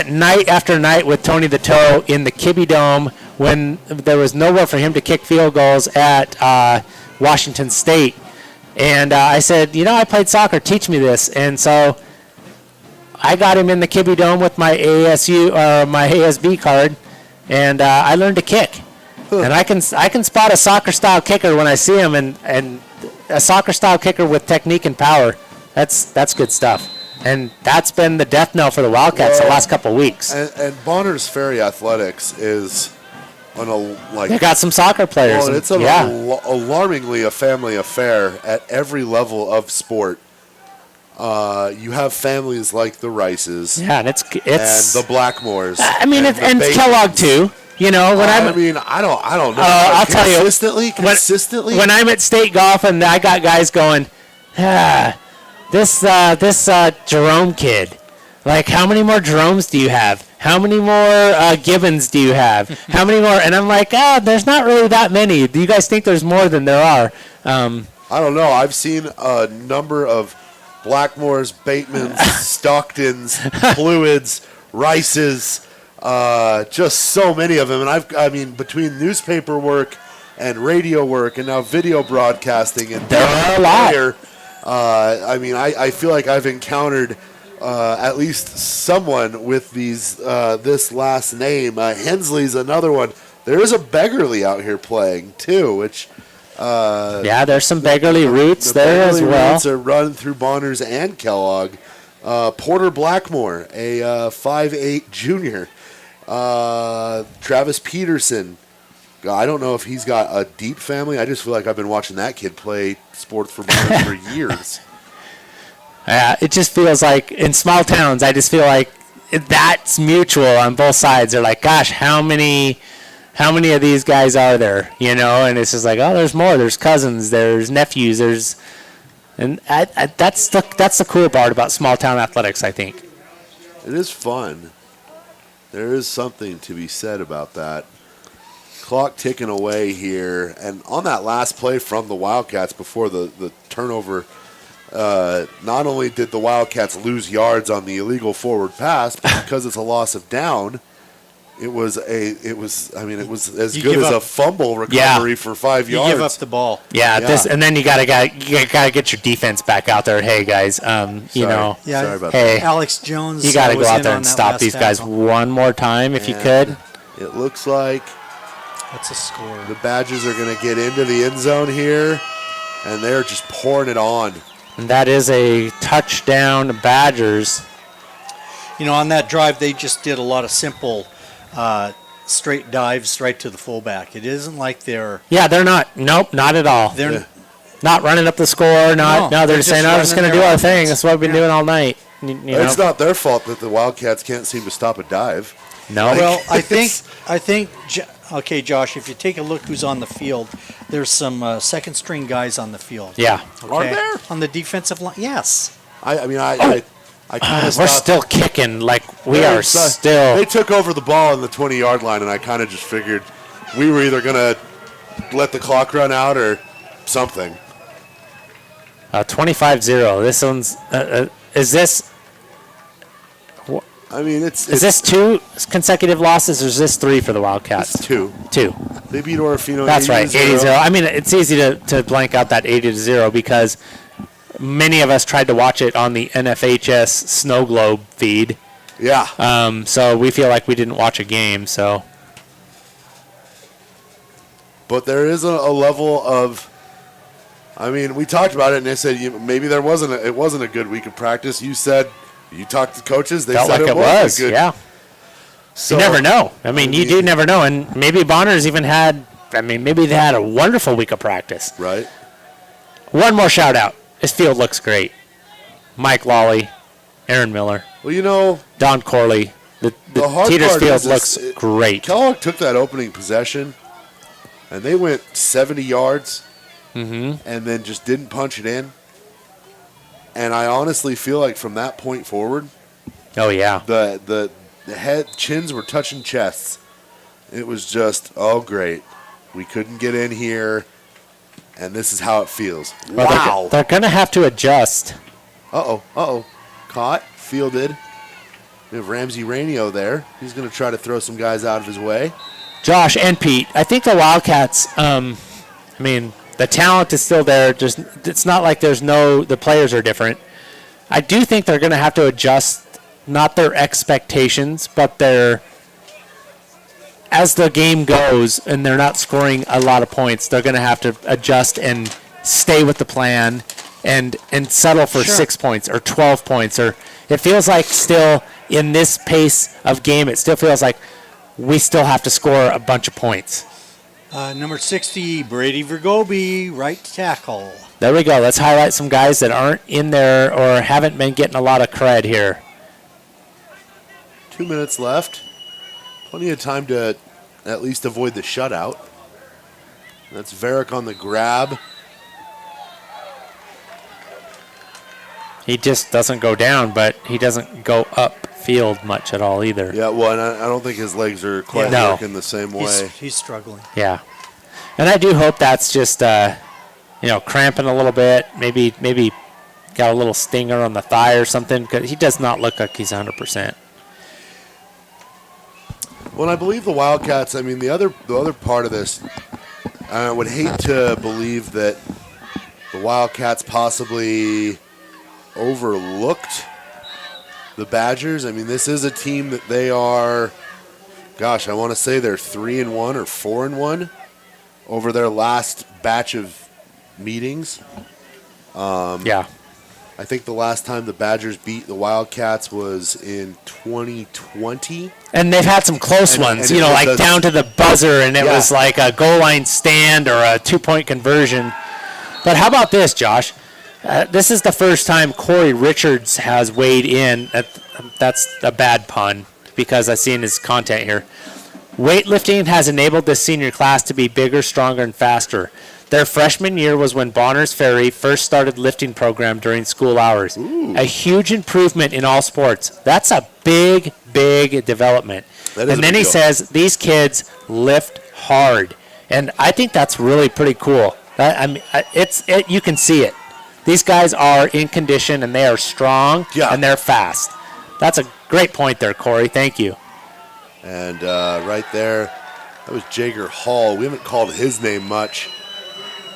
night after night with Tony the Toe in the Kibbe Dome when there was nowhere for him to kick field goals at Washington State. And I said, I played soccer. Teach me this. And so I got him in the Kibbe Dome with my ASU or my ASB card, and I learned to kick. And I can spot a soccer style kicker when I see him, and a soccer style kicker with technique and power. That's good stuff. And that's been the death knell for the Wildcats the last couple of weeks. And Bonner's Ferry Athletics is They got some soccer players. Well, it's alarmingly a family affair at every level of sport. You have families like the Rices, and it's and the Blackmores. I mean, and and Kellogg too. I don't know. I'll tell you, consistently. When I'm at state golf and I got guys going, this Jerome kid, like, how many more Jeromes do you have? How many more Gibbons do you have? How many more? And I'm like, there's not really that many. Do you guys think there's more than there are? I don't know. I've seen a number of Blackmores, Batemans, Stocktons, Fluids, Rices, just so many of them. And between newspaper work and radio work and now video broadcasting and there are a lot. I feel like I've encountered at least someone with this last name. Hensley's another one. There is a Beggarly out here playing too, which there's some Beggarly roots there as well. Roots are run through Bonners and Kellogg. Porter Blackmore, a 5'8" junior. Travis Peterson. I don't know if he's got a deep family. I just feel like I've been watching that kid play sports for Bonners for years. It just feels like in small towns, I just feel like that's mutual on both sides. They're like, gosh, how many of these guys are there? And it's just like, oh, there's more. There's cousins. There's nephews. That's the cool part about small town athletics, I think. It is fun. There is something to be said about that. Clock ticking away here, and on that last play from the Wildcats before the turnover, not only did the Wildcats lose yards on the illegal forward pass, but because it's a loss of down, it was as good as a fumble recovery for 5 yards. You give up the ball. And then you gotta get your defense back out there. Hey guys, Sorry about that. Hey, Alex Jones. you gotta go was out in there on and that stop last these guys tackle. one more time if you could. It looks like That's a score. the Badgers are going to get into the end zone here, and they're just pouring it on. And that is a touchdown, Badgers. On that drive, they just did a lot of simple straight dives right to the fullback. It isn't like they're... Yeah, they're not. Nope, not at all. They're not running up the score. No, they're just saying, we're just going to do our thing. That's what we've been doing all night. It's not their fault that the Wildcats can't seem to stop a dive. No. Well, I think. Okay, Josh, if you take a look who's on the field, there's some second-string guys on the field. Yeah. Okay? Are there? On the defensive line, yes. I kind of We're still kicking like we are still. They took over the ball on the 20-yard line, and I kind of just figured we were either going to let the clock run out or something. 25-0. This one's. Is this? Is this 2 consecutive losses, or is this 3 for the Wildcats? It's 2. 2. They beat Orofino. That's right, 80-0. 80-0. It's easy to blank out that 80-0 because many of us tried to watch it on the NFHS Snow Globe feed. Yeah. So we feel like we didn't watch a game. So. But there is a level of. We talked about it, and they said maybe it wasn't a good week of practice. You said. You talked to coaches, they felt said like it was good. Yeah. So, you never know. You do never know. And maybe Bonners even had, maybe they had a wonderful week of practice. Right. One more shout out. This field looks great. Mike Lawley, Aaron Miller, Well, Don Corley, The hard Teeters part Field is looks great. Kellogg took that opening possession, and they went 70 yards, and then just didn't punch it in. And I honestly feel like from that point forward, Oh, yeah. the chins were touching chests. It was just, oh, great. We couldn't get in here, and this is how it feels. Well, Wow. They're going to have to adjust. Uh-oh. Caught, fielded. We have Ramsey Rainio there. He's going to try to throw some guys out of his way. Josh and Pete, I think the Wildcats, the talent is still there. It's not like the players are different. I do think they're going to have to adjust, not their expectations, but as the game goes and they're not scoring a lot of points, they're going to have to adjust and stay with the plan and settle for 6 points or 12 points. Or it feels like still in this pace of game, it still feels like we still have to score a bunch of points. Number 60, Brady Vergobi, right tackle. There we go. Let's highlight some guys that aren't in there or haven't been getting a lot of cred here. 2 minutes left. Plenty of time to at least avoid the shutout. That's Varick on the grab. He just doesn't go down, but he doesn't go upfield much at all either. Yeah, well, and I don't think his legs are quite No. working the same way. He's struggling. Yeah. And I do hope that's just, cramping a little bit. Maybe got a little stinger on the thigh or something, because he does not look like he's 100%. Well, I believe the Wildcats, the other part of this, I would hate to believe that the Wildcats possibly overlooked the Badgers. This is a team that they are, I want to say they're 3-1 or 4-1 over their last batch of meetings. Yeah. I think the last time the Badgers beat the Wildcats was in 2020. And they've had some close ones, and like down to the buzzer, and it was like a goal line stand or a 2-point conversion. But how about this, Josh? This is the first time Corey Richards has weighed in. That's a bad pun because I've seen his content here. Weightlifting has enabled this senior class to be bigger, stronger, and faster. Their freshman year was when Bonner's Ferry first started lifting program during school hours. Ooh. A huge improvement in all sports. That's a big, big development. That is and then he says these kids lift hard. And I think that's really pretty cool. You can see it. These guys are in condition, and they are strong, and they're fast. That's a great point there, Corey. Thank you. And right there, that was Jager Hall. We haven't called his name much.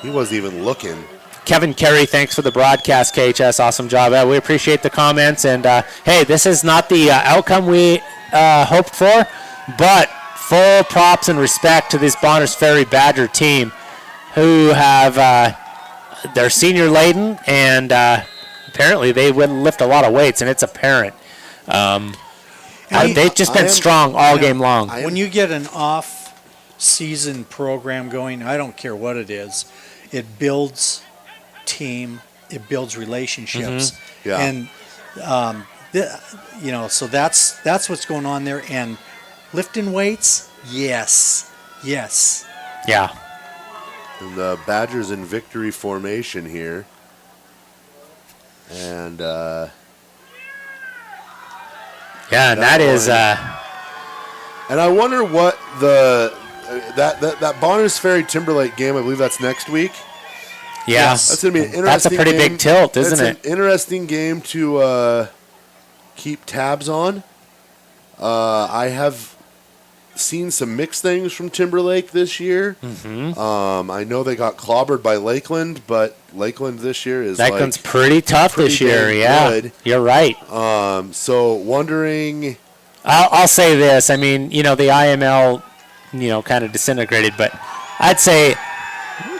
He wasn't even looking. Kevin Carey, thanks for the broadcast, KHS. Awesome job. We appreciate the comments. And, hey, this is not the outcome we hoped for, but full props and respect to this Bonners Ferry Badger team who have they're senior laden, and apparently they would lift a lot of weights, and it's apparent. They've just been strong all game long. When you get an off-season program going, I don't care what it is, it builds team, it builds relationships. Mm-hmm. Yeah. And, so that's what's going on there. And lifting weights, yes. Yeah. And the Badgers in victory formation here. And and that is and I wonder what that Bonners Ferry Timberlake game, I believe that's next week. Yeah. That's going to be an interesting That's a pretty game. big tilt, isn't it? It's an interesting game to keep tabs on. I have seen some mixed things from Timberlake this year. Mm-hmm. I know they got clobbered by Lakeland, but Lakeland this year is Lakeland's pretty tough this year. Yeah, good. You're right. So wondering. I'll say this. the IML, kind of disintegrated, but I'd say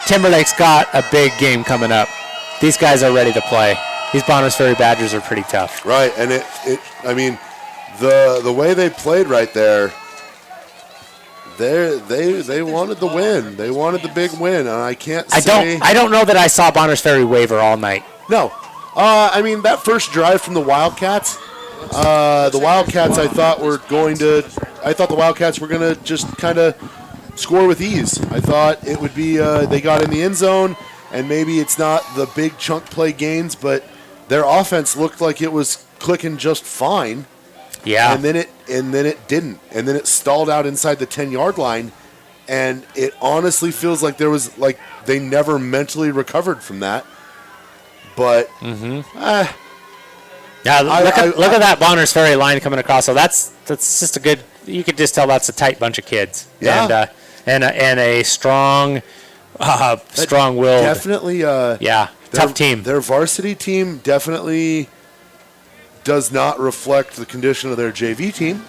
Timberlake's got a big game coming up. These guys are ready to play. These Bonners Ferry Badgers are pretty tough. Right, and the way they played right there, they wanted the win. They wanted the big win, and I can't say. I don't know that I saw Bonners Ferry waver all night. No. That first drive from the Wildcats, The Wildcats, I thought the Wildcats were going to just kind of score with ease. I thought it would be, they got in the end zone, and maybe it's not the big chunk play gains, but their offense looked like it was clicking just fine. Yeah. And then it didn't. And then it stalled out inside the 10-yard line, and it honestly feels like they never mentally recovered from that. But yeah, look at that Bonners Ferry line coming across. So that's just a good. You could just tell that's a tight bunch of kids. Yeah. And a strong, strong-willed. Definitely. Tough team. Their varsity team definitely does not reflect the condition of their JV team.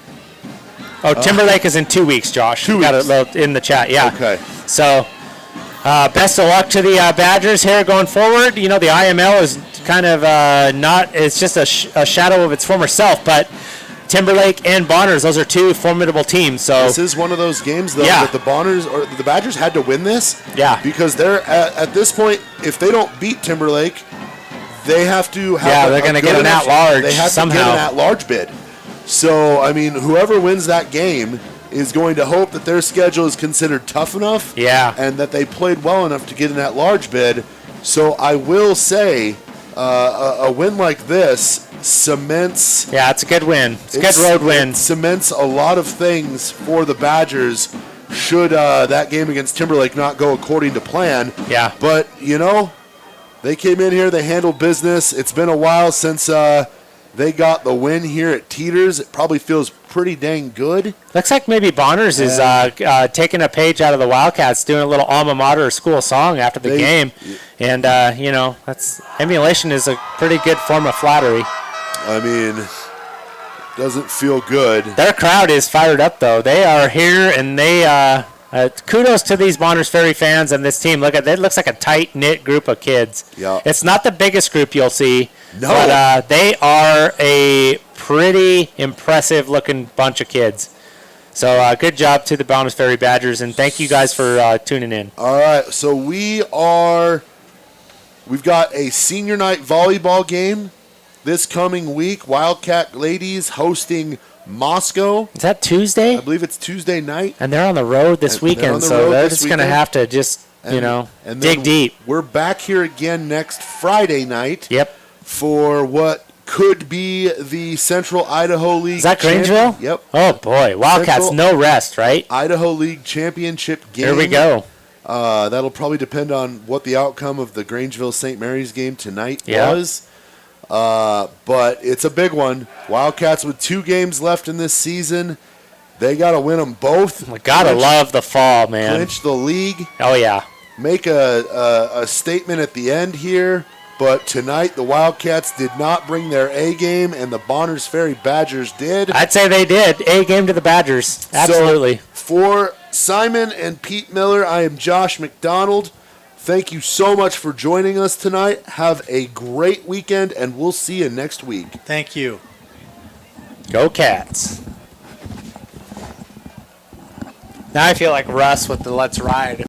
Oh, Timberlake is in 2 weeks, Josh. 2 Got weeks. it in the chat. Yeah. Okay. So, best of luck to the Badgers here going forward. You know, the IML is kind of not. It's just a shadow of its former self. But Timberlake and Bonners, those are two formidable teams. So this is one of those games, though, that the Badgers had to win this. Yeah. Because they're at this point, if they don't beat Timberlake, they have to have. They're going to get an at-large They have somehow. to get an at-large bid. So I mean, whoever wins that game is going to hope that their schedule is considered tough enough. Yeah. And that they played well enough to get an at-large bid. So I will say, a win like this cements. Yeah, it's a good win. It's a good road win. It cements a lot of things for the Badgers should that game against Timberlake not go according to plan. Yeah. But, they came in here, they handled business. It's been a while since they got the win here at Teeters. It probably feels pretty dang good. Looks like maybe Bonners is taking a page out of the Wildcats, doing a little alma mater school song after the game. And, that's emulation is a pretty good form of flattery. I mean, doesn't feel good. Their crowd is fired up, though. They are here, and they kudos to these Bonners Ferry fans and this team. Look at it; looks like a tight-knit group of kids. Yeah. It's not the biggest group you'll see, no. But they are a pretty impressive-looking bunch of kids. So good job to the Bonners Ferry Badgers, and thank you guys for tuning in. All right, so we've got a senior night volleyball game this coming week. Wildcat ladies hosting Moscow. Is that Tuesday? I believe it's Tuesday night. And they're on the road this weekend, so they're just going to have to just, dig deep. We're back here again next Friday night. Yep. For what could be the Central Idaho League. Is that Grangeville? Yep. Oh, boy. Wildcats, Central no rest, right? Idaho League Championship game. Here we go. That'll probably depend on what the outcome of the Grangeville-St. Mary's game tonight was. But it's a big one. Wildcats with 2 games left in this season. They got to win them both. We got to love the fall, man. Clinch the league. Oh, yeah. Make a statement at the end here. But tonight, the Wildcats did not bring their A game, and the Bonners Ferry Badgers did. I'd say they did. A game to the Badgers. Absolutely. So for Simon and Pete Miller, I am Josh McDonald. Thank you so much for joining us tonight. Have a great weekend, and we'll see you next week. Thank you. Go Cats. Now I feel like Russ with the Let's Ride.